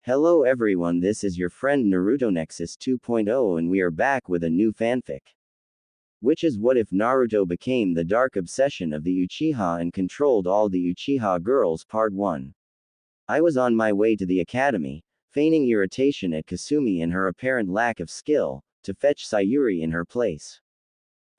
Hello everyone, this is your friend Naruto Nexus 2.0 and we are back with a new fanfic. Which is what if Naruto became the dark obsession of the Uchiha and controlled all the Uchiha girls Part 1. I was on my way to the academy, feigning irritation at Kasumi and her apparent lack of skill, to fetch Sayuri in her place.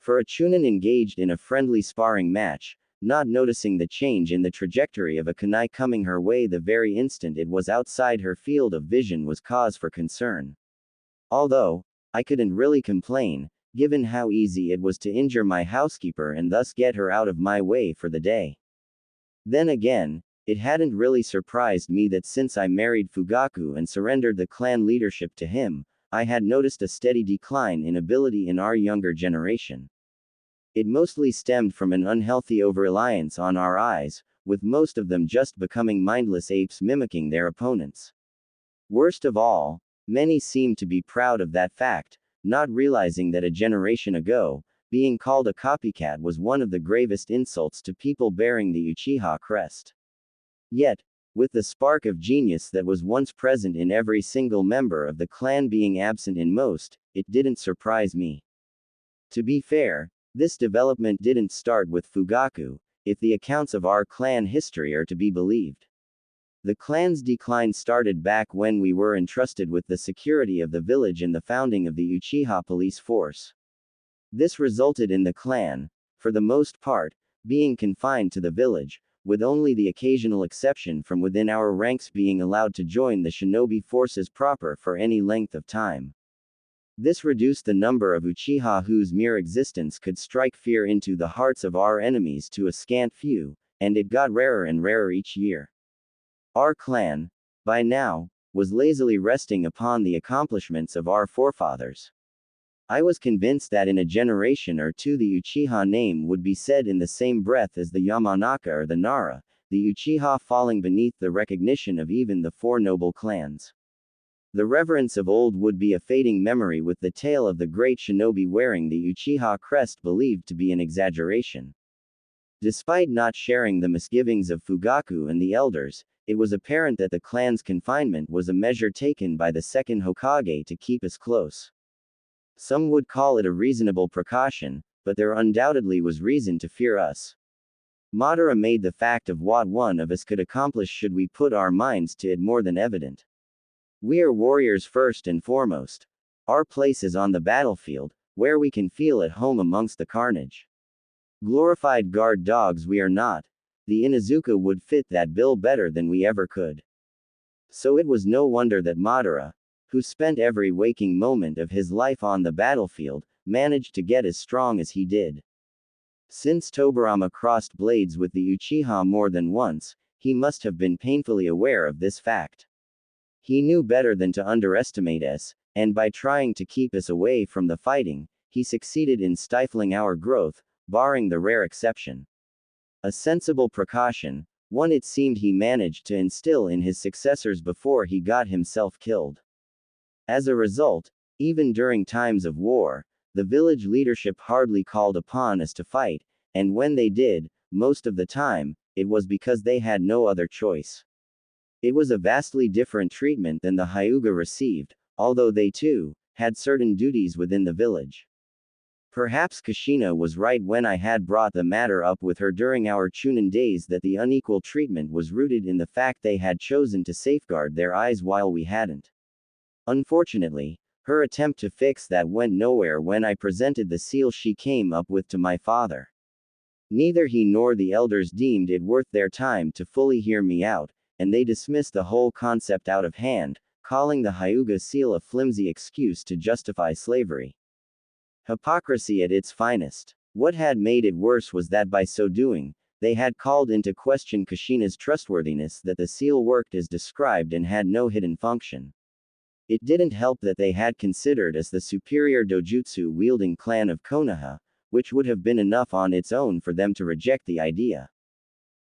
For a Chunin engaged in a friendly sparring match, not noticing the change in the trajectory of a kunai coming her way the very instant it was outside her field of vision was cause for concern. Although, I couldn't really complain, given how easy it was to injure my housekeeper and thus get her out of my way for the day. Then again, it hadn't really surprised me that since I married Fugaku and surrendered the clan leadership to him, I had noticed a steady decline in ability in our younger generation. It mostly stemmed from an unhealthy over-reliance on our eyes, with most of them just becoming mindless apes mimicking their opponents. Worst of all, many seemed to be proud of that fact, not realizing that a generation ago, being called a copycat was one of the gravest insults to people bearing the Uchiha crest. Yet, with the spark of genius that was once present in every single member of the clan being absent in most, it didn't surprise me. To be fair, this development didn't start with Fugaku, if the accounts of our clan history are to be believed. The clan's decline started back when we were entrusted with the security of the village and the founding of the Uchiha police force. This resulted in the clan, for the most part, being confined to the village, with only the occasional exception from within our ranks being allowed to join the shinobi forces proper for any length of time. This reduced the number of Uchiha whose mere existence could strike fear into the hearts of our enemies to a scant few, and it got rarer and rarer each year. Our clan, by now, was lazily resting upon the accomplishments of our forefathers. I was convinced that in a generation or two the Uchiha name would be said in the same breath as the Yamanaka or the Nara, the Uchiha falling beneath the recognition of even the four noble clans. The reverence of old would be a fading memory, with the tale of the great shinobi wearing the Uchiha crest believed to be an exaggeration. Despite not sharing the misgivings of Fugaku and the elders, it was apparent that the clan's confinement was a measure taken by the second Hokage to keep us close. Some would call it a reasonable precaution, but there undoubtedly was reason to fear us. Madara made the fact of what one of us could accomplish should we put our minds to it more than evident. We are warriors first and foremost. Our place is on the battlefield, where we can feel at home amongst the carnage. Glorified guard dogs we are not. The Inuzuka would fit that bill better than we ever could. So it was no wonder that Madara, who spent every waking moment of his life on the battlefield, managed to get as strong as he did. Since Tobirama crossed blades with the Uchiha more than once, he must have been painfully aware of this fact. He knew better than to underestimate us, and by trying to keep us away from the fighting, he succeeded in stifling our growth, barring the rare exception. A sensible precaution, one it seemed he managed to instill in his successors before he got himself killed. As a result, even during times of war, the village leadership hardly called upon us to fight, and when they did, most of the time, it was because they had no other choice. It was a vastly different treatment than the Hyuga received, although they too had certain duties within the village. Perhaps Kushina was right when I had brought the matter up with her during our Chunin days that the unequal treatment was rooted in the fact they had chosen to safeguard their eyes while we hadn't. Unfortunately, her attempt to fix that went nowhere when I presented the seal she came up with to my father. Neither he nor the elders deemed it worth their time to fully hear me out, and they dismissed the whole concept out of hand, calling the Hyuga seal a flimsy excuse to justify slavery. Hypocrisy at its finest. What had made it worse was that by so doing, they had called into question Kushina's trustworthiness that the seal worked as described and had no hidden function. It didn't help that they had considered us the superior dojutsu-wielding clan of Konoha, which would have been enough on its own for them to reject the idea.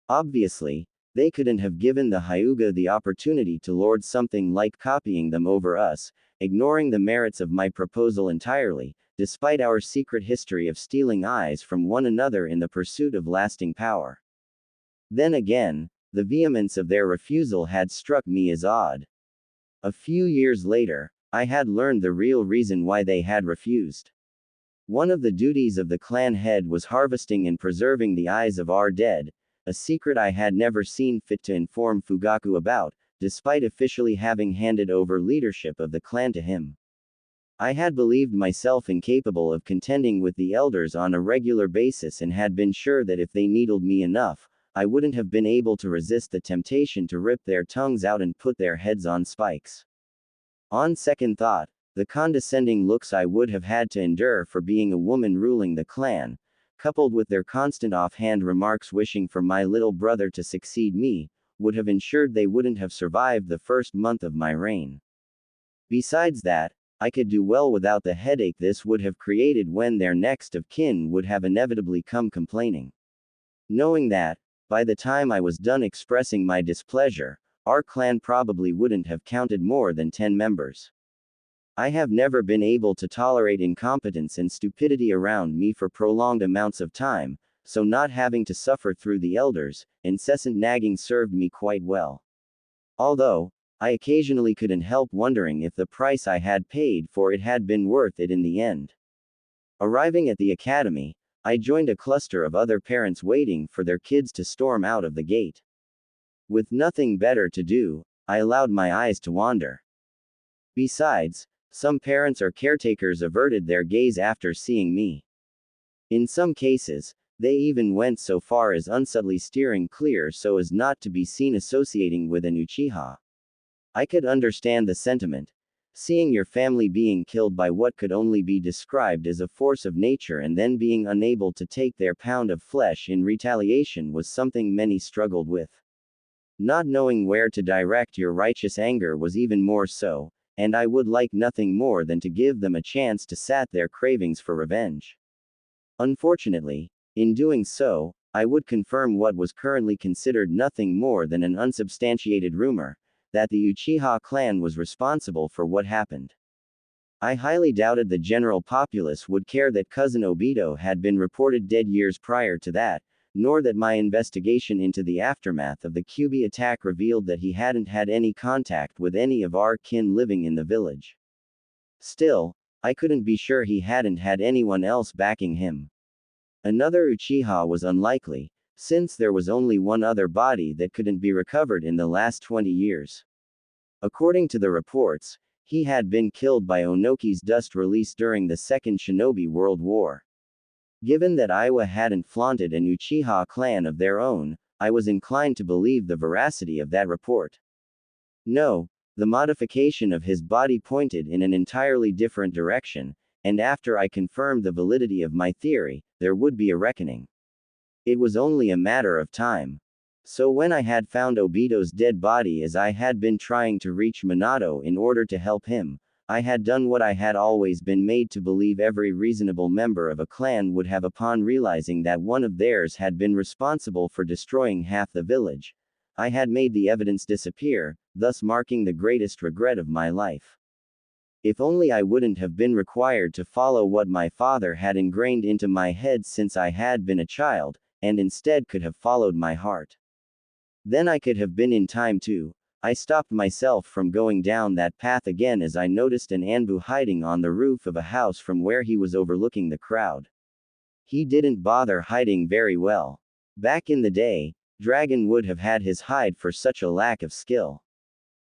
Obviously, they couldn't have given the Hyuga the opportunity to lord something like copying them over us, ignoring the merits of my proposal entirely, despite our secret history of stealing eyes from one another in the pursuit of lasting power. Then again, the vehemence of their refusal had struck me as odd. A few years later, I had learned the real reason why they had refused. One of the duties of the clan head was harvesting and preserving the eyes of our dead, a secret I had never seen fit to inform Fugaku about, despite officially having handed over leadership of the clan to him. I had believed myself incapable of contending with the elders on a regular basis and had been sure that if they needled me enough, I wouldn't have been able to resist the temptation to rip their tongues out and put their heads on spikes. On second thought, the condescending looks I would have had to endure for being a woman ruling the clan, coupled with their constant offhand remarks wishing for my little brother to succeed me, would have ensured they wouldn't have survived the first month of my reign. Besides that, I could do well without the headache this would have created when their next of kin would have inevitably come complaining. Knowing that, by the time I was done expressing my displeasure, our clan probably wouldn't have counted more than 10 members. I have never been able to tolerate incompetence and stupidity around me for prolonged amounts of time, so not having to suffer through the elders' incessant nagging served me quite well. Although, I occasionally couldn't help wondering if the price I had paid for it had been worth it in the end. Arriving at the academy, I joined a cluster of other parents waiting for their kids to storm out of the gate. With nothing better to do, I allowed my eyes to wander. Besides, some parents or caretakers averted their gaze after seeing me. In some cases, they even went so far as unsubtly steering clear so as not to be seen associating with an Uchiha. I could understand the sentiment. Seeing your family being killed by what could only be described as a force of nature and then being unable to take their pound of flesh in retaliation was something many struggled with. Not knowing where to direct your righteous anger was even more so, and I would like nothing more than to give them a chance to sat their cravings for revenge. Unfortunately, in doing so, I would confirm what was currently considered nothing more than an unsubstantiated rumor, that the Uchiha clan was responsible for what happened. I highly doubted the general populace would care that cousin Obito had been reported dead years prior to that, nor that my investigation into the aftermath of the Kyuubi attack revealed that he hadn't had any contact with any of our kin living in the village. Still, I couldn't be sure he hadn't had anyone else backing him. Another Uchiha was unlikely, since there was only one other body that couldn't be recovered in the last 20 years. According to the reports, he had been killed by Onoki's dust release during the Second Shinobi World War. Given that Iwa hadn't flaunted an Uchiha clan of their own, I was inclined to believe the veracity of that report. No, the modification of his body pointed in an entirely different direction, and after I confirmed the validity of my theory, there would be a reckoning. It was only a matter of time. So when I had found Obito's dead body as I had been trying to reach Minato in order to help him, I had done what I had always been made to believe every reasonable member of a clan would have upon realizing that one of theirs had been responsible for destroying half the village. I had made the evidence disappear, thus marking the greatest regret of my life. If only I wouldn't have been required to follow what my father had ingrained into my head since I had been a child, and instead could have followed my heart. Then I could have been in time too. I stopped myself from going down that path again as I noticed an Anbu hiding on the roof of a house from where he was overlooking the crowd. He didn't bother hiding very well. Back in the day, Dragon would have had his hide for such a lack of skill.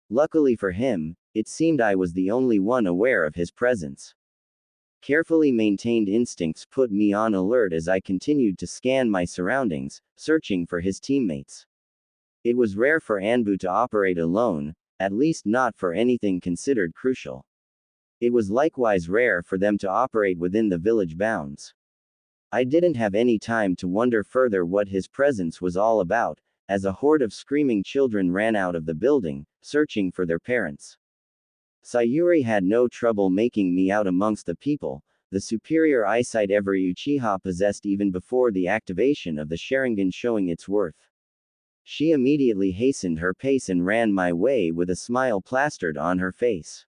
Luckily for him, it seemed I was the only one aware of his presence. Carefully maintained instincts put me on alert as I continued to scan my surroundings, searching for his teammates. It was rare for Anbu to operate alone, at least not for anything considered crucial. It was likewise rare for them to operate within the village bounds. I didn't have any time to wonder further what his presence was all about, as a horde of screaming children ran out of the building, searching for their parents. Sayuri had no trouble making me out amongst the people, the superior eyesight every Uchiha possessed even before the activation of the Sharingan showing its worth. She immediately hastened her pace and ran my way with a smile plastered on her face.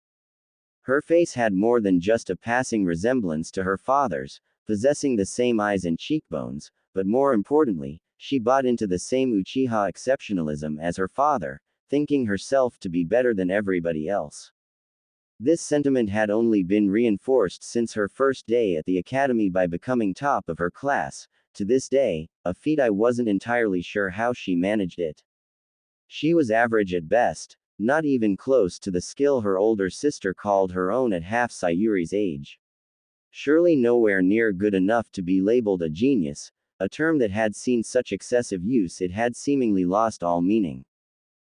Her face had more than just a passing resemblance to her father's, possessing the same eyes and cheekbones, but more importantly, she bought into the same Uchiha exceptionalism as her father, thinking herself to be better than everybody else. This sentiment had only been reinforced since her first day at the academy by becoming top of her class, to this day, a feat I wasn't entirely sure how she managed it. She was average at best, not even close to the skill her older sister called her own at half Sayuri's age. Surely nowhere near good enough to be labeled a genius, a term that had seen such excessive use it had seemingly lost all meaning.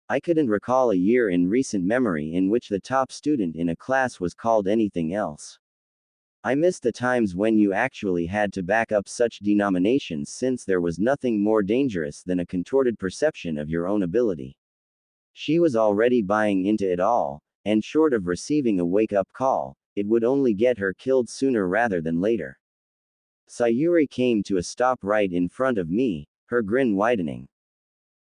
I couldn't recall a year in recent memory in which the top student in a class was called anything else. I missed the times when you actually had to back up such denominations since there was nothing more dangerous than a contorted perception of your own ability. She was already buying into it all, and short of receiving a wake-up call, it would only get her killed sooner rather than later. Sayuri came to a stop right in front of me, her grin widening.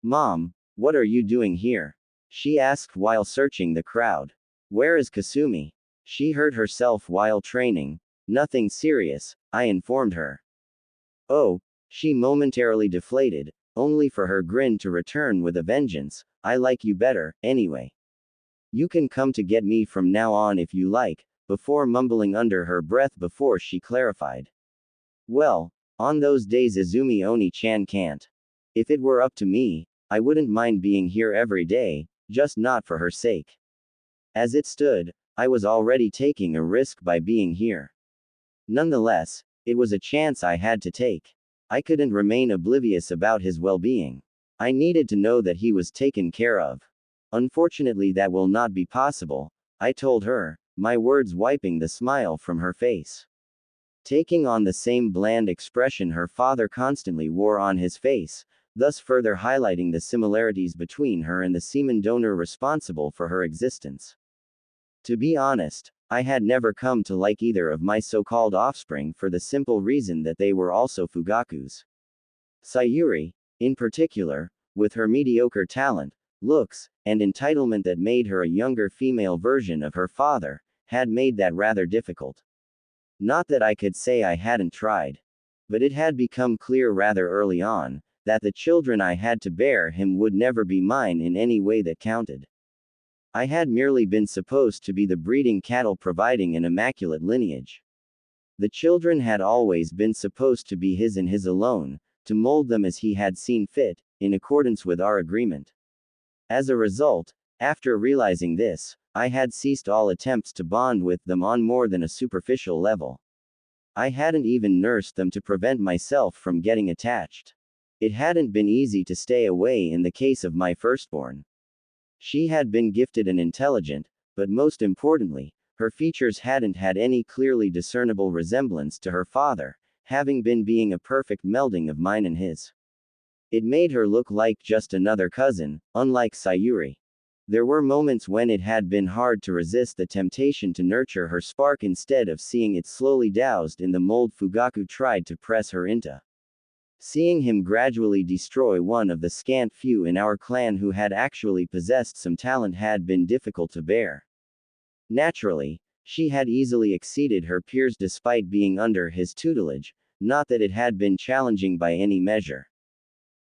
"Mom, what are you doing here?" she asked while searching the crowd. "Where is Kasumi?" She hurt herself while training. "Nothing serious," I informed her. "Oh," she momentarily deflated, only for her grin to return with a vengeance. "I like you better, anyway. You can come to get me from now on if you like," before mumbling under her breath before she clarified. "Well, on those days Izumi Oni-chan can't. If it were up to me, I wouldn't mind being here every day, just not for her sake." As it stood, I was already taking a risk by being here. Nonetheless, it was a chance I had to take. I couldn't remain oblivious about his well-being. I needed to know that he was taken care of. "Unfortunately, that will not be possible," I told her, my words wiping the smile from her face. Taking on the same bland expression her father constantly wore on his face, thus further highlighting the similarities between her and the semen donor responsible for her existence. To be honest, I had never come to like either of my so-called offspring for the simple reason that they were also fugakus. Sayuri, in particular, with her mediocre talent, looks, and entitlement that made her a younger female version of her father, had made that rather difficult. Not that I could say I hadn't tried. But it had become clear rather early on, that the children I had to bear him would never be mine in any way that counted. I had merely been supposed to be the breeding cattle providing an immaculate lineage. The children had always been supposed to be his and his alone, to mold them as he had seen fit, in accordance with our agreement. As a result, after realizing this, I had ceased all attempts to bond with them on more than a superficial level. I hadn't even nursed them to prevent myself from getting attached. It hadn't been easy to stay away in the case of my firstborn. She had been gifted and intelligent, but most importantly, her features hadn't had any clearly discernible resemblance to her father, having been being a perfect melding of mine and his. It made her look like just another cousin, unlike Sayuri. There were moments when it had been hard to resist the temptation to nurture her spark instead of seeing it slowly doused in the mold Fugaku tried to press her into. Seeing him gradually destroy one of the scant few in our clan who had actually possessed some talent had been difficult to bear. Naturally, she had easily exceeded her peers despite being under his tutelage, not that it had been challenging by any measure.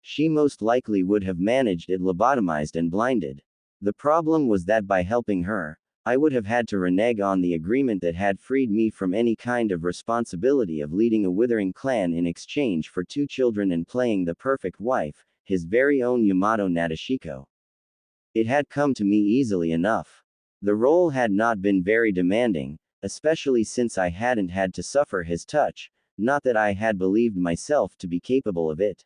She most likely would have managed it lobotomized and blinded. The problem was that by helping her, I would have had to renege on the agreement that had freed me from any kind of responsibility of leading a withering clan in exchange for 2 children and playing the perfect wife, his very own Yamato Nadeshiko. It had come to me easily enough. The role had not been very demanding, especially since I hadn't had to suffer his touch, not that I had believed myself to be capable of it.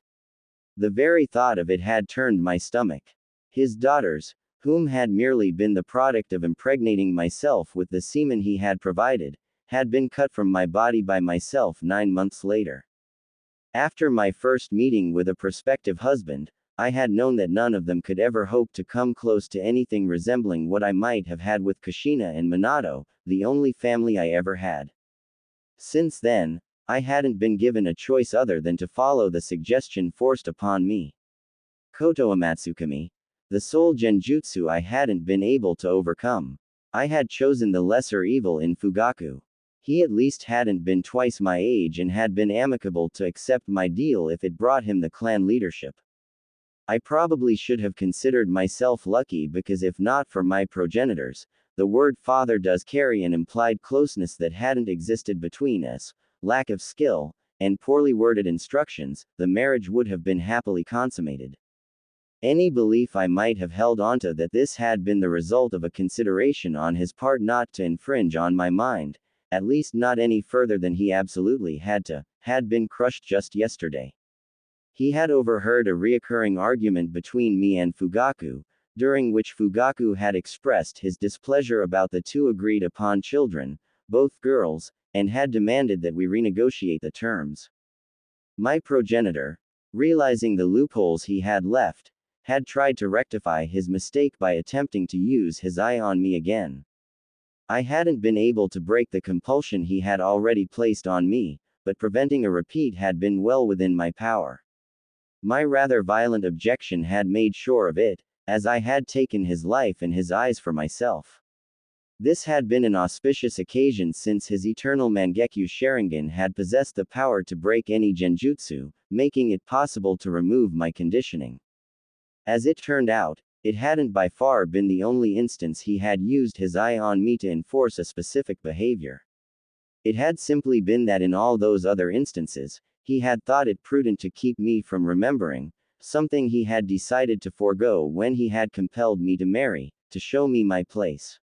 The very thought of it had turned my stomach. His daughters, whom had merely been the product of impregnating myself with the semen he had provided, had been cut from my body by myself 9 months later. After my first meeting with a prospective husband, I had known that none of them could ever hope to come close to anything resembling what I might have had with Kushina and Minato, the only family I ever had. Since then, I hadn't been given a choice other than to follow the suggestion forced upon me. Koto Amatsukami, the sole genjutsu I hadn't been able to overcome. I had chosen the lesser evil in Fugaku. He at least hadn't been twice my age and had been amicable to accept my deal if it brought him the clan leadership. I probably should have considered myself lucky because if not for my progenitors, the word father does carry an implied closeness that hadn't existed between us, lack of skill, and poorly worded instructions, the marriage would have been happily consummated. Any belief I might have held onto that this had been the result of a consideration on his part not to infringe on my mind, at least not any further than he absolutely had to, had been crushed just yesterday. He had overheard a reoccurring argument between me and Fugaku, during which Fugaku had expressed his displeasure about the two agreed upon children, both girls, and had demanded that we renegotiate the terms. My progenitor, realizing the loopholes he had left, had tried to rectify his mistake by attempting to use his eye on me again. I hadn't been able to break the compulsion he had already placed on me, but preventing a repeat had been well within my power. My rather violent objection had made sure of it, as I had taken his life in his eyes for myself. This had been an auspicious occasion since his eternal Mangekyo Sharingan had possessed the power to break any genjutsu, making it possible to remove my conditioning. As it turned out, it hadn't by far been the only instance he had used his eye on me to enforce a specific behavior. It had simply been that in all those other instances, he had thought it prudent to keep me from remembering, something he had decided to forego when he had compelled me to marry, to show me my place.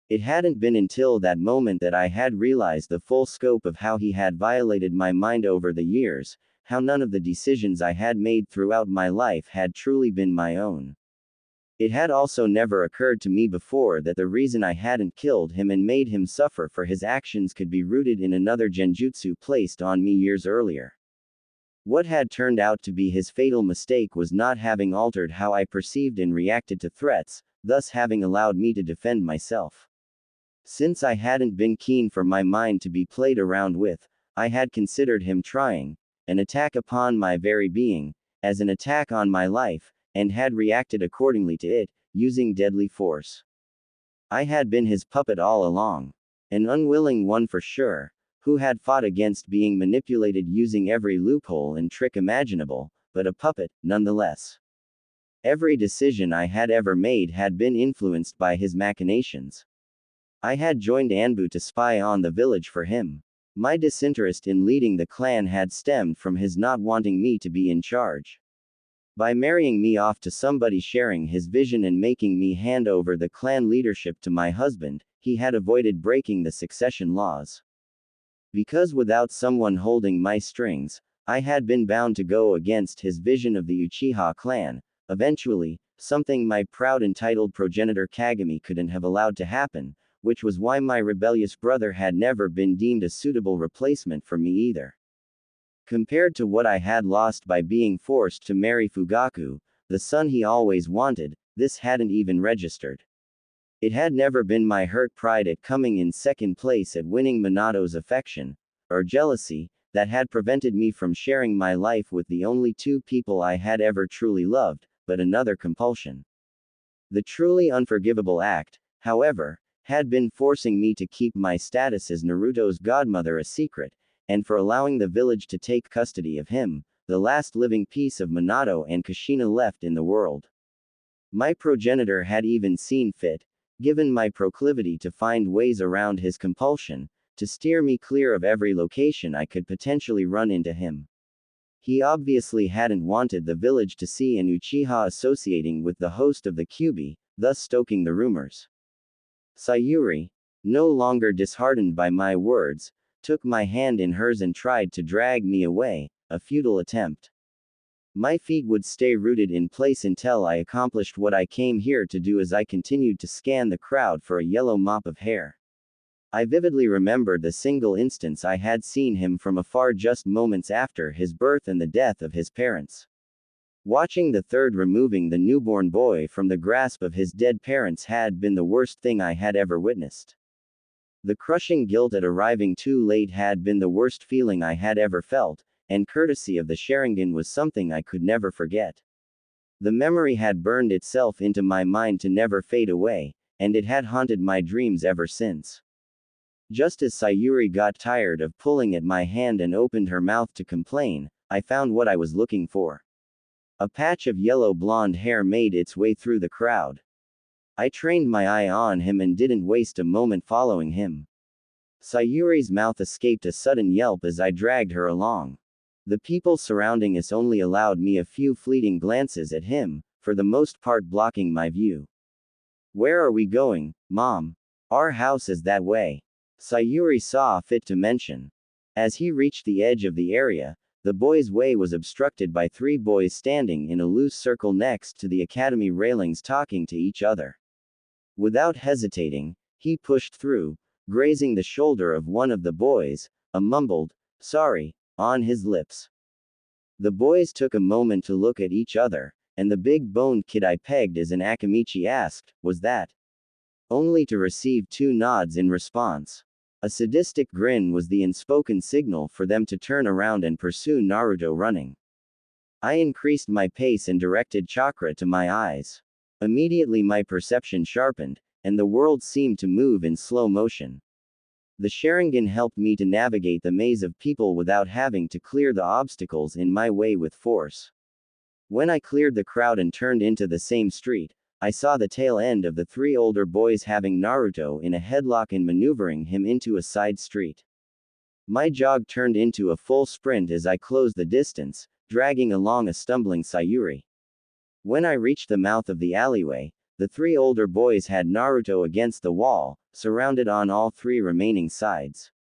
It hadn't been until that moment that I had realized the full scope of how he had violated my mind over the years, how none of the decisions I had made throughout my life had truly been my own. It had also never occurred to me before that the reason I hadn't killed him and made him suffer for his actions could be rooted in another genjutsu placed on me years earlier. What had turned out to be his fatal mistake was not having altered how I perceived and reacted to threats, thus having allowed me to defend myself. Since I hadn't been keen for my mind to be played around with, I had considered him trying an attack upon my very being, as an attack on my life, and had reacted accordingly to it, using deadly force. I had been his puppet all along. An unwilling one for sure, who had fought against being manipulated using every loophole and trick imaginable, but a puppet, nonetheless. Every decision I had ever made had been influenced by his machinations. I had joined Anbu to spy on the village for him. My disinterest in leading the clan had stemmed from his not wanting me to be in charge. By marrying me off to somebody sharing his vision and making me hand over the clan leadership to my husband, he had avoided breaking the succession laws. Because without someone holding my strings, I had been bound to go against his vision of the Uchiha clan, eventually, something my proud entitled progenitor Kagami couldn't have allowed to happen, which was why my rebellious brother had never been deemed a suitable replacement for me either. Compared to what I had lost by being forced to marry Fugaku, the son he always wanted, this hadn't even registered. It had never been my hurt pride at coming in second place at winning Minato's affection, or jealousy, that had prevented me from sharing my life with the only two people I had ever truly loved, but another compulsion. The truly unforgivable act, however, had been forcing me to keep my status as Naruto's godmother a secret, and for allowing the village to take custody of him, the last living piece of Minato and Kushina left in the world. My progenitor had even seen fit, given my proclivity to find ways around his compulsion, to steer me clear of every location I could potentially run into him. He obviously hadn't wanted the village to see an Uchiha associating with the host of the Kyuubi, thus stoking the rumors. Sayuri, no longer disheartened by my words, took my hand in hers and tried to drag me away, a futile attempt. My feet would stay rooted in place until I accomplished what I came here to do as I continued to scan the crowd for a yellow mop of hair. I vividly remembered the single instance I had seen him from afar just moments after his birth and the death of his parents. Watching the third removing the newborn boy from the grasp of his dead parents had been the worst thing I had ever witnessed. The crushing guilt at arriving too late had been the worst feeling I had ever felt, and courtesy of the Sharingan was something I could never forget. The memory had burned itself into my mind to never fade away, and it had haunted my dreams ever since. Just as Sayuri got tired of pulling at my hand and opened her mouth to complain, I found what I was looking for. A patch of yellow blonde hair made its way through the crowd. I trained my eye on him and didn't waste a moment following him. Sayuri's mouth escaped a sudden yelp as I dragged her along. The people surrounding us only allowed me a few fleeting glances at him, for the most part blocking my view. Where are we going, Mom? Our house is that way. Sayuri saw fit to mention. As he reached the edge of the area, the boy's way was obstructed by 3 boys standing in a loose circle next to the academy railings talking to each other. Without hesitating, he pushed through, grazing the shoulder of one of the boys, a mumbled, "Sorry," on his lips. The boys took a moment to look at each other, and the big-boned kid I pegged as an Akamichi asked, "Was that?" Only to receive 2 nods in response. A sadistic grin was the unspoken signal for them to turn around and pursue Naruto running. I increased my pace and directed chakra to my eyes. Immediately my perception sharpened, and the world seemed to move in slow motion. The Sharingan helped me to navigate the maze of people without having to clear the obstacles in my way with force. When I cleared the crowd and turned into the same street, I saw the tail end of the 3 older boys having Naruto in a headlock and maneuvering him into a side street. My jog turned into a full sprint as I closed the distance, dragging along a stumbling Sayuri. When I reached the mouth of the alleyway, the 3 older boys had Naruto against the wall, surrounded on all 3 remaining sides.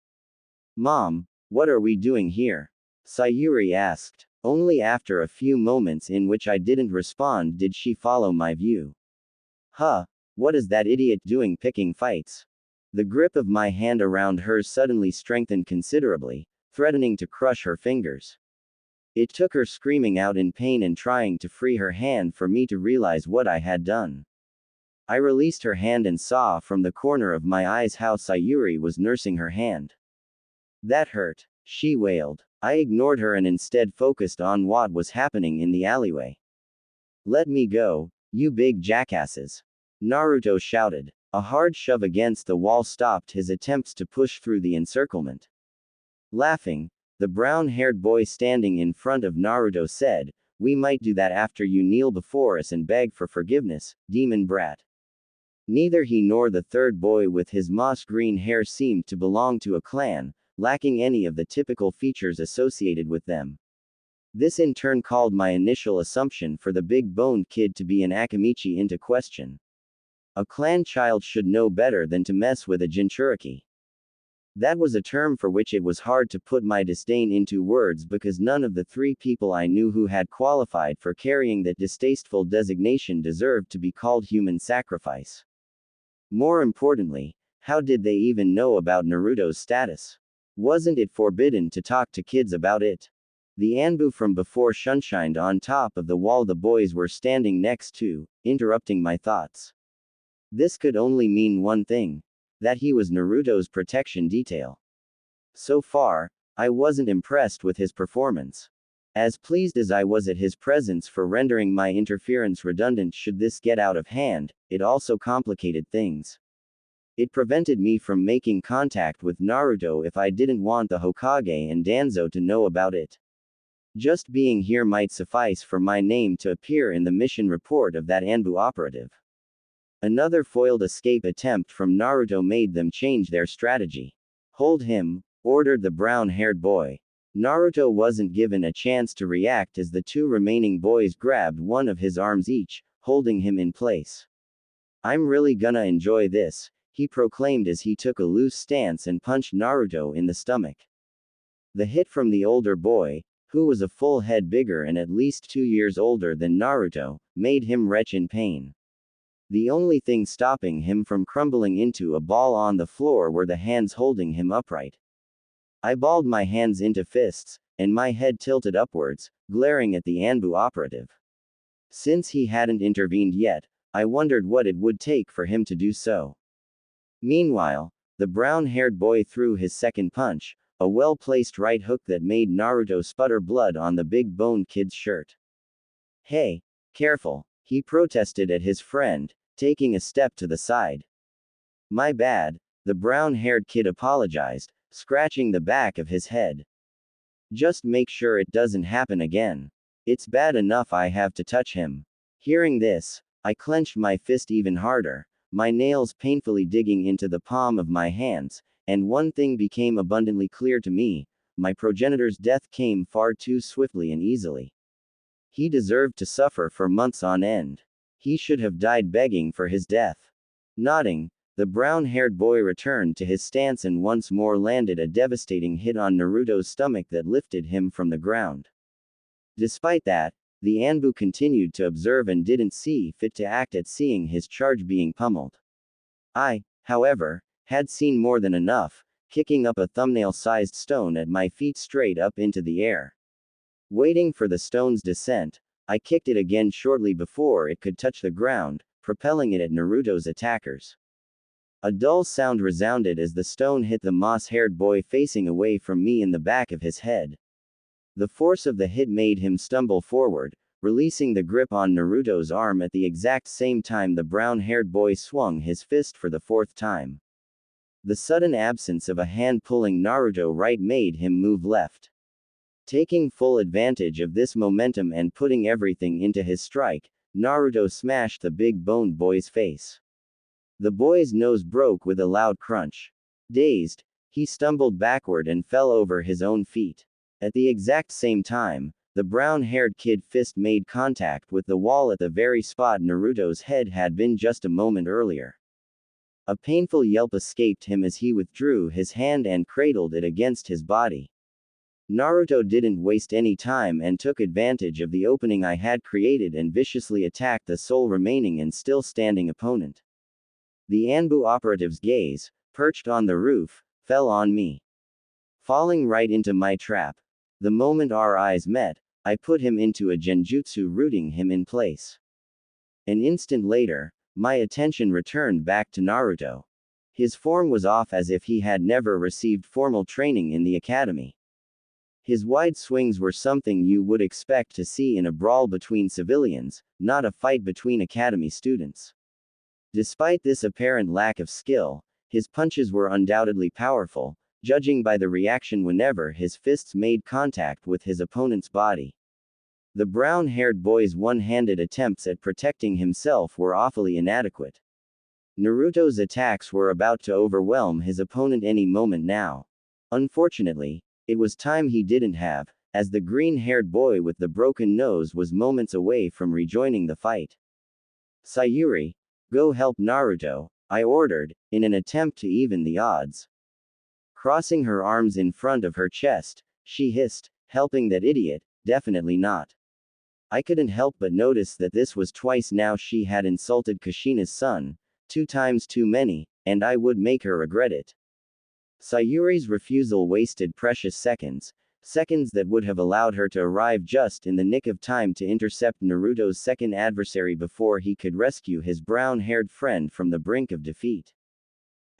"Mom, what are we doing here?" Sayuri asked. Only after a few moments in which I didn't respond did she follow my view. "Huh, what is that idiot doing picking fights?" The grip of my hand around hers suddenly strengthened considerably, threatening to crush her fingers. It took her screaming out in pain and trying to free her hand for me to realize what I had done. I released her hand and saw from the corner of my eyes how Sayuri was nursing her hand. "That hurt," she wailed. I ignored her and instead focused on what was happening in the alleyway. "Let me go, you big jackasses!" Naruto shouted. A hard shove against the wall stopped his attempts to push through the encirclement. Laughing, the brown-haired boy standing in front of Naruto said, "We might do that after you kneel before us and beg for forgiveness, demon brat." Neither he nor the 3rd boy with his moss-green hair seemed to belong to a clan, lacking any of the typical features associated with them. This in turn called my initial assumption for the big-boned kid to be an Akamichi into question. A clan child should know better than to mess with a Jinchuriki. That was a term for which it was hard to put my disdain into words because none of the 3 people I knew who had qualified for carrying that distasteful designation deserved to be called human sacrifice. More importantly, how did they even know about Naruto's status? Wasn't it forbidden to talk to kids about it? The Anbu from before sunshined on top of the wall the boys were standing next to, interrupting my thoughts. This could only mean one thing. That he was Naruto's protection detail. So far, I wasn't impressed with his performance. As pleased as I was at his presence for rendering my interference redundant should this get out of hand, it also complicated things. It prevented me from making contact with Naruto if I didn't want the Hokage and Danzo to know about it. Just being here might suffice for my name to appear in the mission report of that Anbu operative. Another foiled escape attempt from Naruto made them change their strategy. "Hold him," ordered the brown-haired boy. Naruto wasn't given a chance to react as the 2 remaining boys grabbed one of his arms each, holding him in place. "I'm really gonna enjoy this," he proclaimed as he took a loose stance and punched Naruto in the stomach. The hit from the older boy, who was a full head bigger and at least 2 years older than Naruto, made him retch in pain. The only thing stopping him from crumbling into a ball on the floor were the hands holding him upright. I balled my hands into fists, and my head tilted upwards, glaring at the Anbu operative. Since he hadn't intervened yet, I wondered what it would take for him to do so. Meanwhile, the brown-haired boy threw his second punch, a well-placed right hook that made Naruto sputter blood on the big-boned kid's shirt. "Hey, careful," he protested at his friend, taking a step to the side. "My bad," the brown-haired kid apologized, scratching the back of his head. "Just make sure it doesn't happen again." It's bad enough I have to touch him. Hearing this, I clenched my fist even harder, my nails painfully digging into the palm of my hands, and one thing became abundantly clear to me: my progenitor's death came far too swiftly and easily. He deserved to suffer for months on end. He should have died begging for his death. Nodding, the brown-haired boy returned to his stance and once more landed a devastating hit on Naruto's stomach that lifted him from the ground. Despite that, the Anbu continued to observe and didn't see fit to act at seeing his charge being pummeled. I, however, had seen more than enough, kicking up a thumbnail-sized stone at my feet straight up into the air. Waiting for the stone's descent, I kicked it again shortly before it could touch the ground, propelling it at Naruto's attackers. A dull sound resounded as the stone hit the moss-haired boy facing away from me in the back of his head. The force of the hit made him stumble forward, releasing the grip on Naruto's arm at the exact same time the brown-haired boy swung his fist for the fourth time. The sudden absence of a hand pulling Naruto right made him move left. Taking full advantage of this momentum and putting everything into his strike, Naruto smashed the big-boned boy's face. The boy's nose broke with a loud crunch. Dazed, he stumbled backward and fell over his own feet. At the exact same time, the brown-haired kid's fist made contact with the wall at the very spot Naruto's head had been just a moment earlier. A painful yelp escaped him as he withdrew his hand and cradled it against his body. Naruto didn't waste any time and took advantage of the opening I had created and viciously attacked the sole remaining and still standing opponent. The Anbu operative's gaze, perched on the roof, fell on me. Falling right into my trap. The moment our eyes met, I put him into a genjutsu rooting him in place. An instant later, my attention returned back to Naruto. His form was off as if he had never received formal training in the academy. His wide swings were something you would expect to see in a brawl between civilians, not a fight between academy students. Despite this apparent lack of skill, his punches were undoubtedly powerful, judging by the reaction whenever his fists made contact with his opponent's body. The brown-haired boy's one-handed attempts at protecting himself were awfully inadequate. Naruto's attacks were about to overwhelm his opponent any moment now. Unfortunately, it was time he didn't have, as the green-haired boy with the broken nose was moments away from rejoining the fight. "Sayuri, go help Naruto," I ordered, in an attempt to even the odds. Crossing her arms in front of her chest, she hissed, "Helping that idiot? Definitely not." I couldn't help but notice that this was twice now she had insulted Kushina's son, 2 times too many, and I would make her regret it. Sayuri's refusal wasted precious seconds, seconds that would have allowed her to arrive just in the nick of time to intercept Naruto's second adversary before he could rescue his brown-haired friend from the brink of defeat.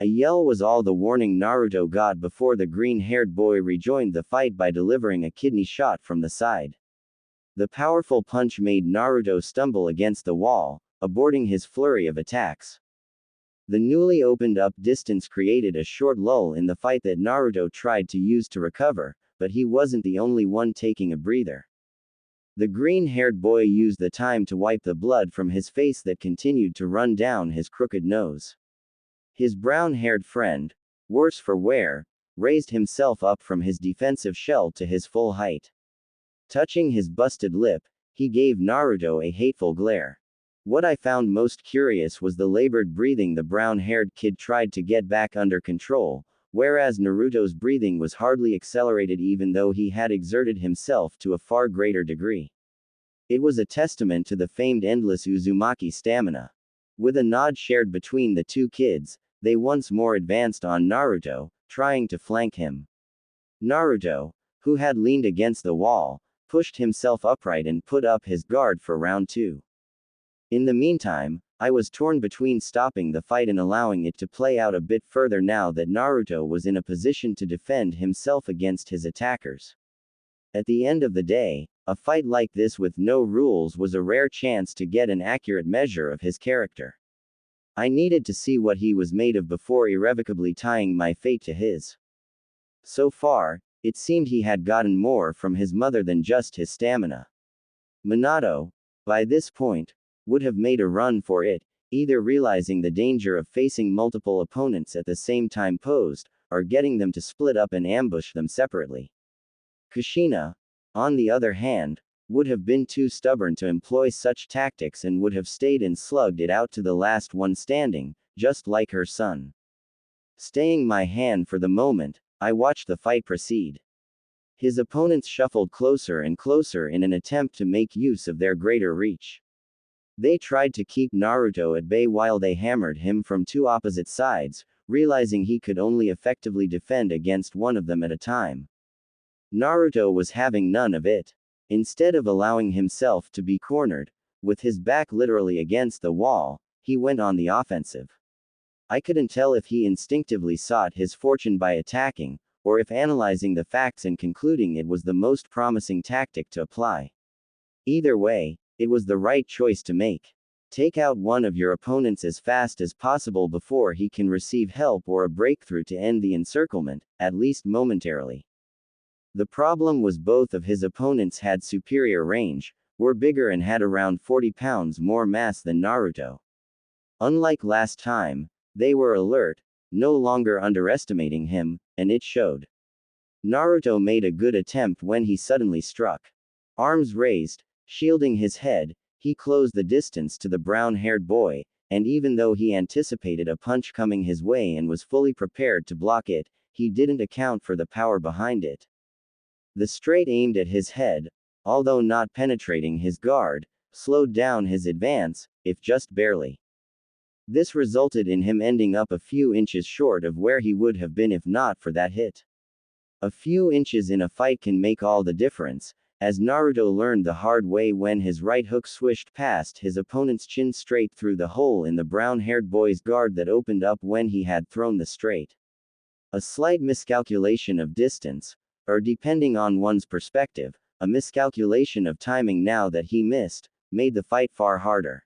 A yell was all the warning Naruto got before the green-haired boy rejoined the fight by delivering a kidney shot from the side. The powerful punch made Naruto stumble against the wall, aborting his flurry of attacks. The newly opened up distance created a short lull in the fight that Naruto tried to use to recover, but he wasn't the only one taking a breather. The green-haired boy used the time to wipe the blood from his face that continued to run down his crooked nose. His brown-haired friend, worse for wear, raised himself up from his defensive shell to his full height. Touching his busted lip, he gave Naruto a hateful glare. What I found most curious was the labored breathing the brown-haired kid tried to get back under control, whereas Naruto's breathing was hardly accelerated even though he had exerted himself to a far greater degree. It was a testament to the famed endless Uzumaki stamina. With a nod shared between the two kids, they once more advanced on Naruto, trying to flank him. Naruto, who had leaned against the wall, pushed himself upright and put up his guard for round 2. In the meantime, I was torn between stopping the fight and allowing it to play out a bit further now that Naruto was in a position to defend himself against his attackers. At the end of the day, a fight like this with no rules was a rare chance to get an accurate measure of his character. I needed to see what he was made of before irrevocably tying my fate to his. So far, it seemed he had gotten more from his mother than just his stamina. Minato, by this point, would have made a run for it, either realizing the danger of facing multiple opponents at the same time posed, or getting them to split up and ambush them separately. Kushina, on the other hand, would have been too stubborn to employ such tactics and would have stayed and slugged it out to the last one standing, just like her son. Staying my hand for the moment, I watched the fight proceed. His opponents shuffled closer and closer in an attempt to make use of their greater reach. They tried to keep Naruto at bay while they hammered him from two opposite sides, realizing he could only effectively defend against one of them at a time. Naruto was having none of it. Instead of allowing himself to be cornered, with his back literally against the wall, he went on the offensive. I couldn't tell if he instinctively sought his fortune by attacking, or if analyzing the facts and concluding it was the most promising tactic to apply. Either way, it was the right choice to make. Take out one of your opponents as fast as possible before he can receive help or a breakthrough to end the encirclement, at least momentarily. The problem was both of his opponents had superior range, were bigger and had around 40 pounds more mass than Naruto. Unlike last time, they were alert, no longer underestimating him, and it showed. Naruto made a good attempt when he suddenly struck. Arms raised, shielding his head, he closed the distance to the brown-haired boy, and even though he anticipated a punch coming his way and was fully prepared to block it, he didn't account for the power behind it. The straight aimed at his head, although not penetrating his guard, slowed down his advance, if just barely. This resulted in him ending up a few inches short of where he would have been if not for that hit. A few inches in a fight can make all the difference, as Naruto learned the hard way when his right hook swished past his opponent's chin straight through the hole in the brown-haired boy's guard that opened up when he had thrown the straight. A slight miscalculation of distance, or depending on one's perspective, a miscalculation of timing now that he missed, made the fight far harder.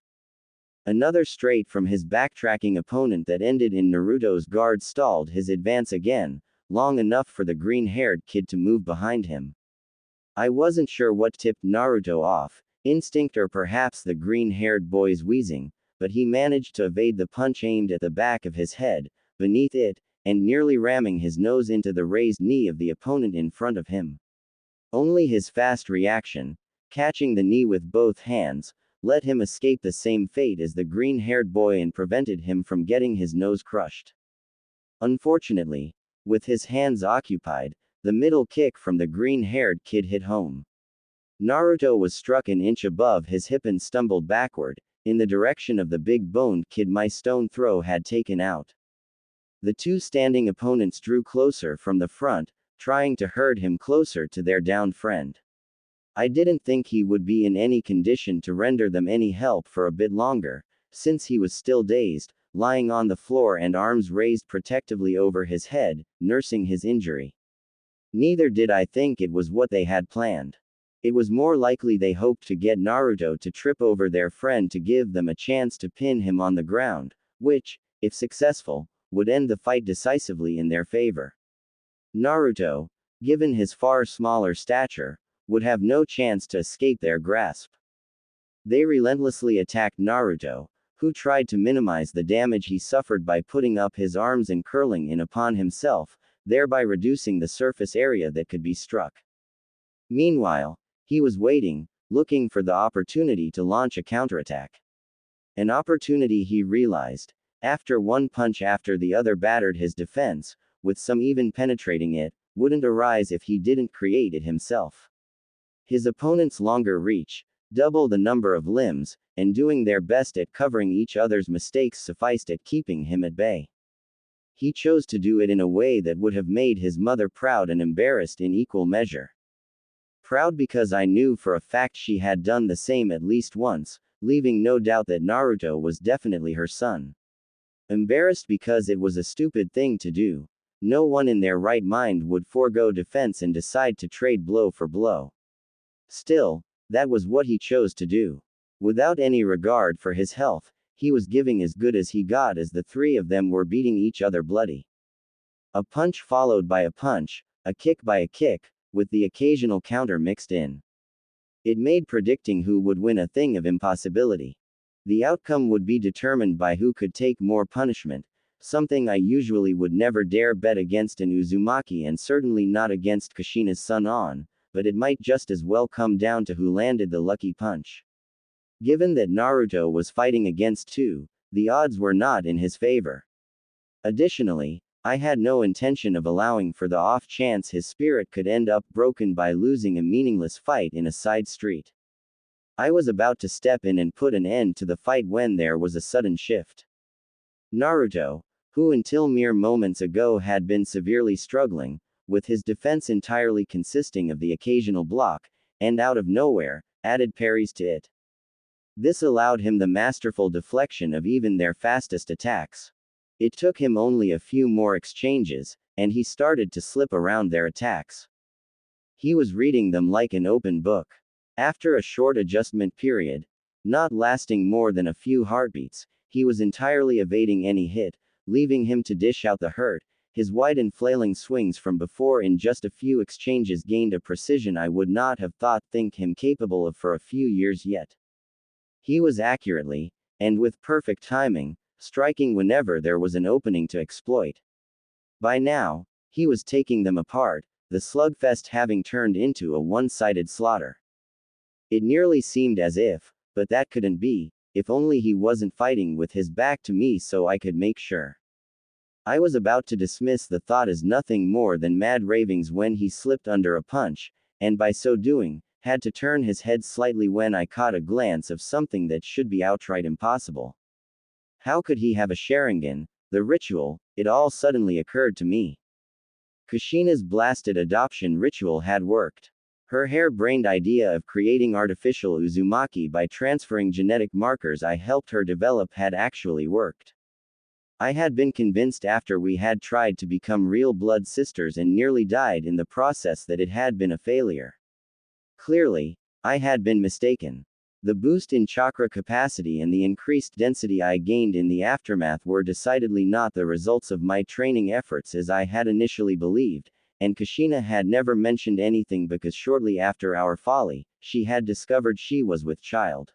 Another straight from his backtracking opponent that ended in Naruto's guard stalled his advance again, long enough for the green-haired kid to move behind him. I wasn't sure what tipped Naruto off, instinct or perhaps the green-haired boy's wheezing, but he managed to evade the punch aimed at the back of his head, beneath it, and nearly ramming his nose into the raised knee of the opponent in front of him. Only his fast reaction, catching the knee with both hands, let him escape the same fate as the green-haired boy and prevented him from getting his nose crushed. Unfortunately, with his hands occupied, the middle kick from the green-haired kid hit home. Naruto was struck an inch above his hip and stumbled backward, in the direction of the big-boned kid my stone throw had taken out. The two standing opponents drew closer from the front, trying to herd him closer to their downed friend. I didn't think he would be in any condition to render them any help for a bit longer, since he was still dazed, lying on the floor and arms raised protectively over his head, nursing his injury. Neither did I think it was what they had planned. It was more likely they hoped to get Naruto to trip over their friend to give them a chance to pin him on the ground, which, if successful, would end the fight decisively in their favor. Naruto, given his far smaller stature, would have no chance to escape their grasp. They relentlessly attacked Naruto, who tried to minimize the damage he suffered by putting up his arms and curling in upon himself, thereby reducing the surface area that could be struck. Meanwhile, he was waiting, looking for the opportunity to launch a counterattack. An opportunity he realized, after one punch after the other battered his defense, with some even penetrating it, wouldn't arise if he didn't create it himself. His opponent's longer reach, double the number of limbs, and doing their best at covering each other's mistakes sufficed at keeping him at bay. He chose to do it in a way that would have made his mother proud and embarrassed in equal measure. Proud because I knew for a fact she had done the same at least once, leaving no doubt that Naruto was definitely her son. Embarrassed because it was a stupid thing to do. No one in their right mind would forego defense and decide to trade blow for blow. Still, that was what he chose to do. Without any regard for his health, he was giving as good as he got as the three of them were beating each other bloody. A punch followed by a punch, a kick by a kick, with the occasional counter mixed in. It made predicting who would win a thing of impossibility. The outcome would be determined by who could take more punishment, something I usually would never dare bet against an Uzumaki and certainly not against Kushina's son On, but it might just as well come down to who landed the lucky punch. Given that Naruto was fighting against two, the odds were not in his favor. Additionally, I had no intention of allowing for the off chance his spirit could end up broken by losing a meaningless fight in a side street. I was about to step in and put an end to the fight when there was a sudden shift. Naruto, who until mere moments ago had been severely struggling, with his defense entirely consisting of the occasional block, and out of nowhere, added parries to it. This allowed him the masterful deflection of even their fastest attacks. It took him only a few more exchanges, and he started to slip around their attacks. He was reading them like an open book. After a short adjustment period, not lasting more than a few heartbeats, he was entirely evading any hit, leaving him to dish out the hurt. His wide and flailing swings from before in just a few exchanges gained a precision I would not have think him capable of for a few years yet. He was accurately, and with perfect timing, striking whenever there was an opening to exploit. By now, he was taking them apart, the slugfest having turned into a one-sided slaughter. It nearly seemed as if, but that couldn't be, if only he wasn't fighting with his back to me so I could make sure. I was about to dismiss the thought as nothing more than mad ravings when he slipped under a punch, and by so doing, had to turn his head slightly when I caught a glance of something that should be outright impossible. How could he have a Sharingan, the ritual? It all suddenly occurred to me. Kushina's blasted adoption ritual had worked. Her hair-brained idea of creating artificial Uzumaki by transferring genetic markers I helped her develop had actually worked. I had been convinced after we had tried to become real blood sisters and nearly died in the process that it had been a failure. Clearly, I had been mistaken. The boost in chakra capacity and the increased density I gained in the aftermath were decidedly not the results of my training efforts as I had initially believed, and Kushina had never mentioned anything because shortly after our folly, she had discovered she was with child.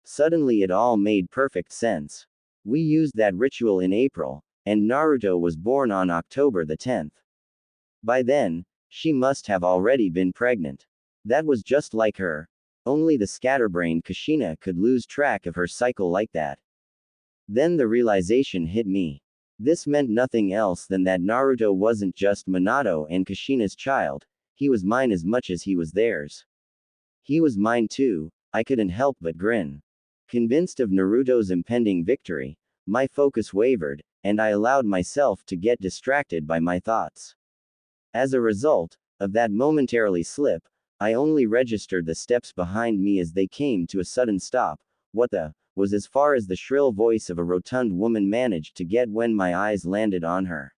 Suddenly it all made perfect sense. We used that ritual in April, and Naruto was born on October the 10th. By then, she must have already been pregnant. That was just like her. Only the scatterbrained Kushina could lose track of her cycle like that. Then the realization hit me. This meant nothing else than that Naruto wasn't just Minato and Kushina's child, he was mine as much as he was theirs. He was mine too, I couldn't help but grin. Convinced of Naruto's impending victory, my focus wavered, and I allowed myself to get distracted by my thoughts. As a result of that momentarily slip, I only registered the steps behind me as they came to a sudden stop. What the was as far as the shrill voice of a rotund woman managed to get when my eyes landed on her.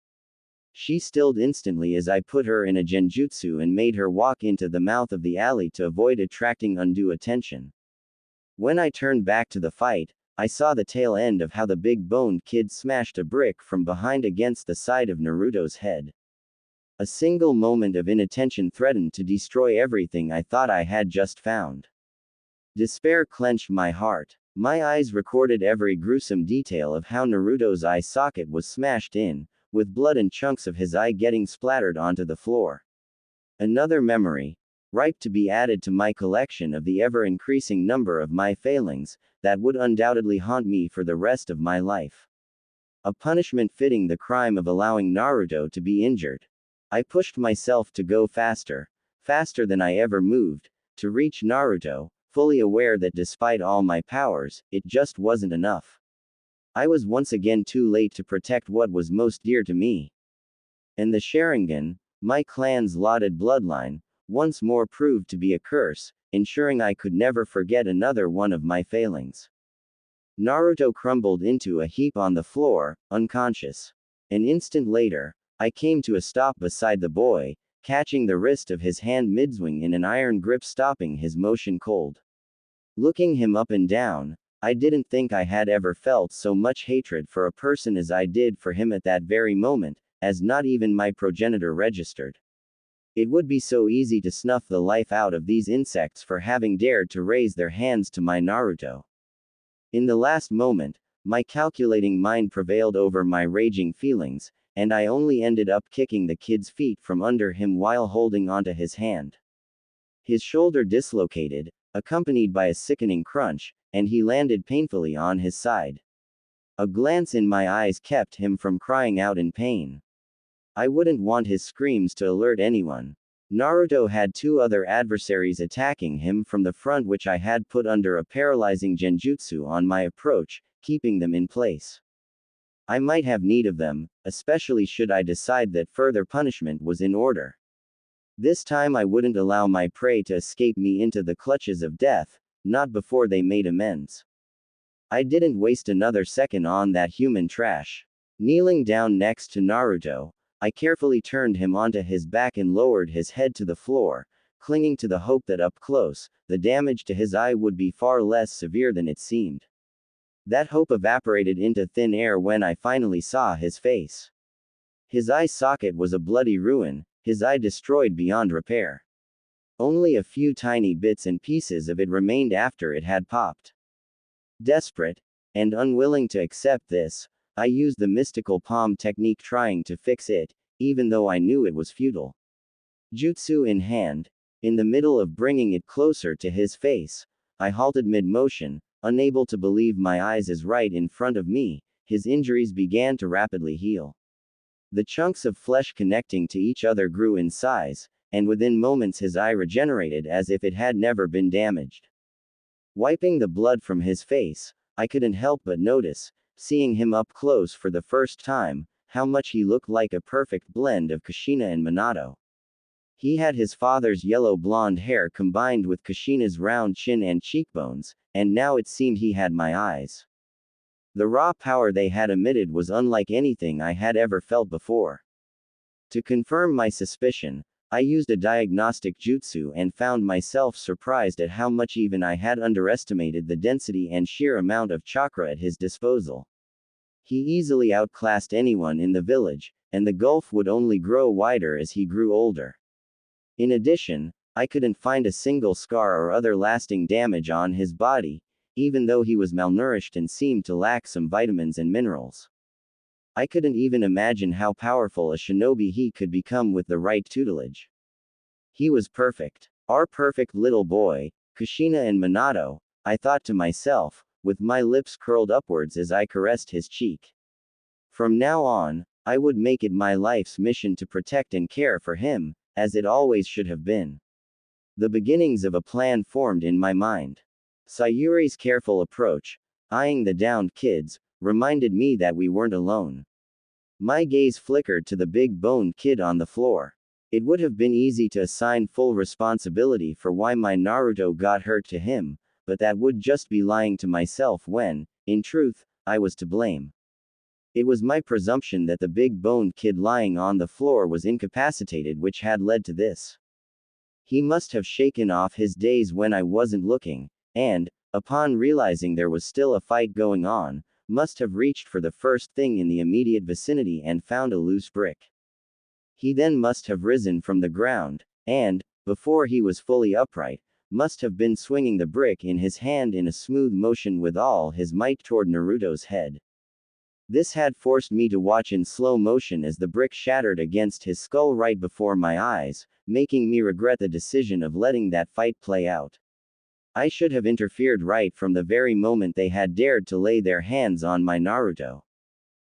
She stilled instantly as I put her in a genjutsu and made her walk into the mouth of the alley to avoid attracting undue attention. When I turned back to the fight, I saw the tail end of how the big-boned kid smashed a brick from behind against the side of Naruto's head. A single moment of inattention threatened to destroy everything I thought I had just found. Despair clenched my heart. My eyes recorded every gruesome detail of how Naruto's eye socket was smashed in, with blood and chunks of his eye getting splattered onto the floor. Another memory, ripe to be added to my collection of the ever-increasing number of my failings, that would undoubtedly haunt me for the rest of my life. A punishment fitting the crime of allowing Naruto to be injured. I pushed myself to go faster, faster than I ever moved, to reach Naruto, fully aware that despite all my powers, it just wasn't enough. I was once again too late to protect what was most dear to me. And the Sharingan, my clan's lauded bloodline, once more proved to be a curse, ensuring I could never forget another one of my failings. Naruto crumbled into a heap on the floor, unconscious. An instant later, I came to a stop beside the boy, catching the wrist of his hand midswing in an iron grip, stopping his motion cold. Looking him up and down, I didn't think I had ever felt so much hatred for a person as I did for him at that very moment, as not even my progenitor registered. It would be so easy to snuff the life out of these insects for having dared to raise their hands to my Naruto. In the last moment, my calculating mind prevailed over my raging feelings, and I only ended up kicking the kid's feet from under him while holding onto his hand. His shoulder dislocated, accompanied by a sickening crunch, and he landed painfully on his side. A glance in my eyes kept him from crying out in pain. I wouldn't want his screams to alert anyone. Naruto had two other adversaries attacking him from the front, which I had put under a paralyzing genjutsu on my approach, keeping them in place. I might have need of them, especially should I decide that further punishment was in order. This time I wouldn't allow my prey to escape me into the clutches of death, not before they made amends. I didn't waste another second on that human trash. Kneeling down next to Naruto, I carefully turned him onto his back and lowered his head to the floor, clinging to the hope that up close, the damage to his eye would be far less severe than it seemed. That hope evaporated into thin air when I finally saw his face. His eye socket was a bloody ruin, his eye destroyed beyond repair. Only a few tiny bits and pieces of it remained after it had popped. Desperate, and unwilling to accept this, I used the mystical palm technique trying to fix it, even though I knew it was futile. Jutsu in hand, in the middle of bringing it closer to his face, I halted mid-motion, unable to believe my eyes as right in front of me, his injuries began to rapidly heal. The chunks of flesh connecting to each other grew in size, and within moments his eye regenerated as if it had never been damaged. Wiping the blood from his face, I couldn't help but notice, seeing him up close for the first time, how much he looked like a perfect blend of Kushina and Minato. He had his father's yellow blonde hair combined with Kushina's round chin and cheekbones, and now it seemed he had my eyes. The raw power they had emitted was unlike anything I had ever felt before. To confirm my suspicion, I used a diagnostic jutsu and found myself surprised at how much even I had underestimated the density and sheer amount of chakra at his disposal. He easily outclassed anyone in the village, and the gulf would only grow wider as he grew older. In addition, I couldn't find a single scar or other lasting damage on his body, even though he was malnourished and seemed to lack some vitamins and minerals. I couldn't even imagine how powerful a shinobi he could become with the right tutelage. He was perfect. Our perfect little boy, Kushina and Minato, I thought to myself, with my lips curled upwards as I caressed his cheek. From now on, I would make it my life's mission to protect and care for him, as it always should have been. The beginnings of a plan formed in my mind. Sayuri's careful approach, eyeing the downed kids, reminded me that we weren't alone. My gaze flickered to the big-boned kid on the floor. It would have been easy to assign full responsibility for why my Naruto got hurt to him, but that would just be lying to myself when, in truth, I was to blame. It was my presumption that the big-boned kid lying on the floor was incapacitated which had led to this. He must have shaken off his daze when I wasn't looking, and, upon realizing there was still a fight going on, must have reached for the first thing in the immediate vicinity and found a loose brick. He then must have risen from the ground, and, before he was fully upright, must have been swinging the brick in his hand in a smooth motion with all his might toward Naruto's head. This had forced me to watch in slow motion as the brick shattered against his skull right before my eyes, making me regret the decision of letting that fight play out. I should have interfered right from the very moment they had dared to lay their hands on my Naruto.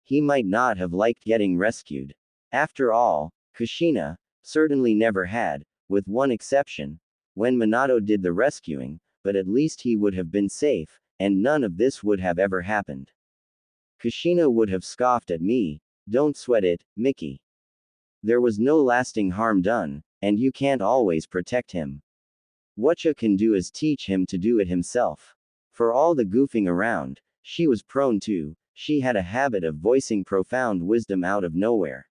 He might not have liked getting rescued. After all, Kushina certainly never had, with one exception, when Minato did the rescuing, but at least he would have been safe, and none of this would have ever happened. Kushina would have scoffed at me, "Don't sweat it, Mickey. There was no lasting harm done, and you can't always protect him. What you can do is teach him to do it himself." For all the goofing around she was prone to, she had a habit of voicing profound wisdom out of nowhere.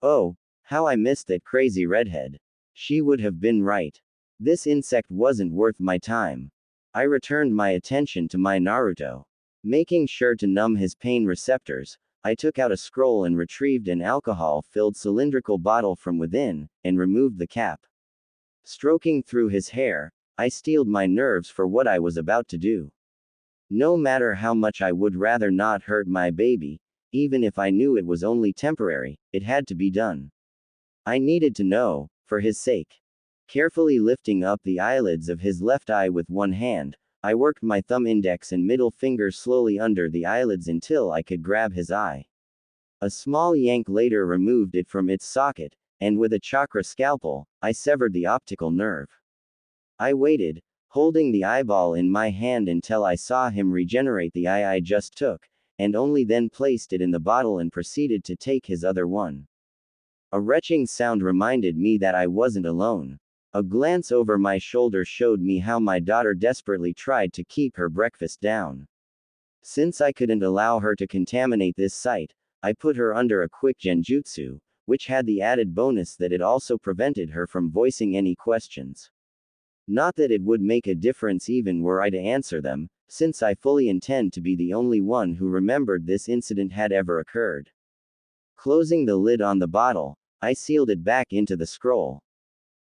Oh, how I missed that crazy redhead. She would have been right. This insect wasn't worth my time. I returned my attention to my Naruto. Making sure to numb his pain receptors, I took out a scroll and retrieved an alcohol-filled cylindrical bottle from within, and removed the cap. Stroking through his hair, I steeled my nerves for what I was about to do. No matter how much I would rather not hurt my baby, even if I knew it was only temporary, it had to be done. I needed to know, for his sake. Carefully lifting up the eyelids of his left eye with one hand, I worked my thumb index and middle fingers slowly under the eyelids until I could grab his eye. A small yank later removed it from its socket, and with a chakra scalpel, I severed the optical nerve. I waited, holding the eyeball in my hand until I saw him regenerate the eye I just took, and only then placed it in the bottle and proceeded to take his other one. A retching sound reminded me that I wasn't alone. A glance over my shoulder showed me how my daughter desperately tried to keep her breakfast down. Since I couldn't allow her to contaminate this site, I put her under a quick genjutsu, which had the added bonus that it also prevented her from voicing any questions. Not that it would make a difference even were I to answer them, since I fully intend to be the only one who remembered this incident had ever occurred. Closing the lid on the bottle, I sealed it back into the scroll.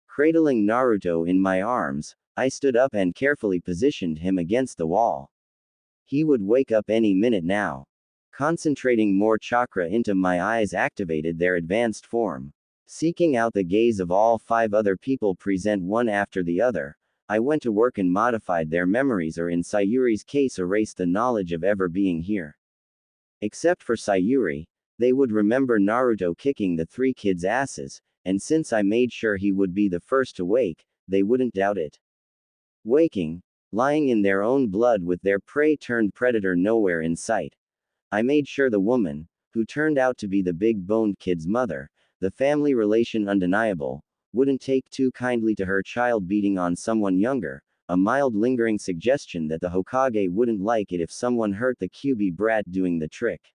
Cradling Naruto in my arms, I stood up and carefully positioned him against the wall. He would wake up any minute now. Concentrating more chakra into my eyes activated their advanced form. Seeking out the gaze of all 5 other people present one after the other, I went to work and modified their memories, or in Sayuri's case erased the knowledge of ever being here. Except for Sayuri, they would remember Naruto kicking the 3 kids' asses, and since I made sure he would be the first to wake, they wouldn't doubt it. Waking, lying in their own blood with their prey-turned-predator nowhere in sight, I made sure the woman, who turned out to be the big-boned kid's mother, the family relation undeniable, wouldn't take too kindly to her child beating on someone younger, a mild lingering suggestion that the Hokage wouldn't like it if someone hurt the QB brat doing the trick.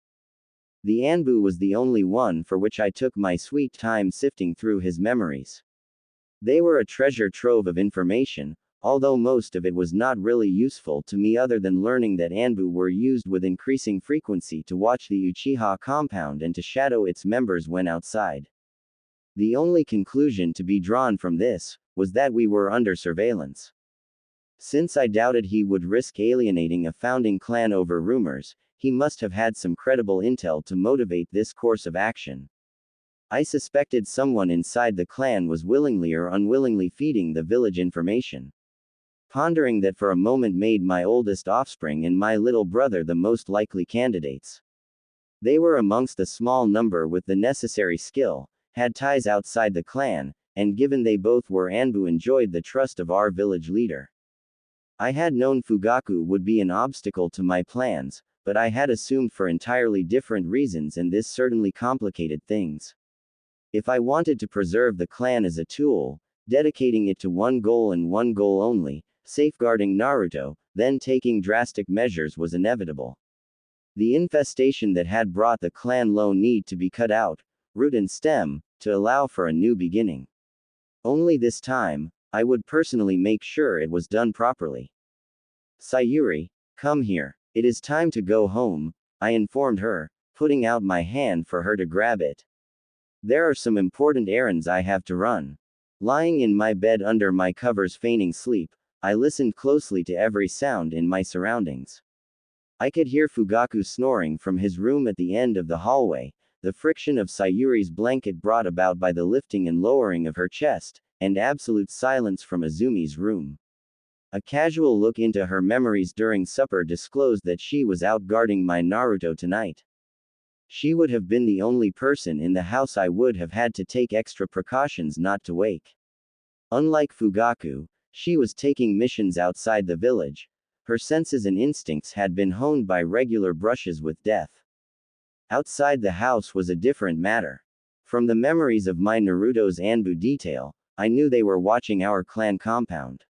The Anbu was the only one for which I took my sweet time sifting through his memories. They were a treasure trove of information, although most of it was not really useful to me other than learning that Anbu were used with increasing frequency to watch the Uchiha compound and to shadow its members when outside. The only conclusion to be drawn from this was that we were under surveillance. Since I doubted he would risk alienating a founding clan over rumors, he must have had some credible intel to motivate this course of action. I suspected someone inside the clan was willingly or unwillingly feeding the village information. Pondering that for a moment made my oldest offspring and my little brother the most likely candidates. They were amongst the small number with the necessary skill, had ties outside the clan, and given they both were Anbu enjoyed the trust of our village leader. I had known Fugaku would be an obstacle to my plans, but I had assumed for entirely different reasons, and this certainly complicated things. If I wanted to preserve the clan as a tool, dedicating it to one goal and one goal only, safeguarding Naruto, then taking drastic measures was inevitable. The infestation that had brought the clan low need to be cut out, root and stem, to allow for a new beginning. Only this time, I would personally make sure it was done properly. Sayuri, come here. It is time to go home, I informed her, putting out my hand for her to grab it. There are some important errands I have to run. Lying in my bed under my covers feigning sleep, I listened closely to every sound in my surroundings. I could hear Fugaku snoring from his room at the end of the hallway, the friction of Sayuri's blanket brought about by the lifting and lowering of her chest, and absolute silence from Azumi's room. A casual look into her memories during supper disclosed that she was out guarding my Naruto tonight. She would have been the only person in the house I would have had to take extra precautions not to wake. Unlike Fugaku, she was taking missions outside the village. Her senses and instincts had been honed by regular brushes with death. Outside the house was a different matter. From the memories of my Naruto's Anbu detail, I knew they were watching our clan compound.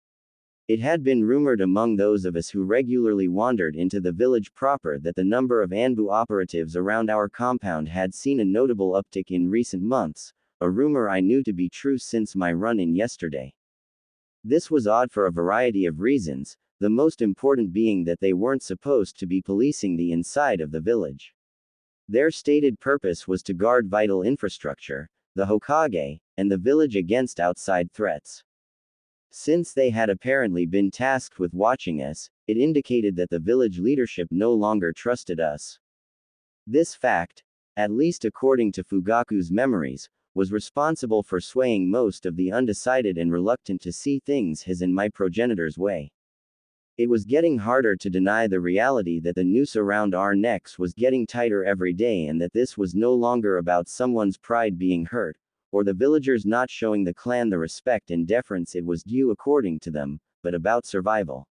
It had been rumored among those of us who regularly wandered into the village proper that the number of Anbu operatives around our compound had seen a notable uptick in recent months, a rumor I knew to be true since my run-in yesterday. This was odd for a variety of reasons, the most important being that they weren't supposed to be policing the inside of the village. Their stated purpose was to guard vital infrastructure, the Hokage, and the village against outside threats. Since they had apparently been tasked with watching us, it indicated that the village leadership no longer trusted us. This fact, at least according to Fugaku's memories, was responsible for swaying most of the undecided and reluctant to see things his and my progenitor's way. It was getting harder to deny the reality that the noose around our necks was getting tighter every day and that this was no longer about someone's pride being hurt, or the villagers not showing the clan the respect and deference it was due according to them, but about survival.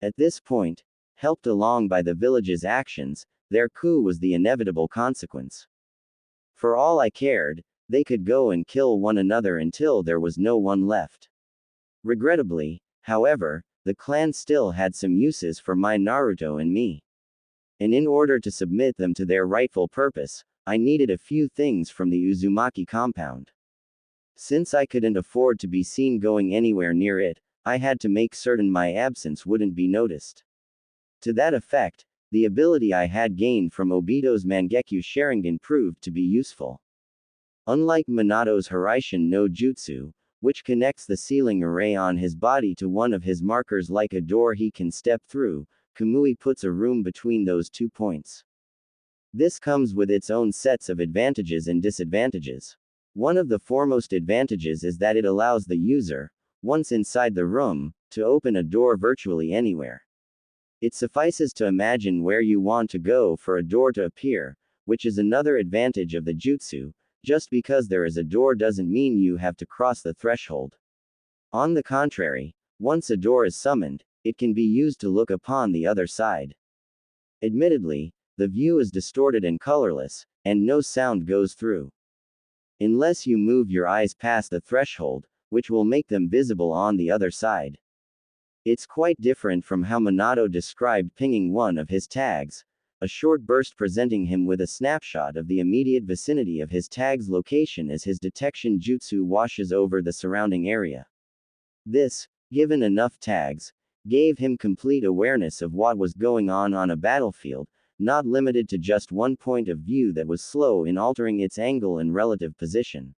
At this point, helped along by the village's actions, their coup was the inevitable consequence. For all I cared, they could go and kill one another until there was no one left. Regrettably, however, the clan still had some uses for my Naruto and me. And in order to submit them to their rightful purpose, I needed a few things from the Uzumaki compound. Since I couldn't afford to be seen going anywhere near it, I had to make certain my absence wouldn't be noticed. To that effect, the ability I had gained from Obito's Mangekyo Sharingan proved to be useful. Unlike Minato's Hiraishin no Jutsu, which connects the ceiling array on his body to one of his markers like a door he can step through, Kamui puts a room between those 2 points. This comes with its own sets of advantages and disadvantages. One of the foremost advantages is that it allows the user, once inside the room, to open a door virtually anywhere. It suffices to imagine where you want to go for a door to appear, which is another advantage of the jutsu. Just because there is a door doesn't mean you have to cross the threshold. On the contrary, once a door is summoned, it can be used to look upon the other side. Admittedly, the view is distorted and colorless, and no sound goes through. Unless you move your eyes past the threshold, which will make them visible on the other side. It's quite different from how Minato described pinging one of his tags, a short burst presenting him with a snapshot of the immediate vicinity of his tag's location as his detection jutsu washes over the surrounding area. This, given enough tags, gave him complete awareness of what was going on a battlefield, not limited to just one point of view that was slow in altering its angle and relative position.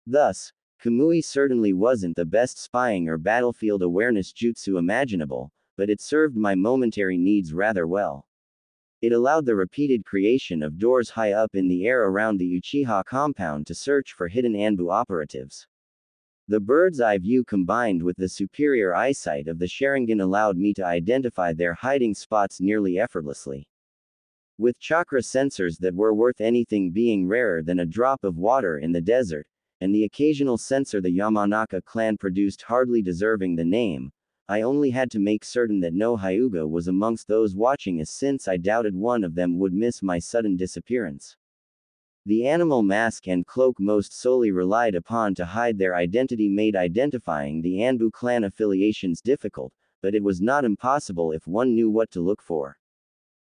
Thus, Kamui certainly wasn't the best spying or battlefield awareness jutsu imaginable, but it served my momentary needs rather well. It allowed the repeated creation of doors high up in the air around the Uchiha compound to search for hidden Anbu operatives. The bird's eye view combined with the superior eyesight of the Sharingan allowed me to identify their hiding spots nearly effortlessly. With chakra sensors that were worth anything being rarer than a drop of water in the desert, and the occasional sensor the Yamanaka clan produced hardly deserving the name, I only had to make certain that no Hyuga was amongst those watching us since I doubted one of them would miss my sudden disappearance. The animal mask and cloak most solely relied upon to hide their identity made identifying the Anbu clan affiliations difficult, but it was not impossible if one knew what to look for.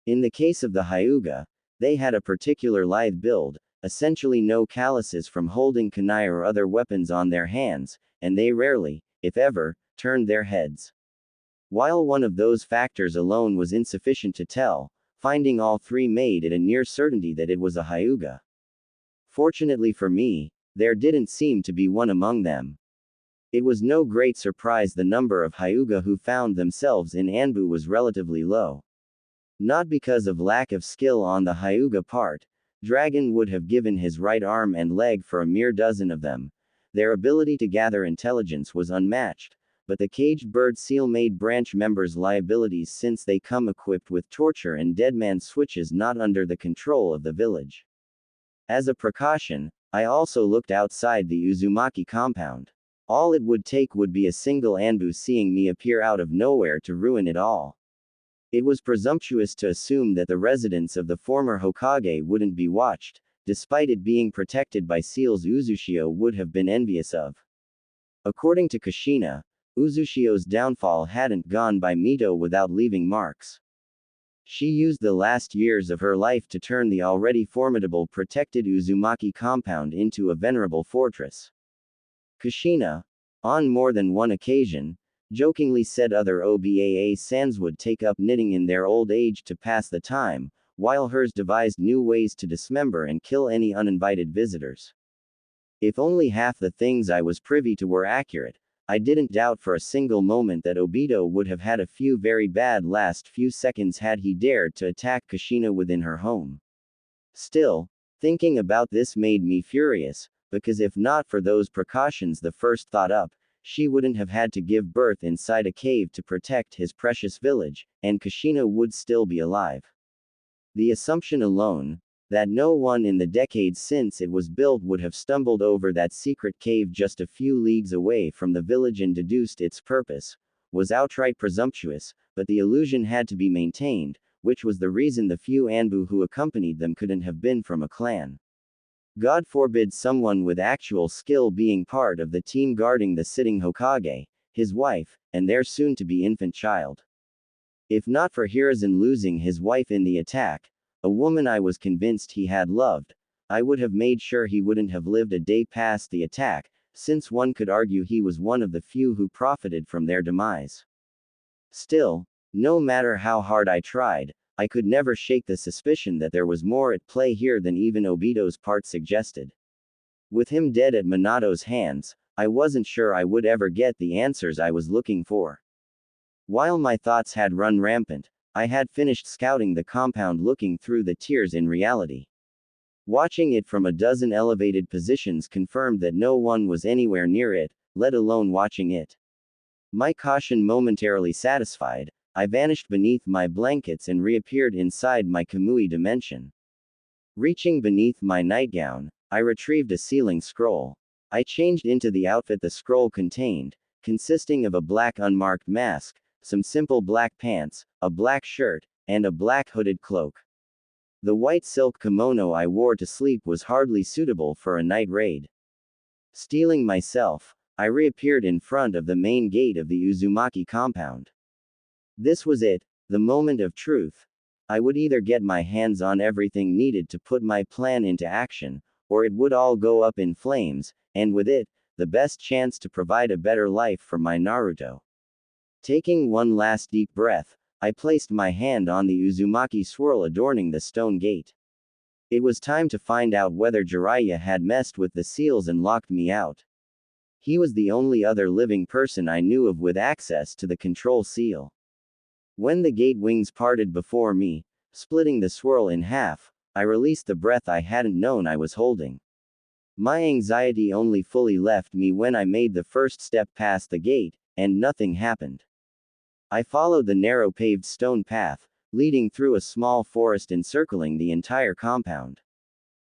In the case of the Hyuga, they had a particular lithe build, essentially no calluses from holding kunai or other weapons on their hands, and they rarely, if ever, turned their heads. While one of those factors alone was insufficient to tell, finding all three made it a near certainty that it was a Hyuga. Fortunately for me, there didn't seem to be one among them. It was no great surprise the number of Hyuga who found themselves in Anbu was relatively low. Not because of lack of skill on the Hyuga part, Dragon would have given his right arm and leg for a mere dozen of them. Their ability to gather intelligence was unmatched, but the caged bird seal made branch members' liabilities since they come equipped with torture and deadman switches not under the control of the village. As a precaution, I also looked outside the Uzumaki compound. All it would take would be a single Anbu seeing me appear out of nowhere to ruin it all. It was presumptuous to assume that the residents of the former Hokage wouldn't be watched, despite it being protected by seals Uzushio would have been envious of. According to Kushina, Uzushio's downfall hadn't gone by Mito without leaving marks. She used the last years of her life to turn the already formidable protected Uzumaki compound into a venerable fortress. Kushina, on more than one occasion, jokingly said other OBAA sans would take up knitting in their old age to pass the time, while hers devised new ways to dismember and kill any uninvited visitors. If only half the things I was privy to were accurate, I didn't doubt for a single moment that Obito would have had a few very bad last few seconds had he dared to attack Kushina within her home. Still, thinking about this made me furious, because if not for those precautions the first thought up, she wouldn't have had to give birth inside a cave to protect his precious village, and Kushina would still be alive. The assumption alone, that no one in the decades since it was built would have stumbled over that secret cave just a few leagues away from the village and deduced its purpose, was outright presumptuous, but the illusion had to be maintained, which was the reason the few Anbu who accompanied them couldn't have been from a clan. God forbid someone with actual skill being part of the team guarding the sitting Hokage, his wife, and their soon-to-be infant child. If not for Hiruzen losing his wife in the attack, a woman I was convinced he had loved, I would have made sure he wouldn't have lived a day past the attack, since one could argue he was one of the few who profited from their demise. Still, no matter how hard I tried, I could never shake the suspicion that there was more at play here than even Obito's part suggested. With him dead at Minato's hands, I wasn't sure I would ever get the answers I was looking for. While my thoughts had run rampant, I had finished scouting the compound looking through the tiers in reality. Watching it from a dozen elevated positions confirmed that no one was anywhere near it, let alone watching it. My caution momentarily satisfied, I vanished beneath my blankets and reappeared inside my Kamui dimension. Reaching beneath my nightgown, I retrieved a ceiling scroll. I changed into the outfit the scroll contained, consisting of a black unmarked mask, some simple black pants, a black shirt, and a black hooded cloak. The white silk kimono I wore to sleep was hardly suitable for a night raid. Steeling myself, I reappeared in front of the main gate of the Uzumaki compound. This was it, the moment of truth. I would either get my hands on everything needed to put my plan into action, or it would all go up in flames, and with it, the best chance to provide a better life for my Naruto. Taking one last deep breath, I placed my hand on the Uzumaki swirl adorning the stone gate. It was time to find out whether Jiraiya had messed with the seals and locked me out. He was the only other living person I knew of with access to the control seal. When the gate wings parted before me, splitting the swirl in half, I released the breath I hadn't known I was holding. My anxiety only fully left me when I made the first step past the gate, and nothing happened. I followed the narrow paved stone path, leading through a small forest encircling the entire compound.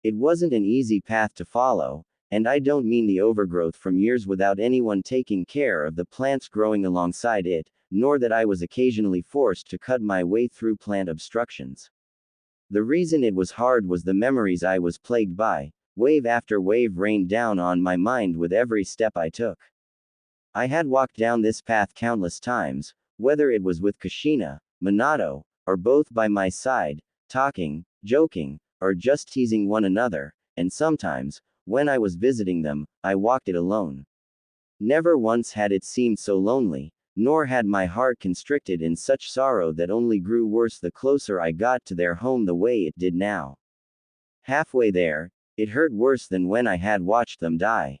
It wasn't an easy path to follow, and I don't mean the overgrowth from years without anyone taking care of the plants growing alongside it, nor that I was occasionally forced to cut my way through plant obstructions. The reason it was hard was the memories I was plagued by. Wave after wave rained down on my mind with every step I took. I had walked down this path countless times, whether it was with Kushina, Minato, or both by my side, talking, joking, or just teasing one another, and sometimes, when I was visiting them, I walked it alone. Never once had it seemed so lonely, nor had my heart constricted in such sorrow that only grew worse the closer I got to their home the way it did now. Halfway there, it hurt worse than when I had watched them die.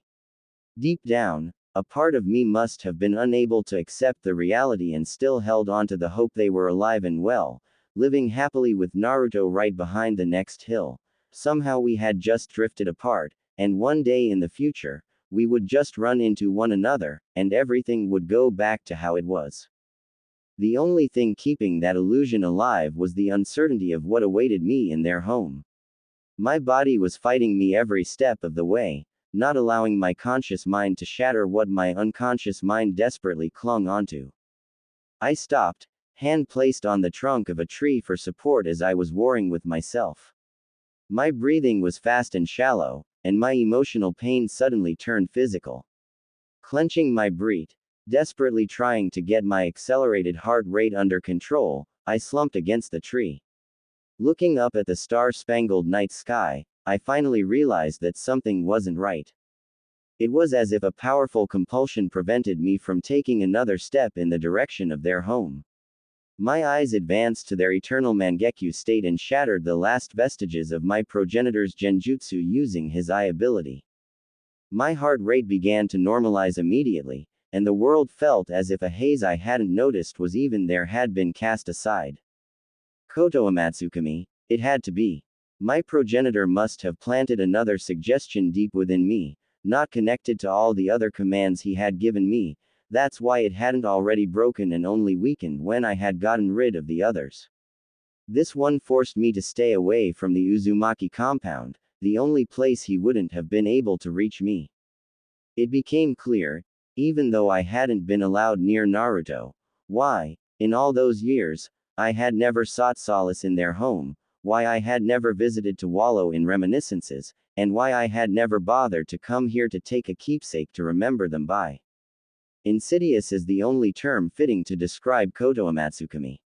Deep down, a part of me must have been unable to accept the reality and still held on to the hope they were alive and well, living happily with Naruto right behind the next hill. Somehow we had just drifted apart, and one day in the future, we would just run into one another, and everything would go back to how it was. The only thing keeping that illusion alive was the uncertainty of what awaited me in their home. My body was fighting me every step of the way, not allowing my conscious mind to shatter what my unconscious mind desperately clung onto. I stopped, hand placed on the trunk of a tree for support as I was warring with myself. My breathing was fast and shallow, and my emotional pain suddenly turned physical. Clenching my breath, desperately trying to get my accelerated heart rate under control, I slumped against the tree. Looking up at the star-spangled night sky, I finally realized that something wasn't right. It was as if a powerful compulsion prevented me from taking another step in the direction of their home. My eyes advanced to their eternal Mangekyo state and shattered the last vestiges of my progenitor's genjutsu using his eye ability. My heart rate began to normalize immediately, and the world felt as if a haze I hadn't noticed was even there had been cast aside. Koto Amatsukami, it had to be. My progenitor must have planted another suggestion deep within me, not connected to all the other commands he had given me. That's why it hadn't already broken and only weakened when I had gotten rid of the others. This one forced me to stay away from the Uzumaki compound, the only place he wouldn't have been able to reach me. It became clear, even though I hadn't been allowed near Naruto, why, in all those years, I had never sought solace in their home, why I had never visited to wallow in reminiscences, and why I had never bothered to come here to take a keepsake to remember them by. Insidious is the only term fitting to describe Koto Amatsukami.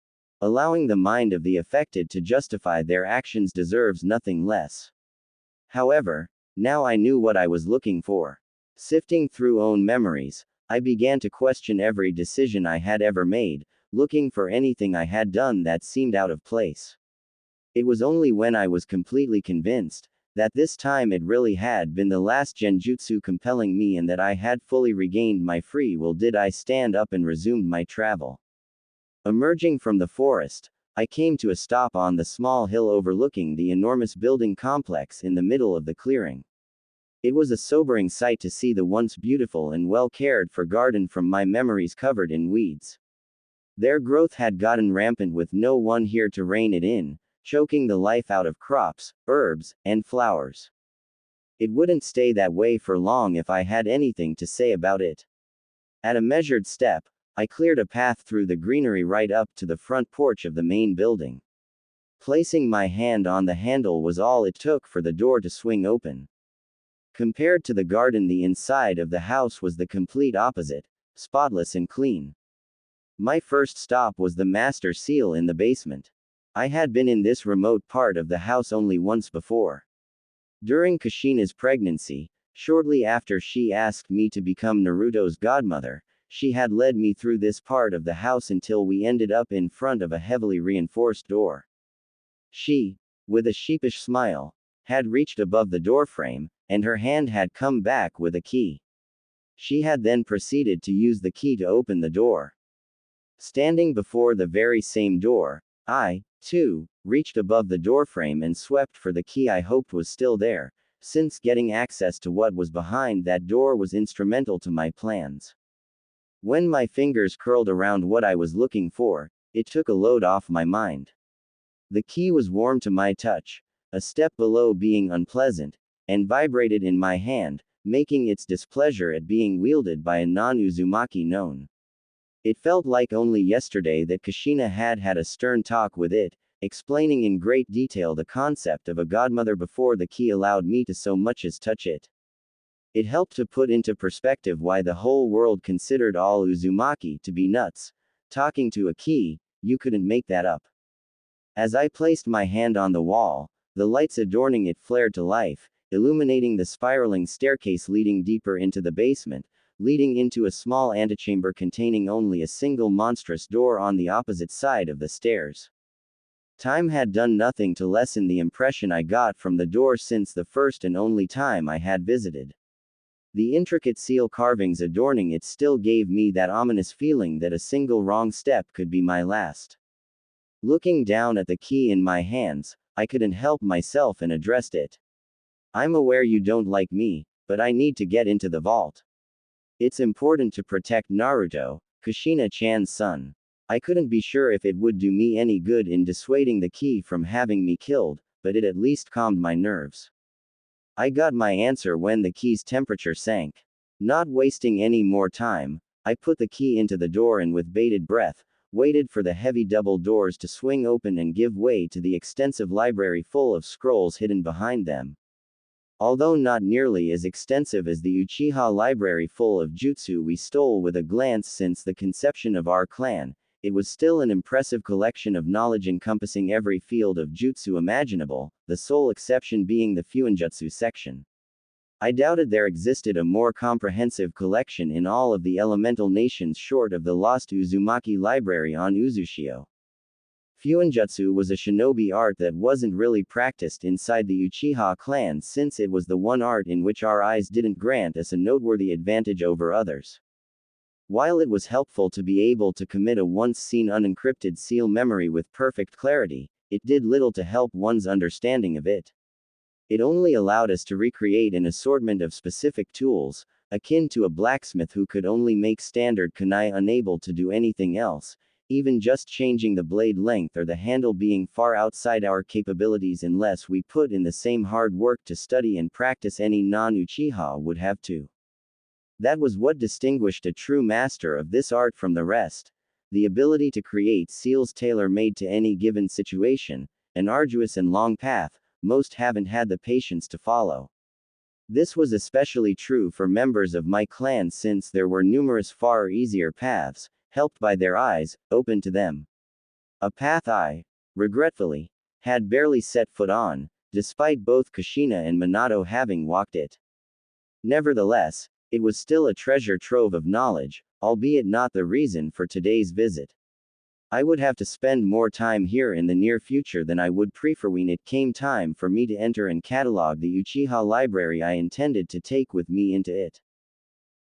Allowing the mind of the affected to justify their actions deserves nothing less. However, now I knew what I was looking for. Sifting through own memories, I began to question every decision I had ever made, looking for anything I had done that seemed out of place. It was only when I was completely convinced that this time it really had been the last genjutsu compelling me and that I had fully regained my free will did I stand up and resumed my travel. Emerging from the forest, I came to a stop on the small hill overlooking the enormous building complex in the middle of the clearing. It was a sobering sight to see the once beautiful and well cared for garden from my memories covered in weeds. Their growth had gotten rampant with no one here to rein it in, choking the life out of crops, herbs, and flowers. It wouldn't stay that way for long if I had anything to say about it. At a measured step, I cleared a path through the greenery right up to the front porch of the main building. Placing my hand on the handle was all it took for the door to swing open. Compared to the garden, the inside of the house was the complete opposite, spotless and clean. My first stop was the master seal in the basement. I had been in this remote part of the house only once before. During Kushina's pregnancy, shortly after she asked me to become Naruto's godmother, she had led me through this part of the house until we ended up in front of a heavily reinforced door. She, with a sheepish smile, had reached above the doorframe, and her hand had come back with a key. She had then proceeded to use the key to open the door. Standing before the very same door, I, too, reached above the doorframe and swept for the key I hoped was still there, since getting access to what was behind that door was instrumental to my plans. When my fingers curled around what I was looking for, it took a load off my mind. The key was warm to my touch, a step below being unpleasant, and vibrated in my hand, making its displeasure at being wielded by a non-Uzumaki known. It felt like only yesterday that Kushina had had a stern talk with it, explaining in great detail the concept of a godmother before the key allowed me to so much as touch it. It helped to put into perspective why the whole world considered all Uzumaki to be nuts. Talking to a key, you couldn't make that up. As I placed my hand on the wall, the lights adorning it flared to life, illuminating the spiraling staircase leading deeper into the basement, leading into a small antechamber containing only a single monstrous door on the opposite side of the stairs. Time had done nothing to lessen the impression I got from the door since the first and only time I had visited. The intricate seal carvings adorning it still gave me that ominous feeling that a single wrong step could be my last. Looking down at the key in my hands, I couldn't help myself and addressed it. I'm aware you don't like me, but I need to get into the vault. It's important to protect Naruto, Kushina-chan's son. I couldn't be sure if it would do me any good in dissuading the key from having me killed, but it at least calmed my nerves. I got my answer when the key's temperature sank. Not wasting any more time, I put the key into the door and with bated breath, waited for the heavy double doors to swing open and give way to the extensive library full of scrolls hidden behind them. Although not nearly as extensive as the Uchiha library full of jutsu we stole with a glance since the conception of our clan, it was still an impressive collection of knowledge encompassing every field of jutsu imaginable, the sole exception being the Fuinjutsu section. I doubted there existed a more comprehensive collection in all of the elemental nations short of the lost Uzumaki library on Uzushio. Fuinjutsu was a shinobi art that wasn't really practiced inside the Uchiha clan since it was the one art in which our eyes didn't grant us a noteworthy advantage over others. While it was helpful to be able to commit a once-seen unencrypted seal memory with perfect clarity, it did little to help one's understanding of it. It only allowed us to recreate an assortment of specific tools, akin to a blacksmith who could only make standard kunai unable to do anything else, even just changing the blade length or the handle being far outside our capabilities unless we put in the same hard work to study and practice any non-Uchiha would have to. That was what distinguished a true master of this art from the rest, the ability to create seals tailor-made to any given situation, an arduous and long path, most haven't had the patience to follow. This was especially true for members of my clan since there were numerous far easier paths, helped by their eyes, open to them. A path I, regretfully, had barely set foot on, despite both Kushina and Minato having walked it. Nevertheless, it was still a treasure trove of knowledge, albeit not the reason for today's visit. I would have to spend more time here in the near future than I would prefer when it came time for me to enter and catalog the Uchiha library I intended to take with me into it.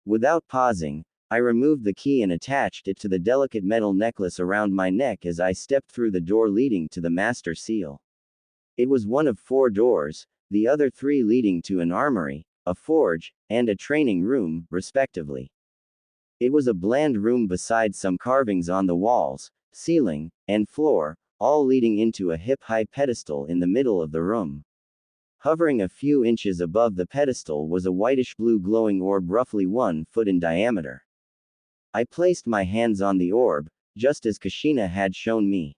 Without pausing, I removed the key and attached it to the delicate metal necklace around my neck as I stepped through the door leading to the master seal. It was one of 4 doors, the other 3 leading to an armory, a forge, and a training room, respectively. It was a bland room beside some carvings on the walls, ceiling, and floor, all leading into a hip-high pedestal in the middle of the room. Hovering a few inches above the pedestal was a whitish-blue glowing orb roughly 1 foot in diameter. I placed my hands on the orb, just as Kushina had shown me.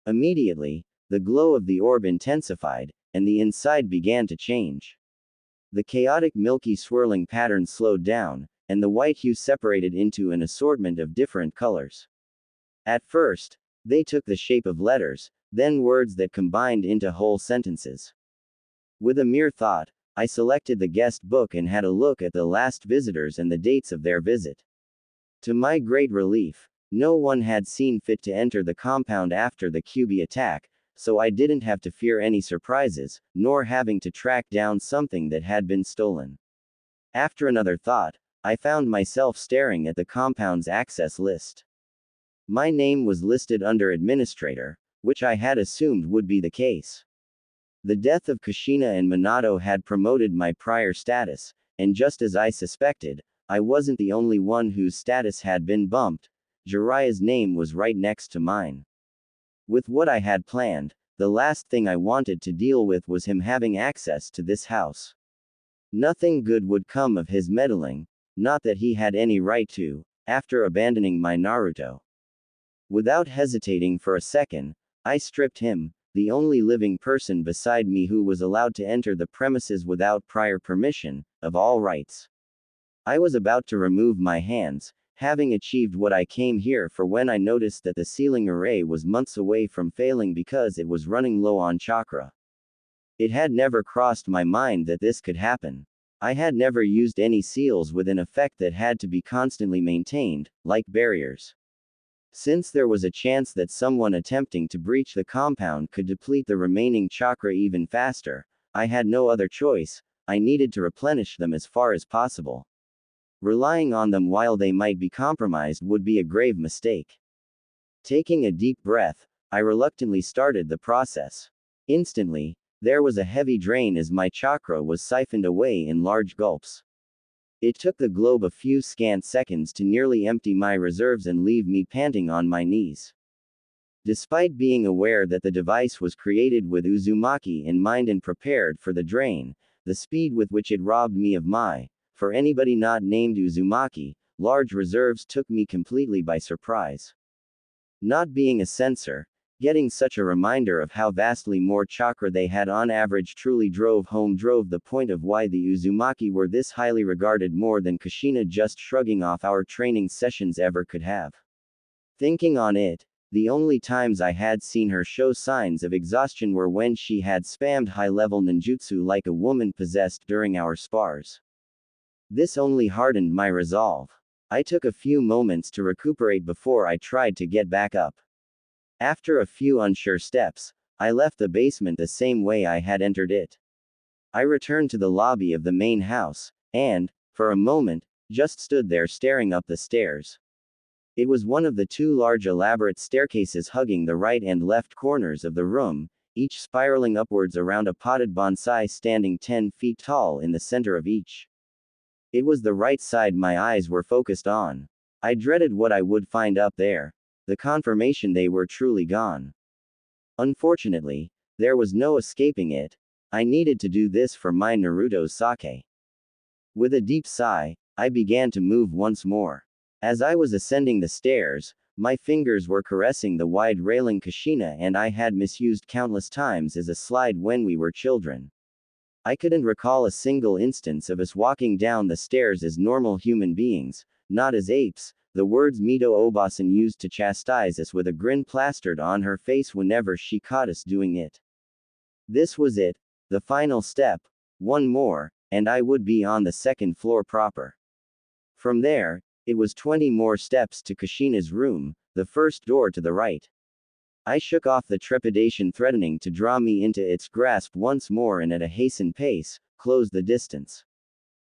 Immediately, the glow of the orb intensified, and the inside began to change. The chaotic milky swirling pattern slowed down, and the white hue separated into an assortment of different colors. At first, they took the shape of letters, then words that combined into whole sentences. With a mere thought, I selected the guest book and had a look at the last visitors and the dates of their visit. To my great relief, no one had seen fit to enter the compound after the QB attack, so I didn't have to fear any surprises, nor having to track down something that had been stolen. After another thought, I found myself staring at the compound's access list. My name was listed under Administrator, which I had assumed would be the case. The death of Kushina and Minato had promoted my prior status, and just as I suspected, I wasn't the only one whose status had been bumped. Jiraiya's name was right next to mine. With what I had planned, the last thing I wanted to deal with was him having access to this house. Nothing good would come of his meddling, not that he had any right to, after abandoning my Naruto. Without hesitating for a second, I stripped him, the only living person beside me who was allowed to enter the premises without prior permission, of all rights. I was about to remove my hands, having achieved what I came here for when I noticed that the sealing array was months away from failing because it was running low on chakra. It had never crossed my mind that this could happen. I had never used any seals with an effect that had to be constantly maintained, like barriers. Since there was a chance that someone attempting to breach the compound could deplete the remaining chakra even faster, I had no other choice. I needed to replenish them as far as possible. Relying on them while they might be compromised would be a grave mistake. Taking a deep breath, I reluctantly started the process. Instantly, there was a heavy drain as my chakra was siphoned away in large gulps. It took the globe a few scant seconds to nearly empty my reserves and leave me panting on my knees. Despite being aware that the device was created with Uzumaki in mind and prepared for the drain, the speed with which it robbed me of my, for anybody not named Uzumaki, large reserves took me completely by surprise. Not being a censor, getting such a reminder of how vastly more chakra they had on average truly drove the point of why the Uzumaki were this highly regarded more than Kushina just shrugging off our training sessions ever could have. Thinking on it, the only times I had seen her show signs of exhaustion were when she had spammed high-level ninjutsu like a woman possessed during our spars. This only hardened my resolve. I took a few moments to recuperate before I tried to get back up. After a few unsure steps, I left the basement the same way I had entered it. I returned to the lobby of the main house, and, for a moment, just stood there staring up the stairs. It was one of the two large elaborate staircases hugging the right and left corners of the room, each spiraling upwards around a potted bonsai standing 10 feet tall in the center of each. It was the right side my eyes were focused on. I dreaded what I would find up there, the confirmation they were truly gone. Unfortunately, there was no escaping it. I needed to do this for my Naruto's sake. With a deep sigh, I began to move once more. As I was ascending the stairs, my fingers were caressing the wide railing Kushina and I had misused countless times as a slide when we were children. I couldn't recall a single instance of us walking down the stairs as normal human beings, not as apes, the words Mito Obasan used to chastise us with a grin plastered on her face whenever she caught us doing it. This was it, the final step, one more, and I would be on the second floor proper. From there, it was 20 more steps to Kushina's room, the first door to the right. I shook off the trepidation threatening to draw me into its grasp once more and at a hastened pace, closed the distance.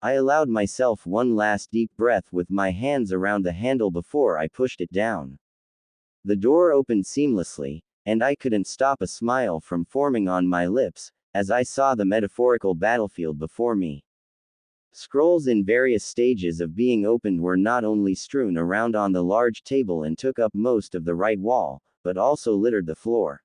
I allowed myself one last deep breath with my hands around the handle before I pushed it down. The door opened seamlessly, and I couldn't stop a smile from forming on my lips, as I saw the metaphorical battlefield before me. Scrolls in various stages of being opened were not only strewn around on the large table and took up most of the right wall, but also littered the floor.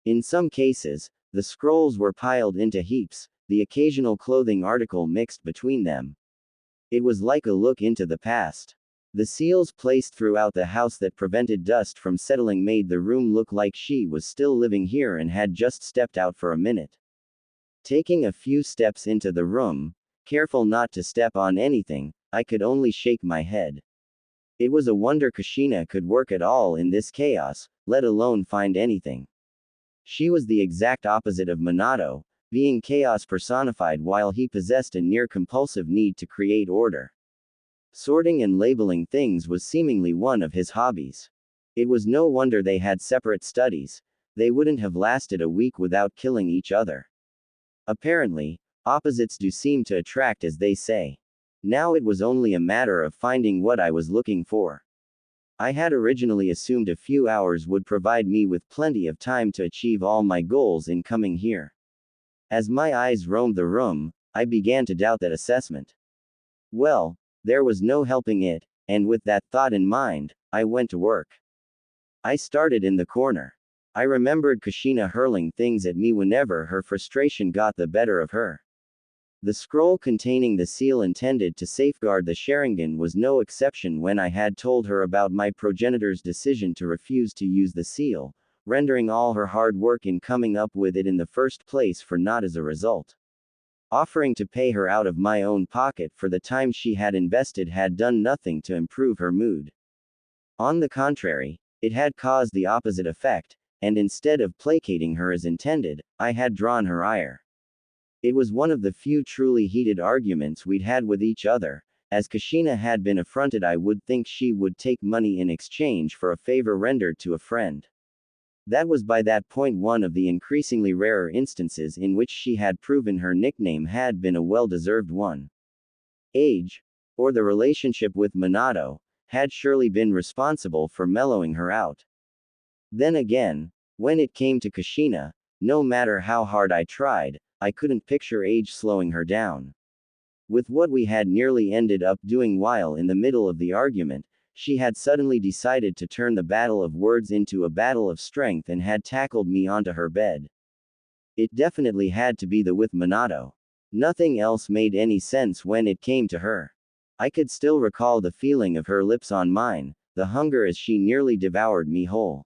In some cases, the scrolls were piled into heaps, the occasional clothing article mixed between them. It was like a look into the past. The seals placed throughout the house that prevented dust from settling made the room look like she was still living here and had just stepped out for a minute. Taking a few steps into the room, careful not to step on anything, I could only shake my head. It was a wonder Kushina could work at all in this chaos, let alone find anything. She was the exact opposite of Minato, being chaos personified while he possessed a near-compulsive need to create order. Sorting and labeling things was seemingly one of his hobbies. It was no wonder they had separate studies, they wouldn't have lasted a week without killing each other. Apparently, opposites do seem to attract, as they say. Now it was only a matter of finding what I was looking for. I had originally assumed a few hours would provide me with plenty of time to achieve all my goals in coming here. As my eyes roamed the room, I began to doubt that assessment. Well, there was no helping it, and with that thought in mind, I went to work. I started in the corner. I remembered Kushina hurling things at me whenever her frustration got the better of her. The scroll containing the seal intended to safeguard the Sharingan was no exception when I had told her about my progenitor's decision to refuse to use the seal, rendering all her hard work in coming up with it in the first place for naught as a result. Offering to pay her out of my own pocket for the time she had invested had done nothing to improve her mood. On the contrary, it had caused the opposite effect, and instead of placating her as intended, I had drawn her ire. It was one of the few truly heated arguments we'd had with each other. As Kushina had been affronted, I would think she would take money in exchange for a favor rendered to a friend. That was by that point one of the increasingly rarer instances in which she had proven her nickname had been a well-deserved one. Age, or the relationship with Minato, had surely been responsible for mellowing her out. Then again, when it came to Kushina, no matter how hard I tried, I couldn't picture age slowing her down. With what we had nearly ended up doing while in the middle of the argument, she had suddenly decided to turn the battle of words into a battle of strength and had tackled me onto her bed. It definitely had to be the with Minato. Nothing else made any sense when it came to her. I could still recall the feeling of her lips on mine, the hunger as she nearly devoured me whole.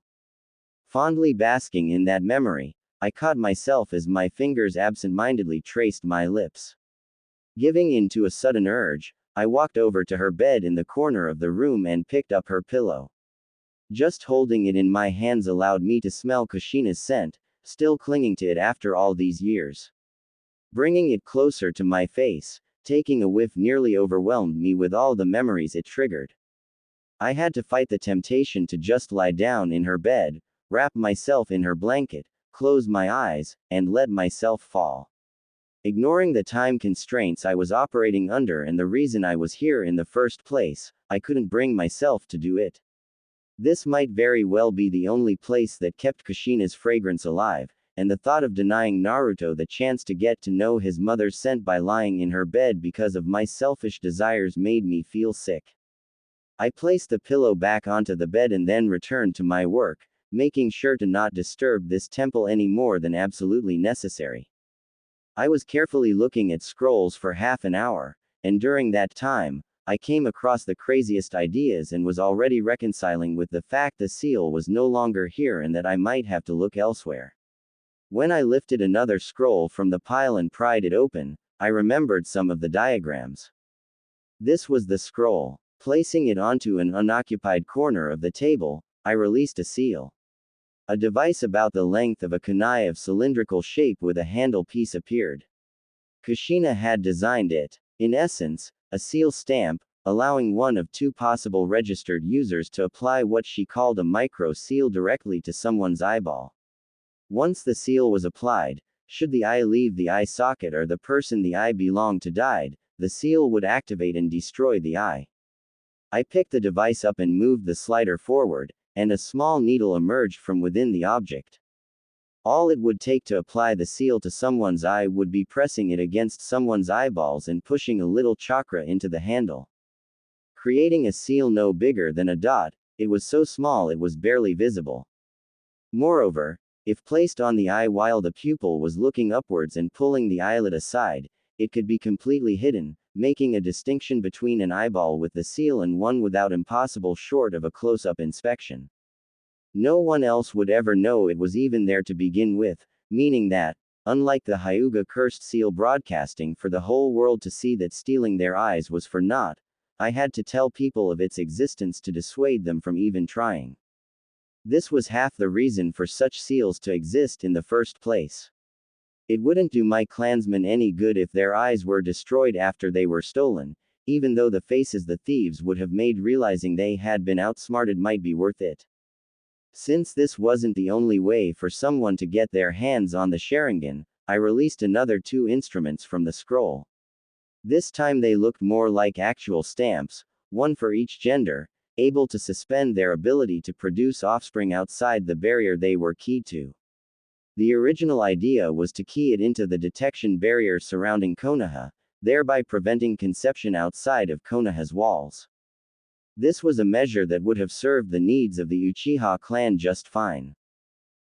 Fondly basking in that memory, I caught myself as my fingers absent-mindedly traced my lips. Giving in to a sudden urge, I walked over to her bed in the corner of the room and picked up her pillow. Just holding it in my hands allowed me to smell Kushina's scent, still clinging to it after all these years. Bringing it closer to my face, taking a whiff nearly overwhelmed me with all the memories it triggered. I had to fight the temptation to just lie down in her bed, wrap myself in her blanket, close my eyes, and let myself fall. Ignoring the time constraints I was operating under and the reason I was here in the first place, I couldn't bring myself to do it. This might very well be the only place that kept Kushina's fragrance alive, and the thought of denying Naruto the chance to get to know his mother's scent by lying in her bed because of my selfish desires made me feel sick. I placed the pillow back onto the bed and then returned to my work, making sure to not disturb this temple any more than absolutely necessary. I was carefully looking at scrolls for half an hour, and during that time, I came across the craziest ideas and was already reconciling with the fact the seal was no longer here and that I might have to look elsewhere. When I lifted another scroll from the pile and pried it open, I remembered some of the diagrams. This was the scroll. Placing it onto an unoccupied corner of the table, I released a seal. A device about the length of a kunai of cylindrical shape with a handle piece appeared. Kushina had designed it. In essence, a seal stamp, allowing one of two possible registered users to apply what she called a micro seal directly to someone's eyeball. Once the seal was applied, should the eye leave the eye socket or the person the eye belonged to died, the seal would activate and destroy the eye. I picked the device up and moved the slider forward, and a small needle emerged from within the object. All it would take to apply the seal to someone's eye would be pressing it against someone's eyeballs and pushing a little chakra into the handle. Creating a seal no bigger than a dot, it was so small it was barely visible. Moreover, if placed on the eye while the pupil was looking upwards and pulling the eyelid aside, it could be completely hidden, making a distinction between an eyeball with the seal and one without impossible short of a close-up inspection. No one else would ever know it was even there to begin with, meaning that, unlike the Hyuga cursed seal broadcasting for the whole world to see that stealing their eyes was for naught, I had to tell people of its existence to dissuade them from even trying. This was half the reason for such seals to exist in the first place. It wouldn't do my clansmen any good if their eyes were destroyed after they were stolen, even though the faces the thieves would have made realizing they had been outsmarted might be worth it. Since this wasn't the only way for someone to get their hands on the Sharingan, I released another two instruments from the scroll. This time they looked more like actual stamps, one for each gender, able to suspend their ability to produce offspring outside the barrier they were keyed to. The original idea was to key it into the detection barrier surrounding Konoha, thereby preventing conception outside of Konoha's walls. This was a measure that would have served the needs of the Uchiha clan just fine.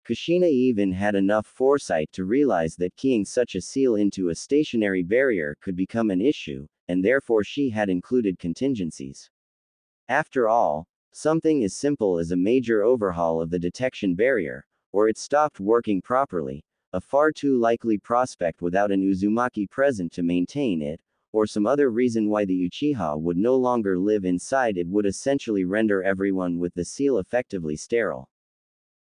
Kushina even had enough foresight to realize that keying such a seal into a stationary barrier could become an issue, and therefore she had included contingencies. After all, something as simple as a major overhaul of the detection barrier, or it stopped working properly, a far too likely prospect without an Uzumaki present to maintain it, or some other reason why the Uchiha would no longer live inside it would essentially render everyone with the seal effectively sterile.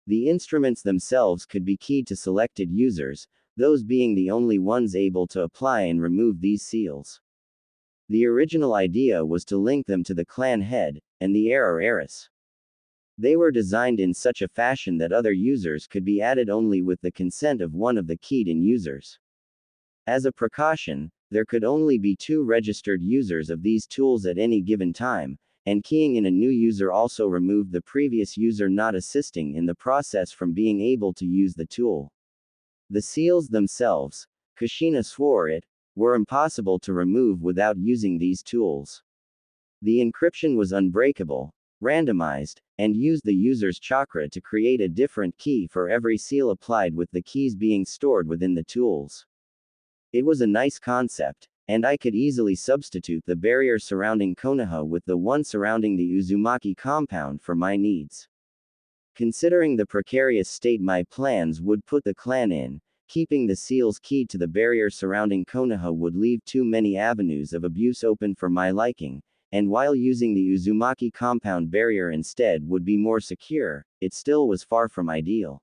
The instruments themselves could be keyed to selected users, those being the only ones able to apply and remove these seals. The original idea was to link them to the clan head, and the heir or heiress. They were designed in such a fashion that other users could be added only with the consent of one of the keyed-in users. As a precaution, there could only be two registered users of these tools at any given time, and keying in a new user also removed the previous user not assisting in the process from being able to use the tool. The seals themselves, Kushina swore it, were impossible to remove without using these tools. The encryption was unbreakable, randomized, and used the user's chakra to create a different key for every seal applied with the keys being stored within the tools. It was a nice concept, and I could easily substitute the barrier surrounding Konoha with the one surrounding the Uzumaki compound for my needs. Considering the precarious state my plans would put the clan in, keeping the seals keyed to the barrier surrounding Konoha would leave too many avenues of abuse open for my liking, and while using the Uzumaki compound barrier instead would be more secure, it still was far from ideal.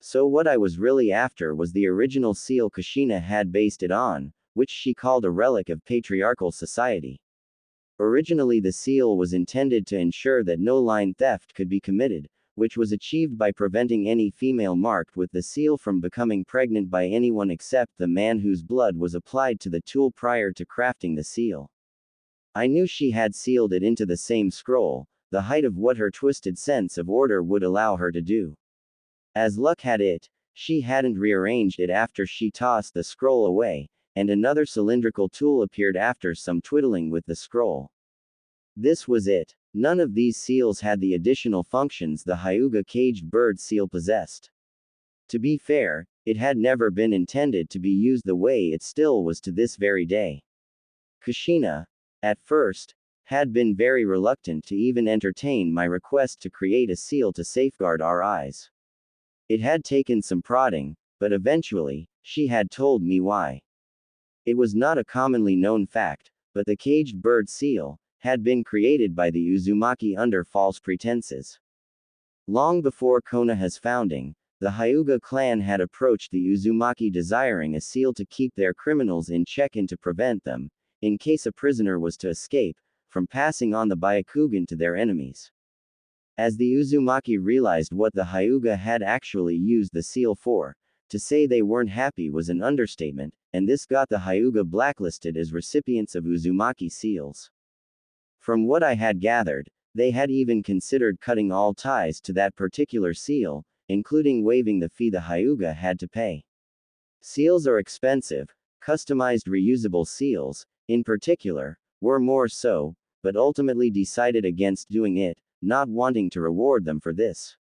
So what I was really after was the original seal Kushina had based it on, which she called a relic of patriarchal society. Originally the seal was intended to ensure that no line theft could be committed, which was achieved by preventing any female marked with the seal from becoming pregnant by anyone except the man whose blood was applied to the tool prior to crafting the seal. I knew she had sealed it into the same scroll, the height of what her twisted sense of order would allow her to do. As luck had it, she hadn't rearranged it after she tossed the scroll away, and another cylindrical tool appeared after some twiddling with the scroll. This was it. None of these seals had the additional functions the Hyuga caged bird seal possessed. To be fair, it had never been intended to be used the way it still was to this very day. Kushina, at first, had been very reluctant to even entertain my request to create a seal to safeguard our eyes. It had taken some prodding, but eventually, she had told me why. It was not a commonly known fact, but the caged bird seal had been created by the Uzumaki under false pretenses. Long before Konoha's founding, the Hyuga clan had approached the Uzumaki desiring a seal to keep their criminals in check and to prevent them, in case a prisoner was to escape, from passing on the Byakugan to their enemies. As the Uzumaki realized what the Hyuga had actually used the seal for, to say they weren't happy was an understatement, and this got the Hyuga blacklisted as recipients of Uzumaki seals. From what I had gathered, they had even considered cutting all ties to that particular seal, including waiving the fee the Hyuga had to pay. Seals are expensive. Customized reusable seals, in particular, were more so, but ultimately decided against doing it, not wanting to reward them for this.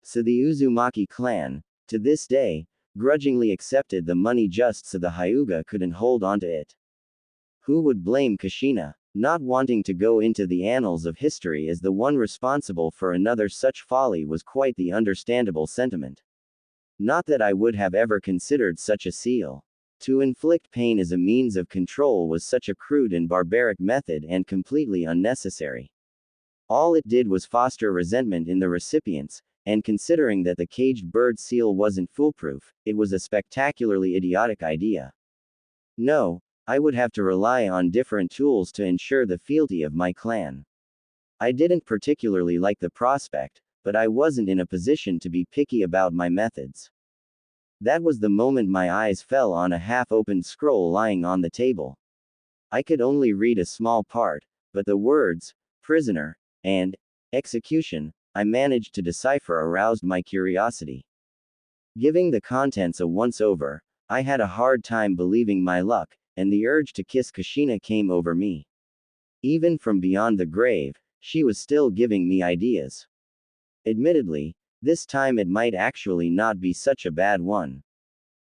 So the Uzumaki clan, to this day, grudgingly accepted the money just so the Hyuga couldn't hold onto it. Who would blame Kushina? Not wanting to go into the annals of history as the one responsible for another such folly was quite the understandable sentiment. Not that I would have ever considered such a seal. To inflict pain as a means of control was such a crude and barbaric method and completely unnecessary. All it did was foster resentment in the recipients, and considering that the caged bird seal wasn't foolproof, it was a spectacularly idiotic idea. No, I would have to rely on different tools to ensure the fealty of my clan. I didn't particularly like the prospect, but I wasn't in a position to be picky about my methods. That was the moment my eyes fell on a half-opened scroll lying on the table. I could only read a small part, but the words, prisoner, and execution, I managed to decipher aroused my curiosity. Giving the contents a once-over, I had a hard time believing my luck, and the urge to kiss Kushina came over me. Even from beyond the grave, she was still giving me ideas. Admittedly, this time it might actually not be such a bad one.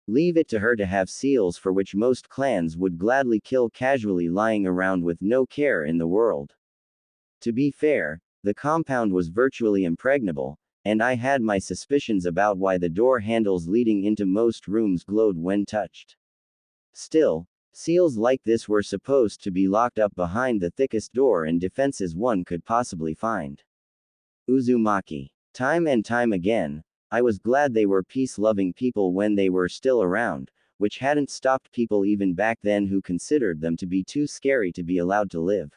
Leave it to her to have seals for which most clans would gladly kill casually lying around with no care in the world. To be fair, the compound was virtually impregnable, and I had my suspicions about why the door handles leading into most rooms glowed when touched. Still, seals like this were supposed to be locked up behind the thickest door and defenses one could possibly find. Uzumaki. Time and time again, I was glad they were peace-loving people when they were still around, which hadn't stopped people even back then who considered them to be too scary to be allowed to live.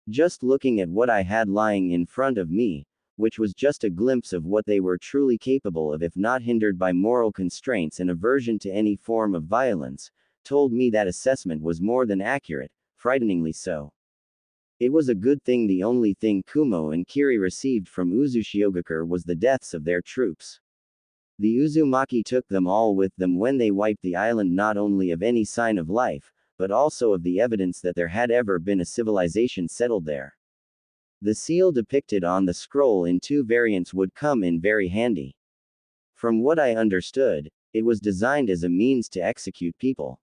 Just looking at what I had lying in front of me, which was just a glimpse of what they were truly capable of if not hindered by moral constraints and aversion to any form of violence, told me that assessment was more than accurate, frighteningly so. It was a good thing the only thing Kumo and Kiri received from Uzushiogakure was the deaths of their troops. The Uzumaki took them all with them when they wiped the island not only of any sign of life, but also of the evidence that there had ever been a civilization settled there. The seal depicted on the scroll in two variants would come in very handy. From what I understood, it was designed as a means to execute people.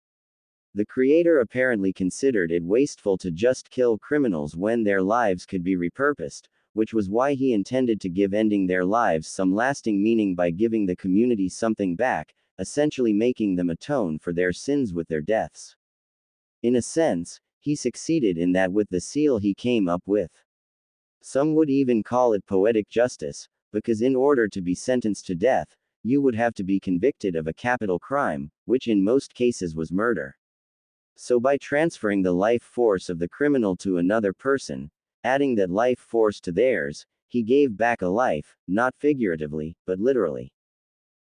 The creator apparently considered it wasteful to just kill criminals when their lives could be repurposed, which was why he intended to give ending their lives some lasting meaning by giving the community something back, essentially making them atone for their sins with their deaths. In a sense, he succeeded in that with the seal he came up with. Some would even call it poetic justice, because in order to be sentenced to death, you would have to be convicted of a capital crime, which in most cases was murder. So by transferring the life force of the criminal to another person, adding that life force to theirs, he gave back a life, not figuratively, but literally.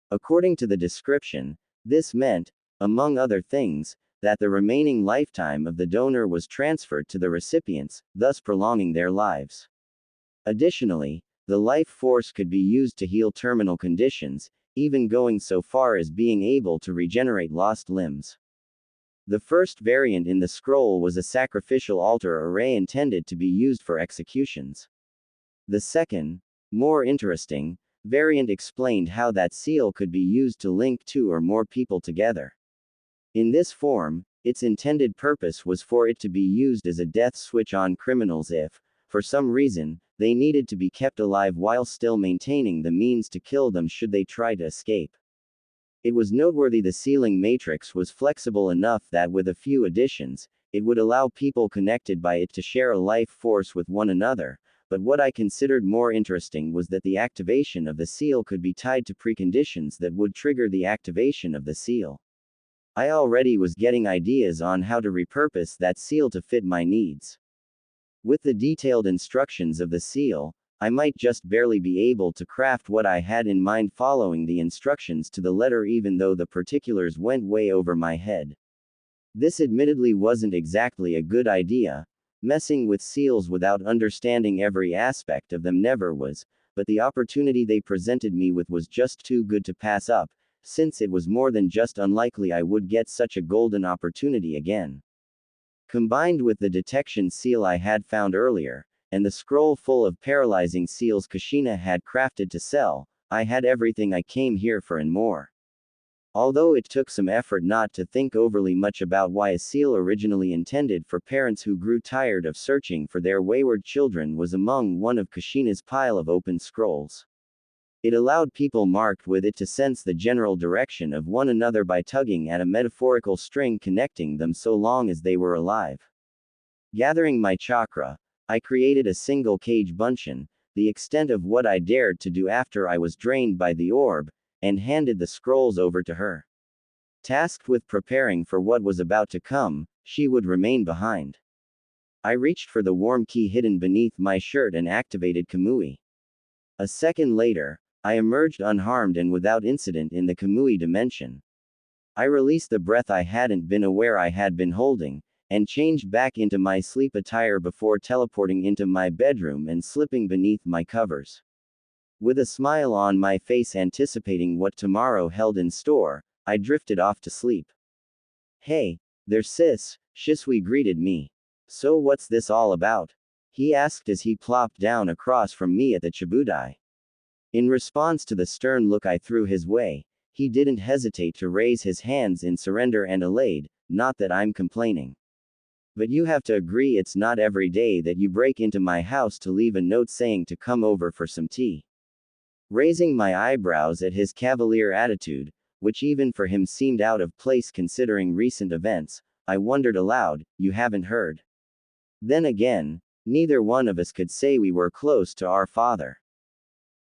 According to the description, this meant, among other things, that the remaining lifetime of the donor was transferred to the recipients, thus prolonging their lives. Additionally, the life force could be used to heal terminal conditions, even going so far as being able to regenerate lost limbs. The first variant in the scroll was a sacrificial altar array intended to be used for executions. The second, more interesting, variant explained how that seal could be used to link two or more people together. In this form, its intended purpose was for it to be used as a death switch on criminals if, for some reason, they needed to be kept alive while still maintaining the means to kill them should they try to escape. It was noteworthy the sealing matrix was flexible enough that with a few additions, it would allow people connected by it to share a life force with one another, but what I considered more interesting was that the activation of the seal could be tied to preconditions that would trigger the activation of the seal. I already was getting ideas on how to repurpose that seal to fit my needs. With the detailed instructions of the seal, I might just barely be able to craft what I had in mind following the instructions to the letter even though the particulars went way over my head. This admittedly wasn't exactly a good idea. Messing with seals without understanding every aspect of them never was, but the opportunity they presented me with was just too good to pass up, since it was more than just unlikely I would get such a golden opportunity again. Combined with the detection seal I had found earlier, and the scroll full of paralyzing seals Kushina had crafted to sell, I had everything I came here for and more. Although it took some effort not to think overly much about why a seal originally intended for parents who grew tired of searching for their wayward children was among one of Kushina's pile of open scrolls. It allowed people marked with it to sense the general direction of one another by tugging at a metaphorical string connecting them so long as they were alive. Gathering my chakra, I created a single cage bunchen, the extent of what I dared to do after I was drained by the orb, and handed the scrolls over to her. Tasked with preparing for what was about to come, she would remain behind. I reached for the warm key hidden beneath my shirt and activated Kamui. A second later, I emerged unharmed and without incident in the Kamui dimension. I released the breath I hadn't been aware I had been holding, and changed back into my sleep attire before teleporting into my bedroom and slipping beneath my covers. With a smile on my face anticipating what tomorrow held in store, I drifted off to sleep. Hey, there sis, Shisui greeted me. So what's this all about? He asked as he plopped down across from me at the Chibudai. In response to the stern look I threw his way, he didn't hesitate to raise his hands in surrender and allayed, not that I'm complaining. But you have to agree it's not every day that you break into my house to leave a note saying to come over for some tea. Raising my eyebrows at his cavalier attitude, which even for him seemed out of place considering recent events, I wondered aloud, you haven't heard. Then again, neither one of us could say we were close to our father.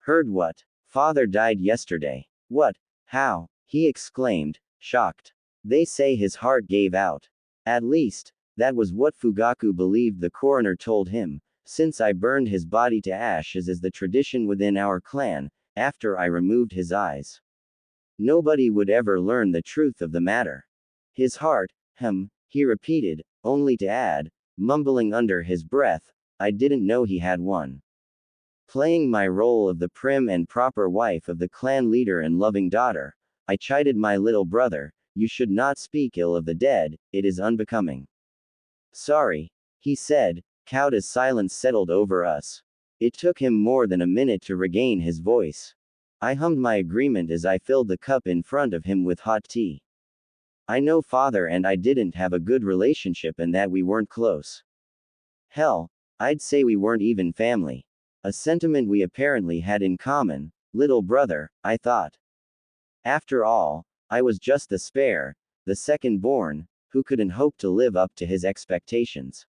Heard what? Father died yesterday. What? How? He exclaimed, shocked. They say his heart gave out. At least, that was what Fugaku believed the coroner told him, since I burned his body to ashes as the tradition within our clan, after I removed his eyes. Nobody would ever learn the truth of the matter. His heart, he repeated, only to add, mumbling under his breath, I didn't know he had one. Playing my role of the prim and proper wife of the clan leader and loving daughter, I chided my little brother, you should not speak ill of the dead, it is unbecoming. Sorry, he said, cowed as silence settled over us. It took him more than a minute to regain his voice. I hummed my agreement as I filled the cup in front of him with hot tea. I know father and I didn't have a good relationship and that we weren't close. Hell, I'd say we weren't even family. A sentiment we apparently had in common, little brother, I thought. After all, I was just the spare, the second born, who couldn't hope to live up to his expectations.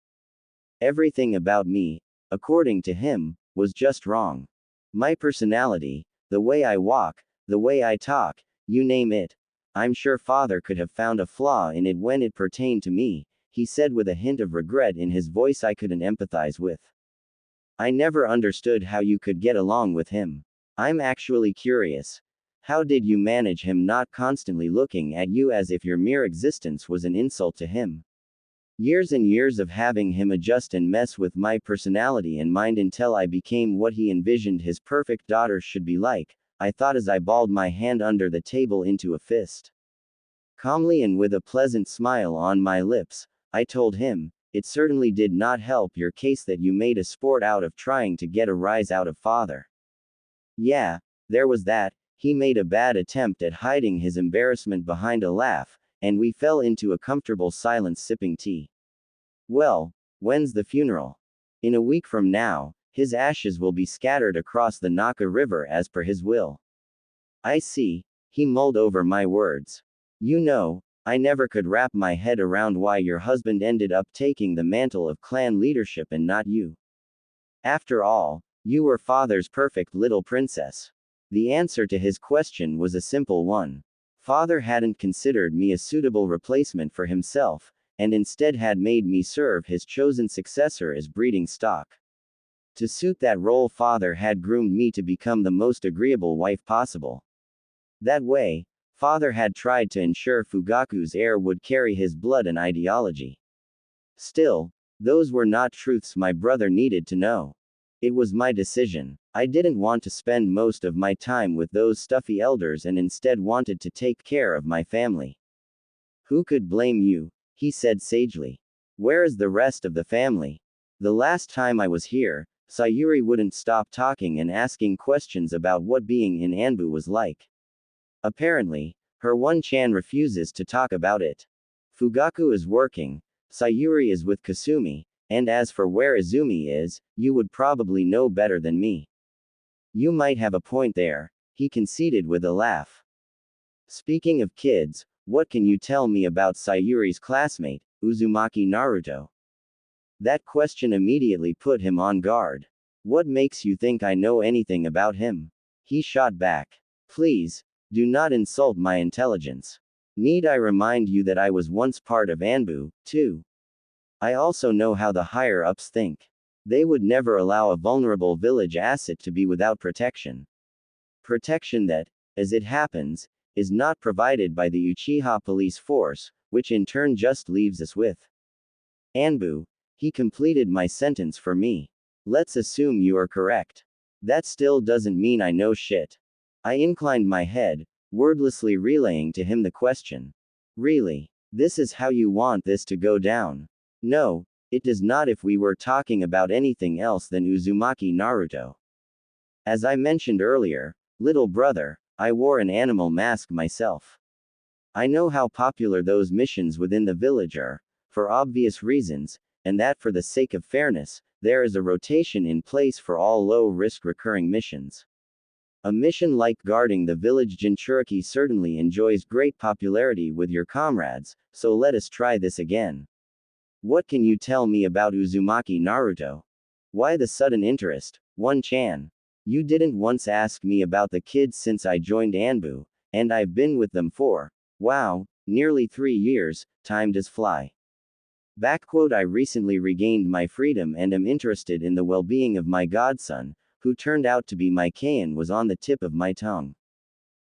Everything about me, according to him, was just wrong. My personality, the way I walk, the way I talk, you name it. I'm sure father could have found a flaw in it when it pertained to me, he said with a hint of regret in his voice I couldn't empathize with. I never understood how you could get along with him. I'm actually curious. How did you manage him not constantly looking at you as if your mere existence was an insult to him? Years and years of having him adjust and mess with my personality and mind until I became what he envisioned his perfect daughter should be like, I thought as I balled my hand under the table into a fist. Calmly and with a pleasant smile on my lips, I told him, it certainly did not help your case that you made a sport out of trying to get a rise out of father. Yeah, there was that. He made a bad attempt at hiding his embarrassment behind a laugh, and we fell into a comfortable silence sipping tea. Well, when's the funeral? In a week from now, his ashes will be scattered across the Naka River as per his will. I see, he mulled over my words. You know, I never could wrap my head around why your husband ended up taking the mantle of clan leadership and not you. After all, you were father's perfect little princess. The answer to his question was a simple one. Father hadn't considered me a suitable replacement for himself, and instead had made me serve his chosen successor as breeding stock. To suit that role, father had groomed me to become the most agreeable wife possible. That way, father had tried to ensure Fugaku's heir would carry his blood and ideology. Still, those were not truths my brother needed to know. It was my decision. I didn't want to spend most of my time with those stuffy elders and instead wanted to take care of my family. Who could blame you? He said sagely. Where is the rest of the family? The last time I was here, Sayuri wouldn't stop talking and asking questions about what being in Anbu was like. Apparently, her one-chan refuses to talk about it. Fugaku is working, Sayuri is with Kasumi, and as for where Izumi is, you would probably know better than me. You might have a point there, he conceded with a laugh. Speaking of kids, what can you tell me about Sayuri's classmate, Uzumaki Naruto? That question immediately put him on guard. What makes you think I know anything about him? He shot back. Please, do not insult my intelligence. Need I remind you that I was once part of Anbu, too? I also know how the higher-ups think. They would never allow a vulnerable village asset to be without protection. Protection that, as it happens, is not provided by the Uchiha police force, which in turn just leaves us with Anbu. He completed my sentence for me. Let's assume you are correct. That still doesn't mean I know shit. I inclined my head, wordlessly relaying to him the question. Really? This is how you want this to go down? No, it does not if we were talking about anything else than Uzumaki Naruto. As I mentioned earlier, little brother, I wore an animal mask myself. I know how popular those missions within the village are, for obvious reasons, and that for the sake of fairness, there is a rotation in place for all low-risk recurring missions. A mission like guarding the village Jinchuriki certainly enjoys great popularity with your comrades, so let us try this again. What can you tell me about Uzumaki Naruto? Why the sudden interest, one-chan? You didn't once ask me about the kids since I joined Anbu, and I've been with them for, wow, nearly 3 years, time does fly. I recently regained my freedom and am interested in the well-being of my godson, who turned out to be my Kain was on the tip of my tongue.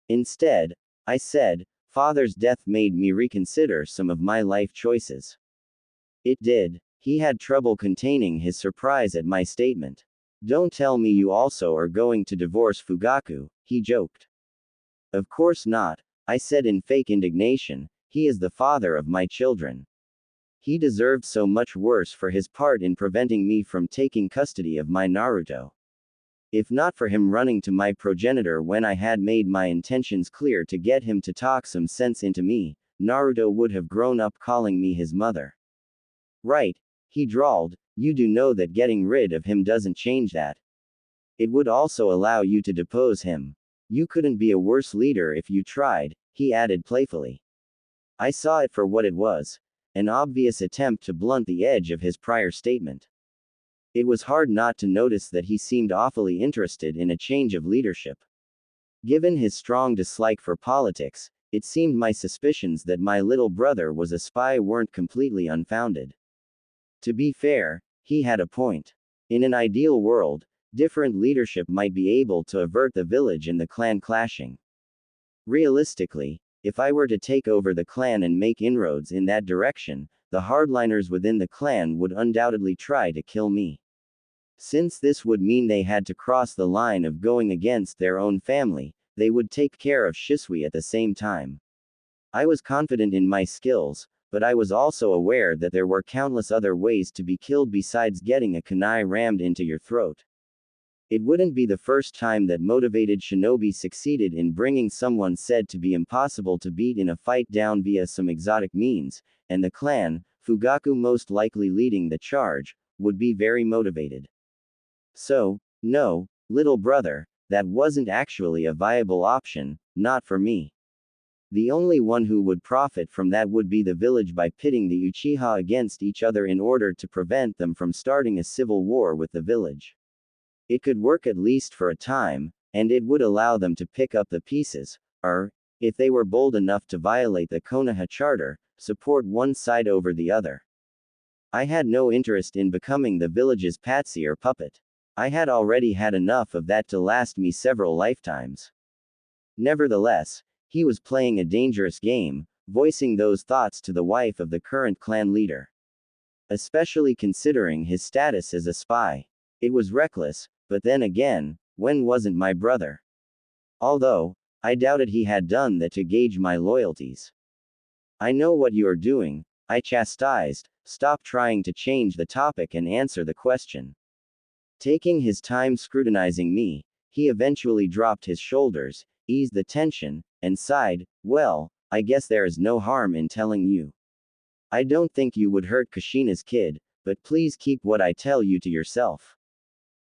Instead, I said, father's death made me reconsider some of my life choices. It did. He had trouble containing his surprise at my statement. Don't tell me you also are going to divorce Fugaku, he joked. Of course not, I said in fake indignation, he is the father of my children. He deserved so much worse for his part in preventing me from taking custody of my Naruto. If not for him running to my progenitor when I had made my intentions clear to get him to talk some sense into me, Naruto would have grown up calling me his mother. Right, he drawled, you do know that getting rid of him doesn't change that. It would also allow you to depose him. You couldn't be a worse leader if you tried, he added playfully. I saw it for what it was, an obvious attempt to blunt the edge of his prior statement. It was hard not to notice that he seemed awfully interested in a change of leadership. Given his strong dislike for politics, it seemed my suspicions that my little brother was a spy weren't completely unfounded. To be fair, he had a point. In an ideal world, different leadership might be able to avert the village and the clan clashing. Realistically, if I were to take over the clan and make inroads in that direction, the hardliners within the clan would undoubtedly try to kill me. Since this would mean they had to cross the line of going against their own family, they would take care of Shisui at the same time. I was confident in my skills, but I was also aware that there were countless other ways to be killed besides getting a kunai rammed into your throat. It wouldn't be the first time that motivated shinobi succeeded in bringing someone said to be impossible to beat in a fight down via some exotic means, and the clan, Fugaku most likely leading the charge, would be very motivated. So, no, little brother, that wasn't actually a viable option, not for me. The only one who would profit from that would be the village by pitting the Uchiha against each other in order to prevent them from starting a civil war with the village. It could work at least for a time, and it would allow them to pick up the pieces, or, if they were bold enough to violate the Konoha charter, support one side over the other. I had no interest in becoming the village's patsy or puppet. I had already had enough of that to last me several lifetimes. Nevertheless, he was playing a dangerous game, voicing those thoughts to the wife of the current clan leader. Especially considering his status as a spy. It was reckless, but then again, when wasn't my brother? Although, I doubted he had done that to gauge my loyalties. I know what you are doing, I chastised, stop trying to change the topic and answer the question. Taking his time scrutinizing me, he eventually dropped his shoulders, eased the tension, and sighed, well, I guess there is no harm in telling you. I don't think you would hurt Kushina's kid, but please keep what I tell you to yourself.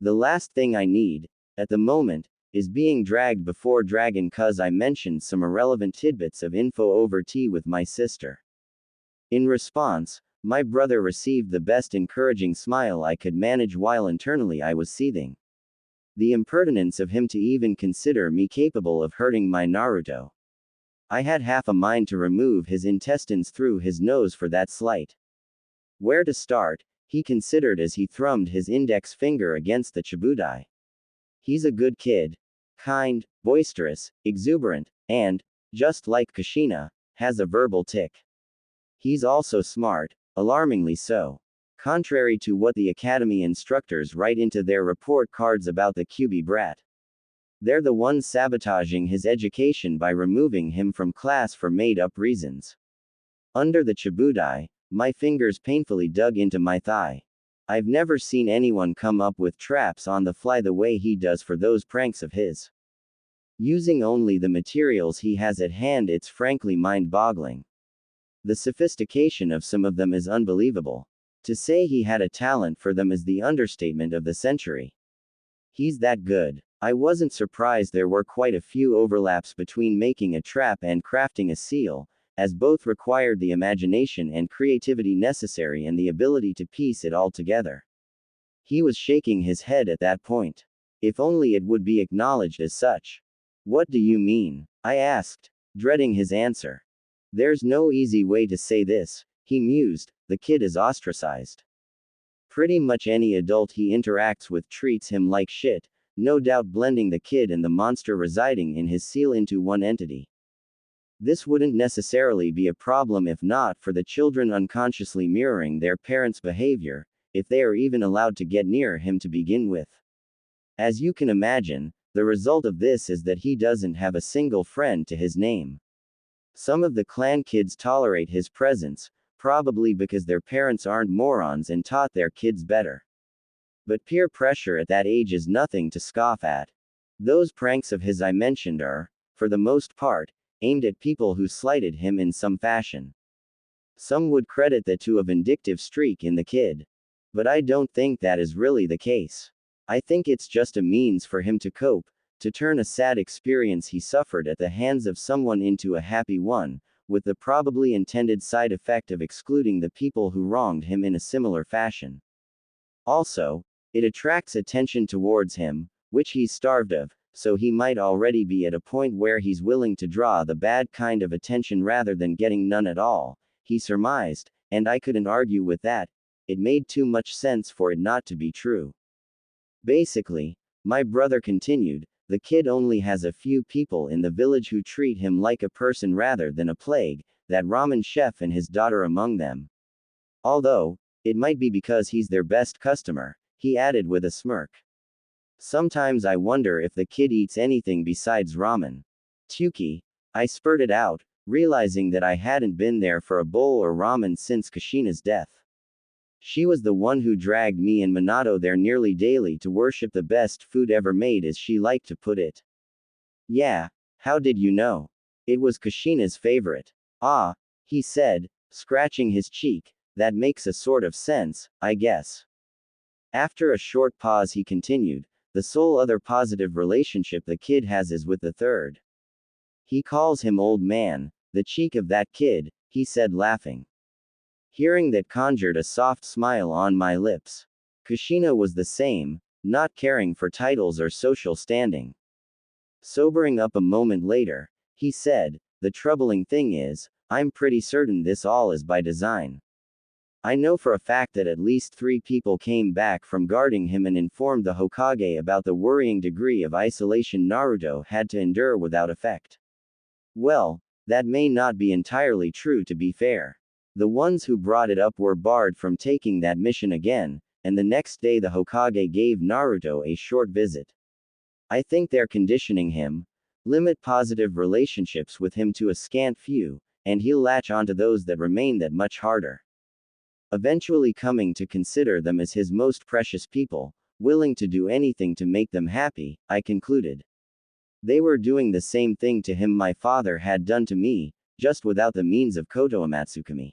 The last thing I need, at the moment, is being dragged before Dragon cause I mentioned some irrelevant tidbits of info over tea with my sister. In response, my brother received the best encouraging smile I could manage while internally I was seething. The impertinence of him to even consider me capable of hurting my Naruto. I had half a mind to remove his intestines through his nose for that slight. Where to start, he considered as he thrummed his index finger against the chibudai. He's a good kid. Kind, boisterous, exuberant, and, just like Kushina, has a verbal tick. He's also smart, alarmingly so. Contrary to what the academy instructors write into their report cards about the QB brat. They're the ones sabotaging his education by removing him from class for made-up reasons. Under the chibudai, my fingers painfully dug into my thigh. I've never seen anyone come up with traps on the fly the way he does for those pranks of his. Using only the materials he has at hand, it's frankly mind-boggling. The sophistication of some of them is unbelievable. To say he had a talent for them is the understatement of the century. He's that good. I wasn't surprised there were quite a few overlaps between making a trap and crafting a seal, as both required the imagination and creativity necessary and the ability to piece it all together. He was shaking his head at that point. If only it would be acknowledged as such. What do you mean? I asked, dreading his answer. There's no easy way to say this, he mused, the kid is ostracized. Pretty much any adult he interacts with treats him like shit, no doubt blending the kid and the monster residing in his seal into one entity. This wouldn't necessarily be a problem if not for the children unconsciously mirroring their parents' behavior, if they are even allowed to get near him to begin with. As you can imagine, the result of this is that he doesn't have a single friend to his name. Some of the clan kids tolerate his presence, probably because their parents aren't morons and taught their kids better. But peer pressure at that age is nothing to scoff at. Those pranks of his I mentioned are, for the most part, aimed at people who slighted him in some fashion. Some would credit that to a vindictive streak in the kid. But I don't think that is really the case. I think it's just a means for him to cope, to turn a sad experience he suffered at the hands of someone into a happy one, with the probably intended side effect of excluding the people who wronged him in a similar fashion. Also, it attracts attention towards him, which he's starved of, so he might already be at a point where he's willing to draw the bad kind of attention rather than getting none at all, he surmised, and I couldn't argue with that. It made too much sense for it not to be true. Basically, my brother continued, the kid only has a few people in the village who treat him like a person rather than a plague, that ramen chef and his daughter among them. Although, it might be because he's their best customer, he added with a smirk. Sometimes I wonder if the kid eats anything besides ramen. Tuki, I spurted out, realizing that I hadn't been there for a bowl or ramen since Kushina's death. She was the one who dragged me and Minato there nearly daily to worship the best food ever made, as she liked to put it. Yeah, how did you know? It was Kushina's favorite. Ah, he said, scratching his cheek, that makes a sort of sense, I guess. After a short pause he continued, the sole other positive relationship the kid has is with the third. He calls him old man, the cheek of that kid, he said laughing. Hearing that conjured a soft smile on my lips. Kushina was the same, not caring for titles or social standing. Sobering up a moment later, he said, the troubling thing is, I'm pretty certain this all is by design. I know for a fact that at least 3 people came back from guarding him and informed the Hokage about the worrying degree of isolation Naruto had to endure without effect. Well, that may not be entirely true, to be fair. The ones who brought it up were barred from taking that mission again, and the next day the Hokage gave Naruto a short visit. I think they're conditioning him. Limit positive relationships with him to a scant few, and he'll latch onto those that remain that much harder. Eventually coming to consider them as his most precious people, willing to do anything to make them happy, I concluded. They were doing the same thing to him my father had done to me, just without the means of Koto Amatsukami.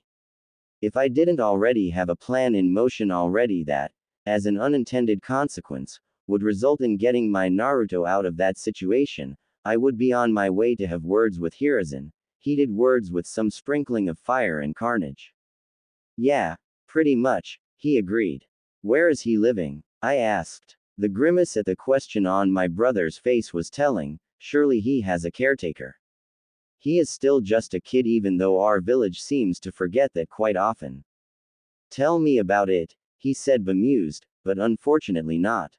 If I didn't already have a plan in motion already that, as an unintended consequence, would result in getting my Naruto out of that situation, I would be on my way to have words with Hiruzen, heated words with some sprinkling of fire and carnage. Yeah, pretty much, he agreed. Where is he living? I asked. The grimace at the question on my brother's face was telling, surely he has a caretaker. He is still just a kid, even though our village seems to forget that quite often. Tell me about it, he said bemused, but unfortunately not.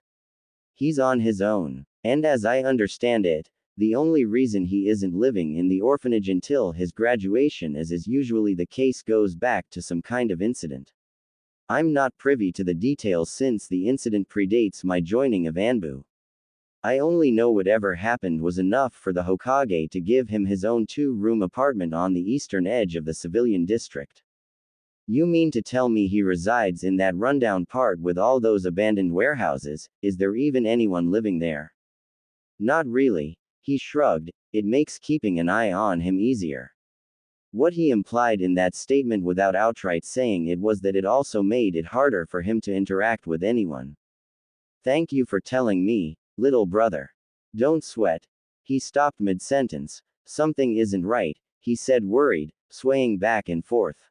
He's on his own, and as I understand it, the only reason he isn't living in the orphanage until his graduation, as is usually the case, goes back to some kind of incident. I'm not privy to the details since the incident predates my joining of Anbu. I only know whatever happened was enough for the Hokage to give him his own 2-room apartment on the eastern edge of the civilian district. You mean to tell me he resides in that rundown part with all those abandoned warehouses? Is there even anyone living there? Not really, he shrugged, it makes keeping an eye on him easier. What he implied in that statement without outright saying it was that it also made it harder for him to interact with anyone. Thank you for telling me, little brother. Don't sweat. He stopped mid-sentence. Something isn't right, he said worried, swaying back and forth.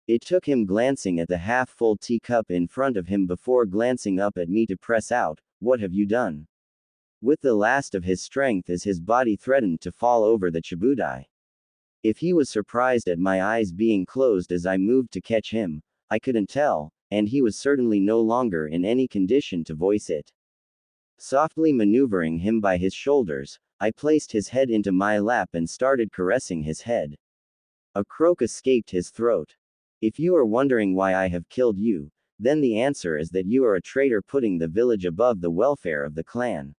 It took him glancing at the half-full teacup in front of him before glancing up at me to press out, what have you done? With the last of his strength as his body threatened to fall over the Chibudai. If he was surprised at my eyes being closed as I moved to catch him, I couldn't tell, and he was certainly no longer in any condition to voice it. Softly maneuvering him by his shoulders, I placed his head into my lap and started caressing his head. A croak escaped his throat. If you are wondering why I have killed you, then the answer is that you are a traitor putting the village above the welfare of the clan.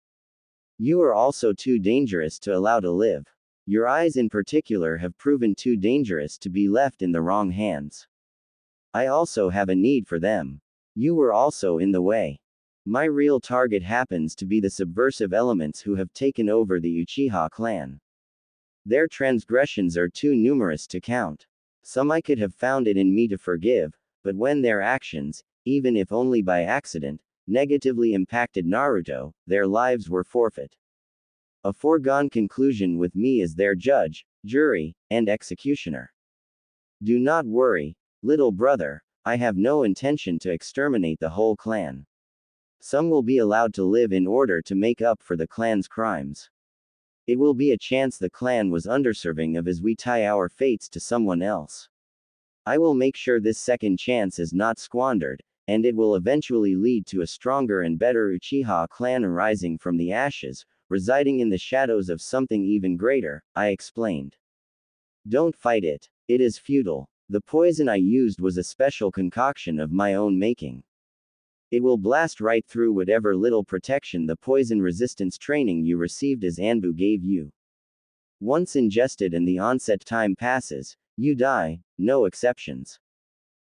You are also too dangerous to allow to live. Your eyes in particular have proven too dangerous to be left in the wrong hands. I also have a need for them. You were also in the way. My real target happens to be the subversive elements who have taken over the Uchiha clan. Their transgressions are too numerous to count. Some I could have found it in me to forgive, but when their actions, even if only by accident, negatively impacted Naruto, their lives were forfeit. A foregone conclusion with me as their judge, jury, and executioner. Do not worry, little brother, I have no intention to exterminate the whole clan. Some will be allowed to live in order to make up for the clan's crimes. It will be a chance the clan was underserving of as we tie our fates to someone else. I will make sure this second chance is not squandered, and it will eventually lead to a stronger and better Uchiha clan arising from the ashes, residing in the shadows of something even greater, I explained. Don't fight it. It is futile. The poison I used was a special concoction of my own making. It will blast right through whatever little protection the poison resistance training you received as Anbu gave you. Once ingested and the onset time passes, you die, no exceptions.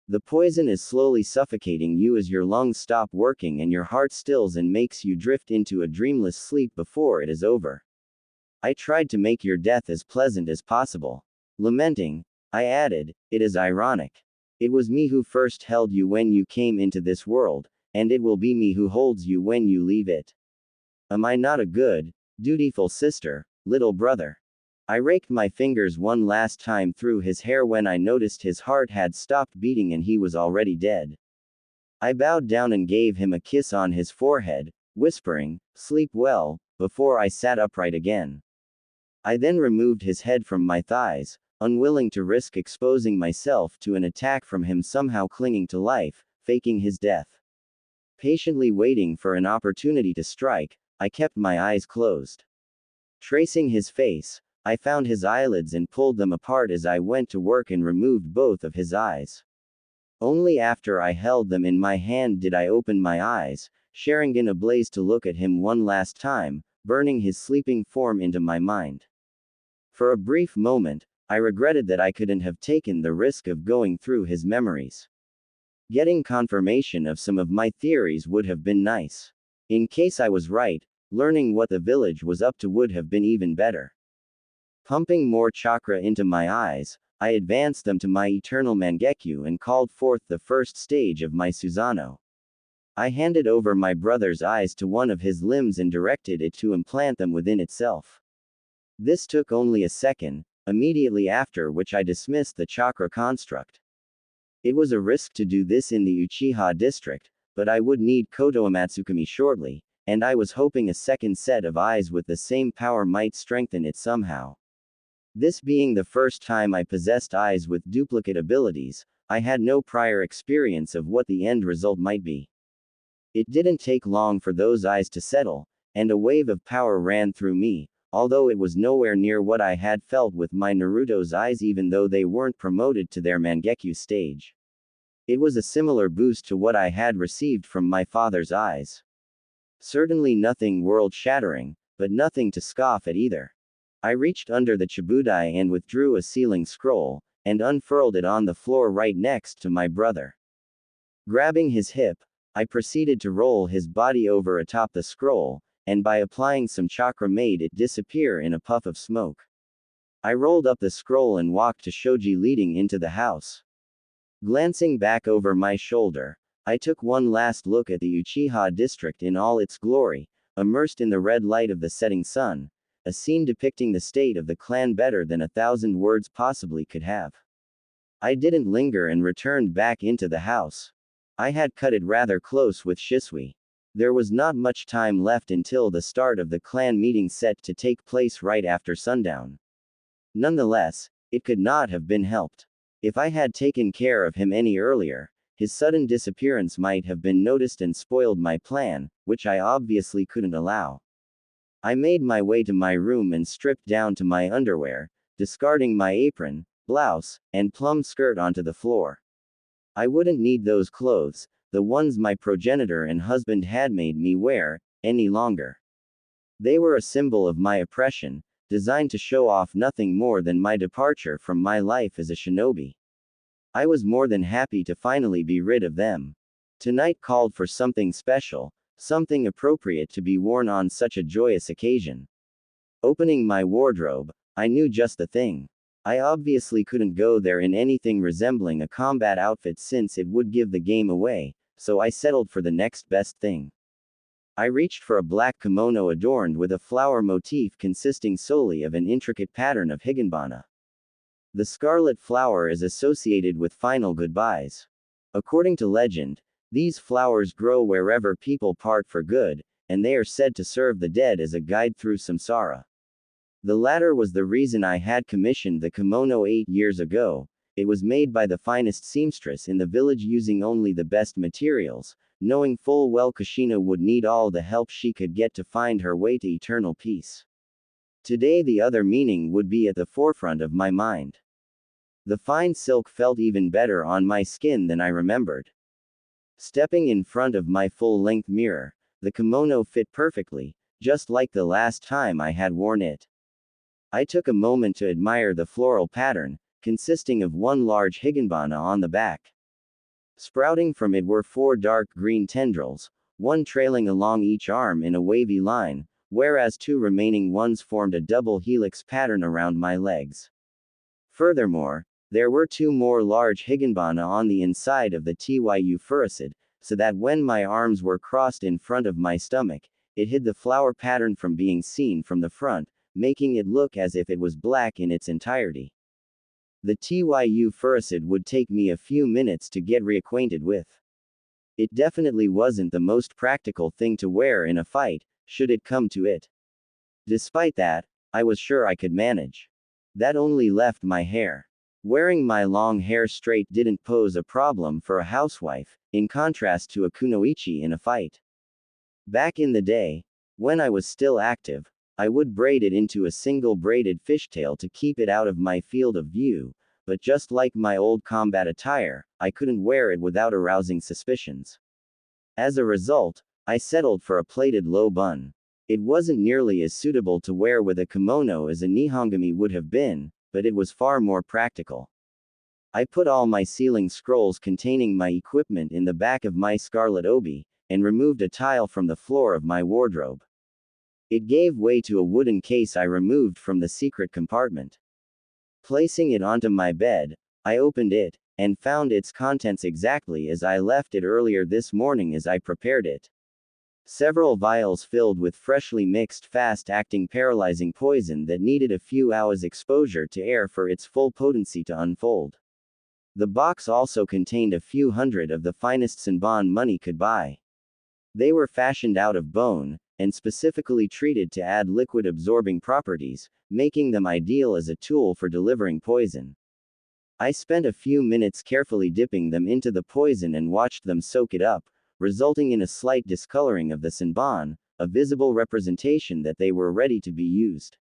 The poison is slowly suffocating you as your lungs stop working and your heart stills and makes you drift into a dreamless sleep before it is over. I tried to make your death as pleasant as possible. Lamenting, I added, it is ironic. It was me who first held you when you came into this world, and it will be me who holds you when you leave it. Am I not a good, dutiful sister, little brother? I raked my fingers one last time through his hair when I noticed his heart had stopped beating and he was already dead. I bowed down and gave him a kiss on his forehead, whispering, "Sleep well," before I sat upright again. I then removed his head from my thighs, unwilling to risk exposing myself to an attack from him somehow clinging to life, faking his death. Patiently waiting for an opportunity to strike, I kept my eyes closed. Tracing his face, I found his eyelids and pulled them apart as I went to work and removed both of his eyes. Only after I held them in my hand did I open my eyes, sharing in a blaze to look at him one last time, burning his sleeping form into my mind. For a brief moment, I regretted that I couldn't have taken the risk of going through his memories. Getting confirmation of some of my theories would have been nice. In case I was right, learning what the village was up to would have been even better. Pumping more chakra into my eyes, I advanced them to my eternal Mangekyo and called forth the first stage of my Susanoo. I handed over my brother's eyes to one of his limbs and directed it to implant them within itself. This took only a second, immediately after which I dismissed the chakra construct. It was a risk to do this in the Uchiha district, but I would need Koto Amatsukami shortly, and I was hoping a second set of eyes with the same power might strengthen it somehow. This being the first time I possessed eyes with duplicate abilities, I had no prior experience of what the end result might be. It didn't take long for those eyes to settle, and a wave of power ran through me, although it was nowhere near what I had felt with my Naruto's eyes even though they weren't promoted to their Mangekyo stage. It was a similar boost to what I had received from my father's eyes. Certainly nothing world-shattering, but nothing to scoff at either. I reached under the Chibudai and withdrew a sealing scroll, and unfurled it on the floor right next to my brother. Grabbing his hip, I proceeded to roll his body over atop the scroll, and by applying some chakra made it disappear in a puff of smoke. I rolled up the scroll and walked to Shoji leading into the house. Glancing back over my shoulder, I took one last look at the Uchiha district in all its glory, immersed in the red light of the setting sun, a scene depicting the state of the clan better than 1,000 words possibly could have. I didn't linger and returned back into the house. I had cut it rather close with Shisui. There was not much time left until the start of the clan meeting set to take place right after sundown. Nonetheless, it could not have been helped. If I had taken care of him any earlier, his sudden disappearance might have been noticed and spoiled my plan, which I obviously couldn't allow. I made my way to my room and stripped down to my underwear, discarding my apron, blouse, and plum skirt onto the floor. I wouldn't need those clothes, the ones my progenitor and husband had made me wear, any longer. They were a symbol of my oppression, designed to show off nothing more than my departure from my life as a shinobi. I was more than happy to finally be rid of them. Tonight called for something special, something appropriate to be worn on such a joyous occasion. Opening my wardrobe, I knew just the thing. I obviously couldn't go there in anything resembling a combat outfit since it would give the game away, so I settled for the next best thing. I reached for a black kimono adorned with a flower motif consisting solely of an intricate pattern of higanbana. The scarlet flower is associated with final goodbyes. According to legend, these flowers grow wherever people part for good, and they are said to serve the dead as a guide through samsara. The latter was the reason I had commissioned the kimono 8 years ago, it was made by the finest seamstress in the village using only the best materials, knowing full well Kushina would need all the help she could get to find her way to eternal peace. Today the other meaning would be at the forefront of my mind. The fine silk felt even better on my skin than I remembered. Stepping in front of my full-length mirror, the kimono fit perfectly, just like the last time I had worn it. I took a moment to admire the floral pattern, consisting of one large higanbana on the back. Sprouting from it were 4 dark green tendrils, one trailing along each arm in a wavy line, whereas 2 remaining ones formed a double helix pattern around my legs. Furthermore, there were 2 more large higanbana on the inside of the tyu furicid, so that when my arms were crossed in front of my stomach, it hid the flower pattern from being seen from the front, making it look as if it was black in its entirety. The tyu furicid would take me a few minutes to get reacquainted with. It definitely wasn't the most practical thing to wear in a fight, should it come to it. Despite that, I was sure I could manage. That only left my hair. Wearing my long hair straight didn't pose a problem for a housewife, in contrast to a kunoichi in a fight. Back in the day, when I was still active, I would braid it into a single braided fishtail to keep it out of my field of view, but just like my old combat attire, I couldn't wear it without arousing suspicions. As a result, I settled for a plaited low bun. It wasn't nearly as suitable to wear with a kimono as a nihongami would have been, but it was far more practical. I put all my sealing scrolls containing my equipment in the back of my scarlet obi, and removed a tile from the floor of my wardrobe. It gave way to a wooden case I removed from the secret compartment. Placing it onto my bed, I opened it, and found its contents exactly as I left it earlier this morning as I prepared it. Several vials filled with freshly mixed fast-acting paralyzing poison that needed a few hours exposure to air for its full potency to unfold. The box also contained a few hundred of the finest senbon money could buy. They were fashioned out of bone, and specifically treated to add liquid-absorbing properties, making them ideal as a tool for delivering poison. I spent a few minutes carefully dipping them into the poison and watched them soak it up, resulting in a slight discoloring of the senbon, a visible representation that they were ready to be used.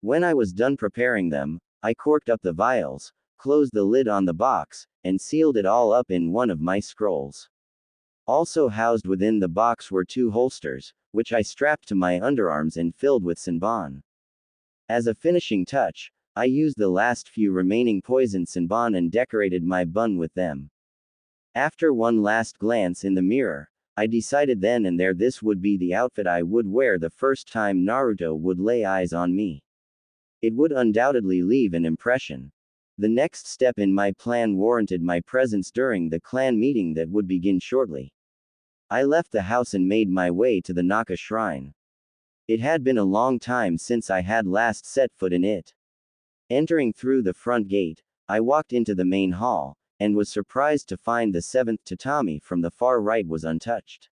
When I was done preparing them, I corked up the vials, closed the lid on the box, and sealed it all up in one of my scrolls. Also housed within the box were 2 holsters, which I strapped to my underarms and filled with senbon. As a finishing touch, I used the last few remaining poison senbon and decorated my bun with them. After one last glance in the mirror, I decided then and there this would be the outfit I would wear the first time Naruto would lay eyes on me. It would undoubtedly leave an impression. The next step in my plan warranted my presence during the clan meeting that would begin shortly. I left the house and made my way to the Naka shrine. It had been a long time since I had last set foot in it. Entering through the front gate, I walked into the main hall, and was surprised to find the 7th tatami from the far right was untouched.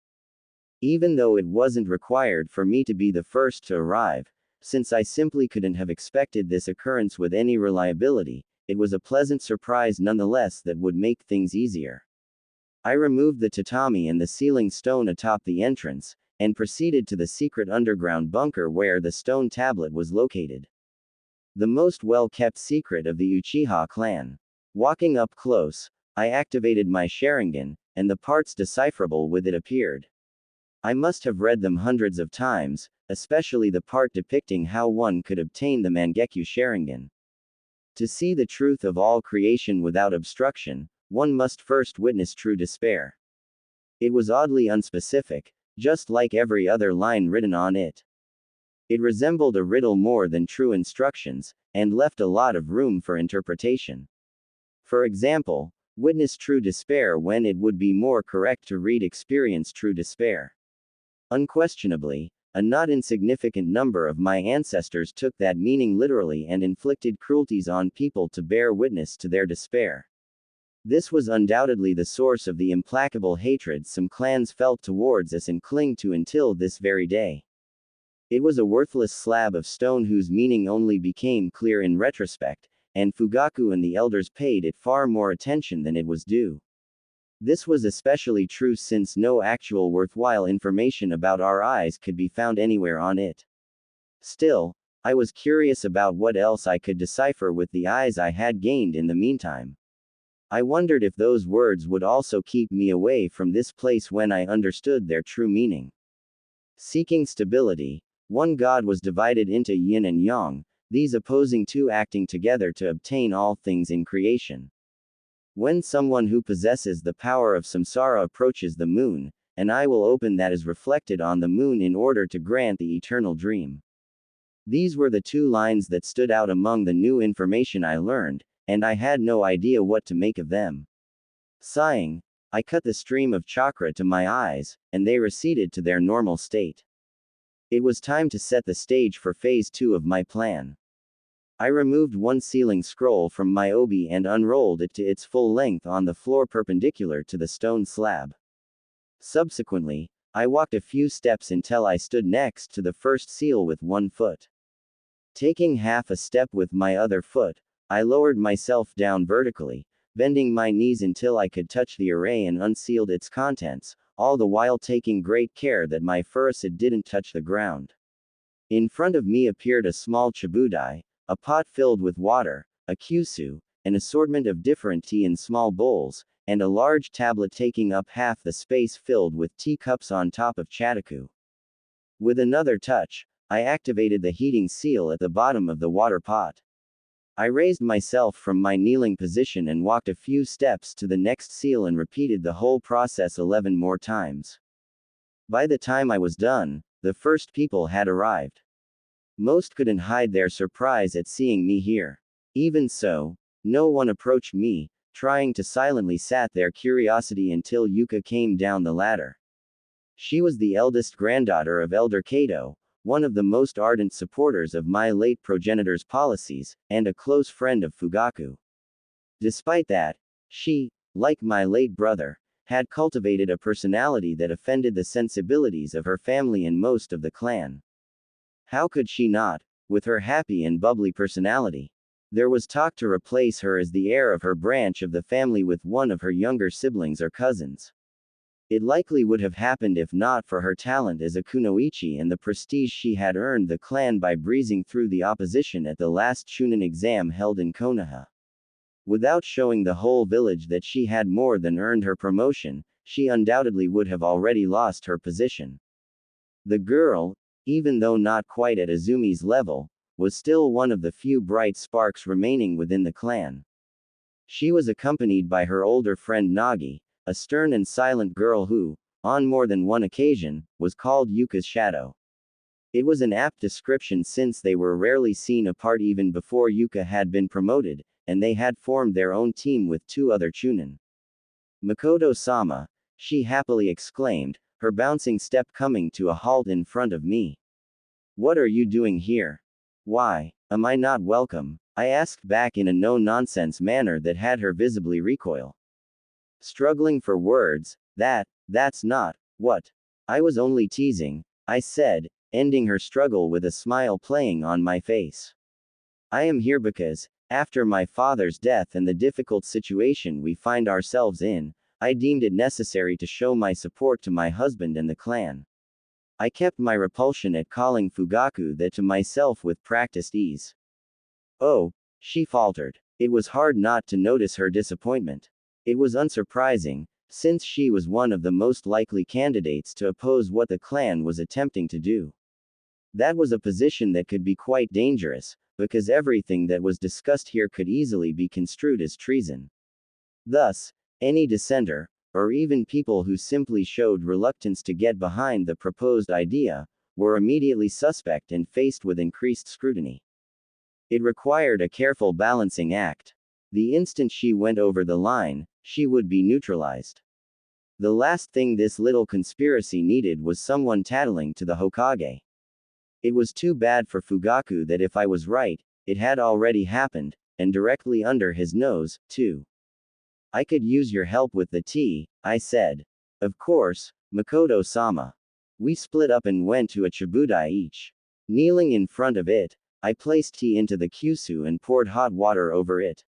Even though it wasn't required for me to be the first to arrive, since I simply couldn't have expected this occurrence with any reliability, it was a pleasant surprise nonetheless that would make things easier. I removed the tatami and the sealing stone atop the entrance, and proceeded to the secret underground bunker where the stone tablet was located. The most well-kept secret of the Uchiha clan. Walking up close, I activated my Sharingan, and the parts decipherable with it appeared. I must have read them hundreds of times, especially the part depicting how one could obtain the Mangekyo Sharingan. To see the truth of all creation without obstruction, one must first witness true despair. It was oddly unspecific, just like every other line written on it. It resembled a riddle more than true instructions, and left a lot of room for interpretation. For example, witness true despair when it would be more correct to read experience true despair. Unquestionably, a not insignificant number of my ancestors took that meaning literally and inflicted cruelties on people to bear witness to their despair. This was undoubtedly the source of the implacable hatred some clans felt towards us and cling to until this very day. It was a worthless slab of stone whose meaning only became clear in retrospect, and Fugaku and the elders paid it far more attention than it was due. This was especially true since no actual worthwhile information about our eyes could be found anywhere on it. Still, I was curious about what else I could decipher with the eyes I had gained in the meantime. I wondered if those words would also keep me away from this place when I understood their true meaning. Seeking stability, one god was divided into yin and yang, these opposing two acting together to obtain all things in creation. When someone who possesses the power of samsara approaches the moon, an eye will open that is reflected on the moon in order to grant the eternal dream. These were the two lines that stood out among the new information I learned, and I had no idea what to make of them. Sighing, I cut the stream of chakra to my eyes, and they receded to their normal state. It was time to set the stage for phase 2 of my plan. I removed one sealing scroll from my obi and unrolled it to its full length on the floor perpendicular to the stone slab. Subsequently, I walked a few steps until I stood next to the first seal with one foot. Taking half a step with my other foot, I lowered myself down vertically, bending my knees until I could touch the array and unsealed its contents, all the while taking great care that my furusa didn't touch the ground. In front of me appeared a small chabudai, a pot filled with water, a kyusu, an assortment of different tea in small bowls, and a large tablet taking up half the space filled with teacups on top of chataku. With another touch, I activated the heating seal at the bottom of the water pot. I raised myself from my kneeling position and walked a few steps to the next seal and repeated the whole process 11 more times. By the time I was done, the first people had arrived. Most couldn't hide their surprise at seeing me here. Even so, no one approached me, trying to silently sat their curiosity until Yuka came down the ladder. She was the eldest granddaughter of Elder Kato, one of the most ardent supporters of my late progenitor's policies, and a close friend of Fugaku. Despite that, she, like my late brother, had cultivated a personality that offended the sensibilities of her family and most of the clan. How could she not, with her happy and bubbly personality? There was talk to replace her as the heir of her branch of the family with one of her younger siblings or cousins. It likely would have happened if not for her talent as a kunoichi and the prestige she had earned the clan by breezing through the opposition at the last Chunin exam held in Konoha. Without showing the whole village that she had more than earned her promotion, she undoubtedly would have already lost her position. The girl, even though not quite at Azumi's level, was still one of the few bright sparks remaining within the clan. She was accompanied by her older friend Nagi, a stern and silent girl who, on more than one occasion, was called Yuka's shadow. It was an apt description since they were rarely seen apart even before Yuka had been promoted, and they had formed their own team with two other Chunin. Makoto-sama, she happily exclaimed, her bouncing step coming to a halt in front of me. What are you doing here? Why, am I not welcome? I asked back in a no-nonsense manner that had her visibly recoil. Struggling for words, that's not, what? I was only teasing, I said, ending her struggle with a smile playing on my face. I am here because, after my father's death and the difficult situation we find ourselves in, I deemed it necessary to show my support to my husband and the clan. I kept my repulsion at calling Fugaku that to myself with practiced ease. Oh, she faltered. It was hard not to notice her disappointment. It was unsurprising, since she was one of the most likely candidates to oppose what the clan was attempting to do. That was a position that could be quite dangerous, because everything that was discussed here could easily be construed as treason. Thus, any dissenter, or even people who simply showed reluctance to get behind the proposed idea, were immediately suspect and faced with increased scrutiny. It required a careful balancing act. The instant she went over the line, she would be neutralized. The last thing this little conspiracy needed was someone tattling to the Hokage. It was too bad for Fugaku that if I was right, it had already happened, and directly under his nose, too. I could use your help with the tea, I said. Of course, Makoto-sama. We split up and went to a chabudai each. Kneeling in front of it, I placed tea into the kyusu and poured hot water over it.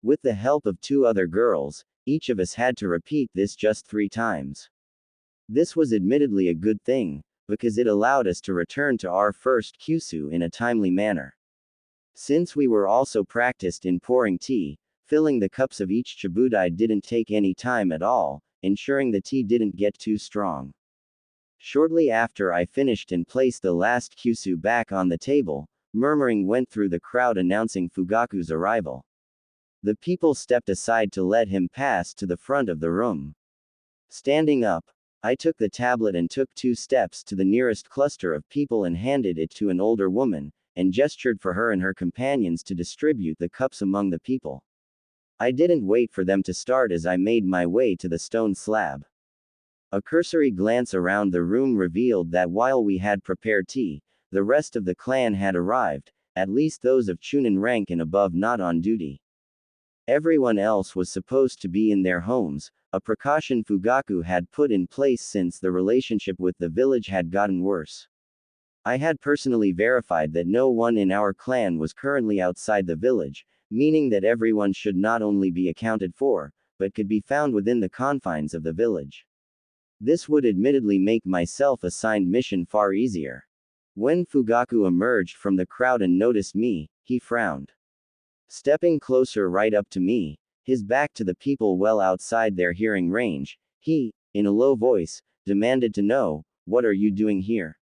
With the help of 2 other girls, each of us had to repeat this just 3 times. This was admittedly a good thing, because it allowed us to return to our first kyusu in a timely manner. Since we were also practiced in pouring tea, filling the cups of each chibudai didn't take any time at all, ensuring the tea didn't get too strong. Shortly after I finished and placed the last kyusu back on the table, murmuring went through the crowd announcing Fugaku's arrival. The people stepped aside to let him pass to the front of the room. Standing up, I took the tablet and took 2 steps to the nearest cluster of people and handed it to an older woman, and gestured for her and her companions to distribute the cups among the people. I didn't wait for them to start as I made my way to the stone slab. A cursory glance around the room revealed that while we had prepared tea, the rest of the clan had arrived, at least those of Chunin rank and above not on duty. Everyone else was supposed to be in their homes, a precaution Fugaku had put in place since the relationship with the village had gotten worse. I had personally verified that no one in our clan was currently outside the village, meaning that everyone should not only be accounted for, but could be found within the confines of the village. This would admittedly make my self-assigned mission far easier. When Fugaku emerged from the crowd and noticed me, he frowned. Stepping closer right up to me, his back to the people well outside their hearing range, he, in a low voice, demanded to know, "What are you doing here?"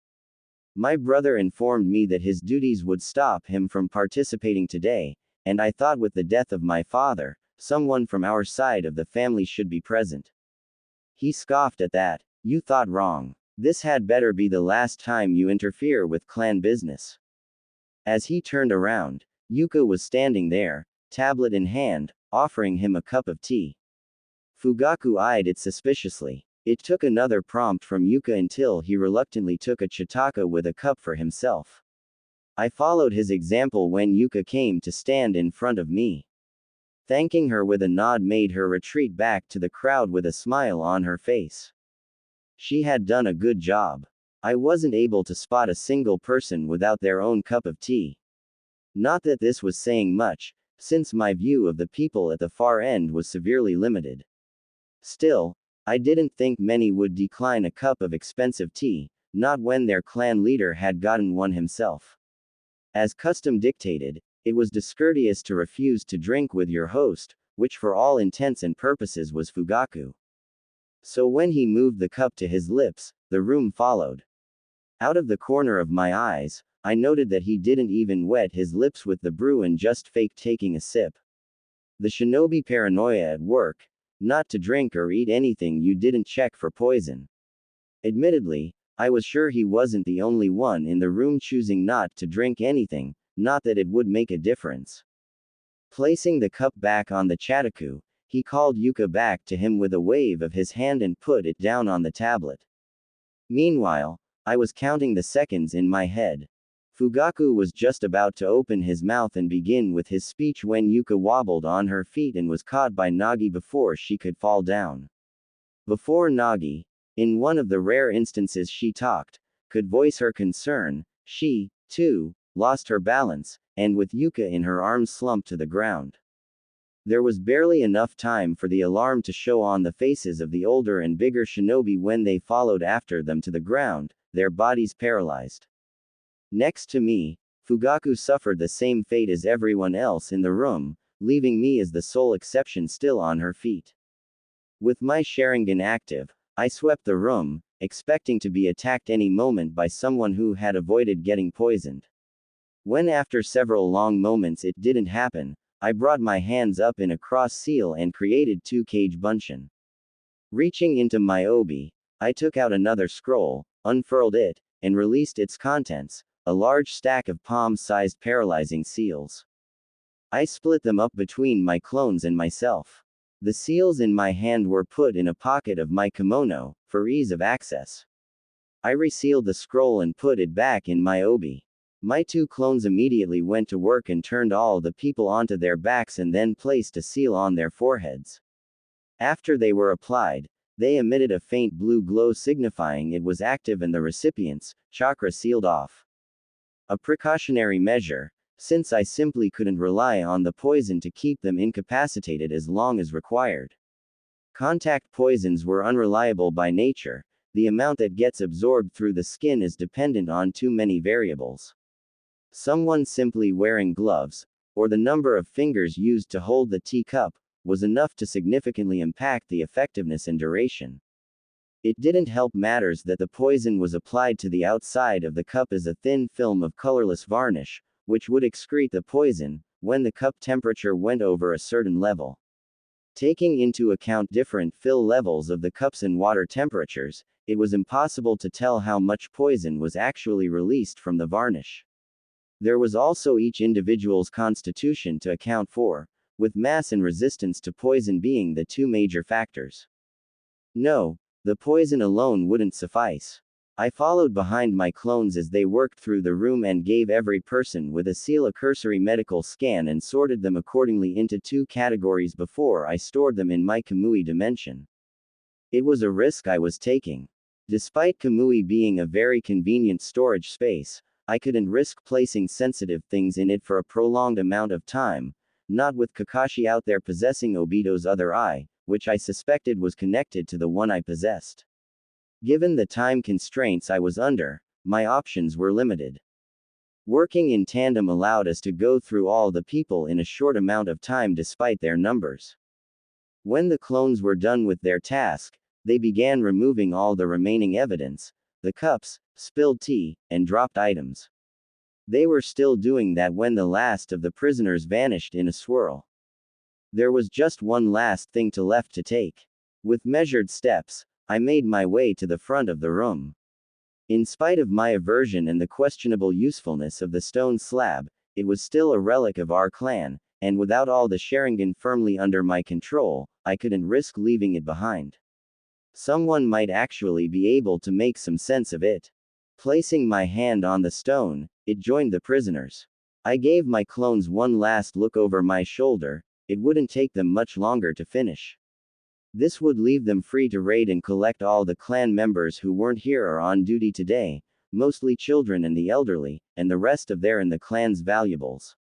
My brother informed me that his duties would stop him from participating today, and I thought with the death of my father, someone from our side of the family should be present. He scoffed at that. "You thought wrong. This had better be the last time you interfere with clan business." As he turned around, Yuka was standing there, tablet in hand, offering him a cup of tea. Fugaku eyed it suspiciously. It took another prompt from Yuka until he reluctantly took a chitaka with a cup for himself. I followed his example when Yuka came to stand in front of me. Thanking her with a nod made her retreat back to the crowd with a smile on her face. She had done a good job. I wasn't able to spot a single person without their own cup of tea. Not that this was saying much, since my view of the people at the far end was severely limited. Still, I didn't think many would decline a cup of expensive tea, not when their clan leader had gotten one himself. As custom dictated, it was discourteous to refuse to drink with your host, which for all intents and purposes was Fugaku. So when he moved the cup to his lips, the room followed. Out of the corner of my eyes, I noted that he didn't even wet his lips with the brew and just faked taking a sip. The shinobi paranoia at work, not to drink or eat anything you didn't check for poison. Admittedly, I was sure he wasn't the only one in the room choosing not to drink anything, not that it would make a difference. Placing the cup back on the chataku, he called Yuka back to him with a wave of his hand and put it down on the tablet. Meanwhile, I was counting the seconds in my head. Fugaku was just about to open his mouth and begin with his speech when Yuka wobbled on her feet and was caught by Nagi before she could fall down. Before Nagi, in one of the rare instances she talked, could voice her concern, she, too, lost her balance, and with Yuka in her arms slumped to the ground. There was barely enough time for the alarm to show on the faces of the older and bigger shinobi when they followed after them to the ground, their bodies paralyzed. Next to me, Fugaku suffered the same fate as everyone else in the room, leaving me as the sole exception still on her feet. With my Sharingan active, I swept the room, expecting to be attacked any moment by someone who had avoided getting poisoned. When after several long moments it didn't happen, I brought my hands up in a cross seal and created 2 Kage Bunshin. Reaching into my obi, I took out another scroll, unfurled it, and released its contents, a large stack of palm-sized paralyzing seals. I split them up between my clones and myself. The seals in my hand were put in a pocket of my kimono, for ease of access. I resealed the scroll and put it back in my obi. My 2 clones immediately went to work and turned all the people onto their backs and then placed a seal on their foreheads. After they were applied, they emitted a faint blue glow signifying it was active and the recipient's chakra sealed off. a precautionary measure, since I simply couldn't rely on the poison to keep them incapacitated as long as required. Contact poisons were unreliable by nature. The amount that gets absorbed through the skin is dependent on too many variables. Someone simply wearing gloves, or the number of fingers used to hold the teacup, was enough to significantly impact the effectiveness and duration. It didn't help matters that the poison was applied to the outside of the cup as a thin film of colorless varnish, which would excrete the poison when the cup temperature went over a certain level. Taking into account different fill levels of the cups and water temperatures, it was impossible to tell how much poison was actually released from the varnish. There was also each individual's constitution to account for, with mass and resistance to poison being the two major factors. No, the poison alone wouldn't suffice. I followed behind my clones as they worked through the room and gave every person with a seal a cursory medical scan and sorted them accordingly into two categories before I stored them in my Kamui dimension. It was a risk I was taking. Despite Kamui being a very convenient storage space, I couldn't risk placing sensitive things in it for a prolonged amount of time, not with Kakashi out there possessing Obito's other eye, which I suspected was connected to the one I possessed. Given the time constraints I was under, my options were limited. Working in tandem allowed us to go through all the people in a short amount of time despite their numbers. When the clones were done with their task, they began removing all the remaining evidence, the cups, spilled tea, and dropped items. They were still doing that when the last of the prisoners vanished in a swirl. There was just one last thing left to take. With measured steps, I made my way to the front of the room. In spite of my aversion and the questionable usefulness of the stone slab, it was still a relic of our clan, and without all the Sharingan firmly under my control, I couldn't risk leaving it behind. Someone might actually be able to make some sense of it. Placing my hand on the stone, it joined the prisoners. I gave my clones one last look over my shoulder. It wouldn't take them much longer to finish. This would leave them free to raid and collect all the clan members who weren't here or on duty today, mostly children and the elderly, and the rest of their and the clan's valuables.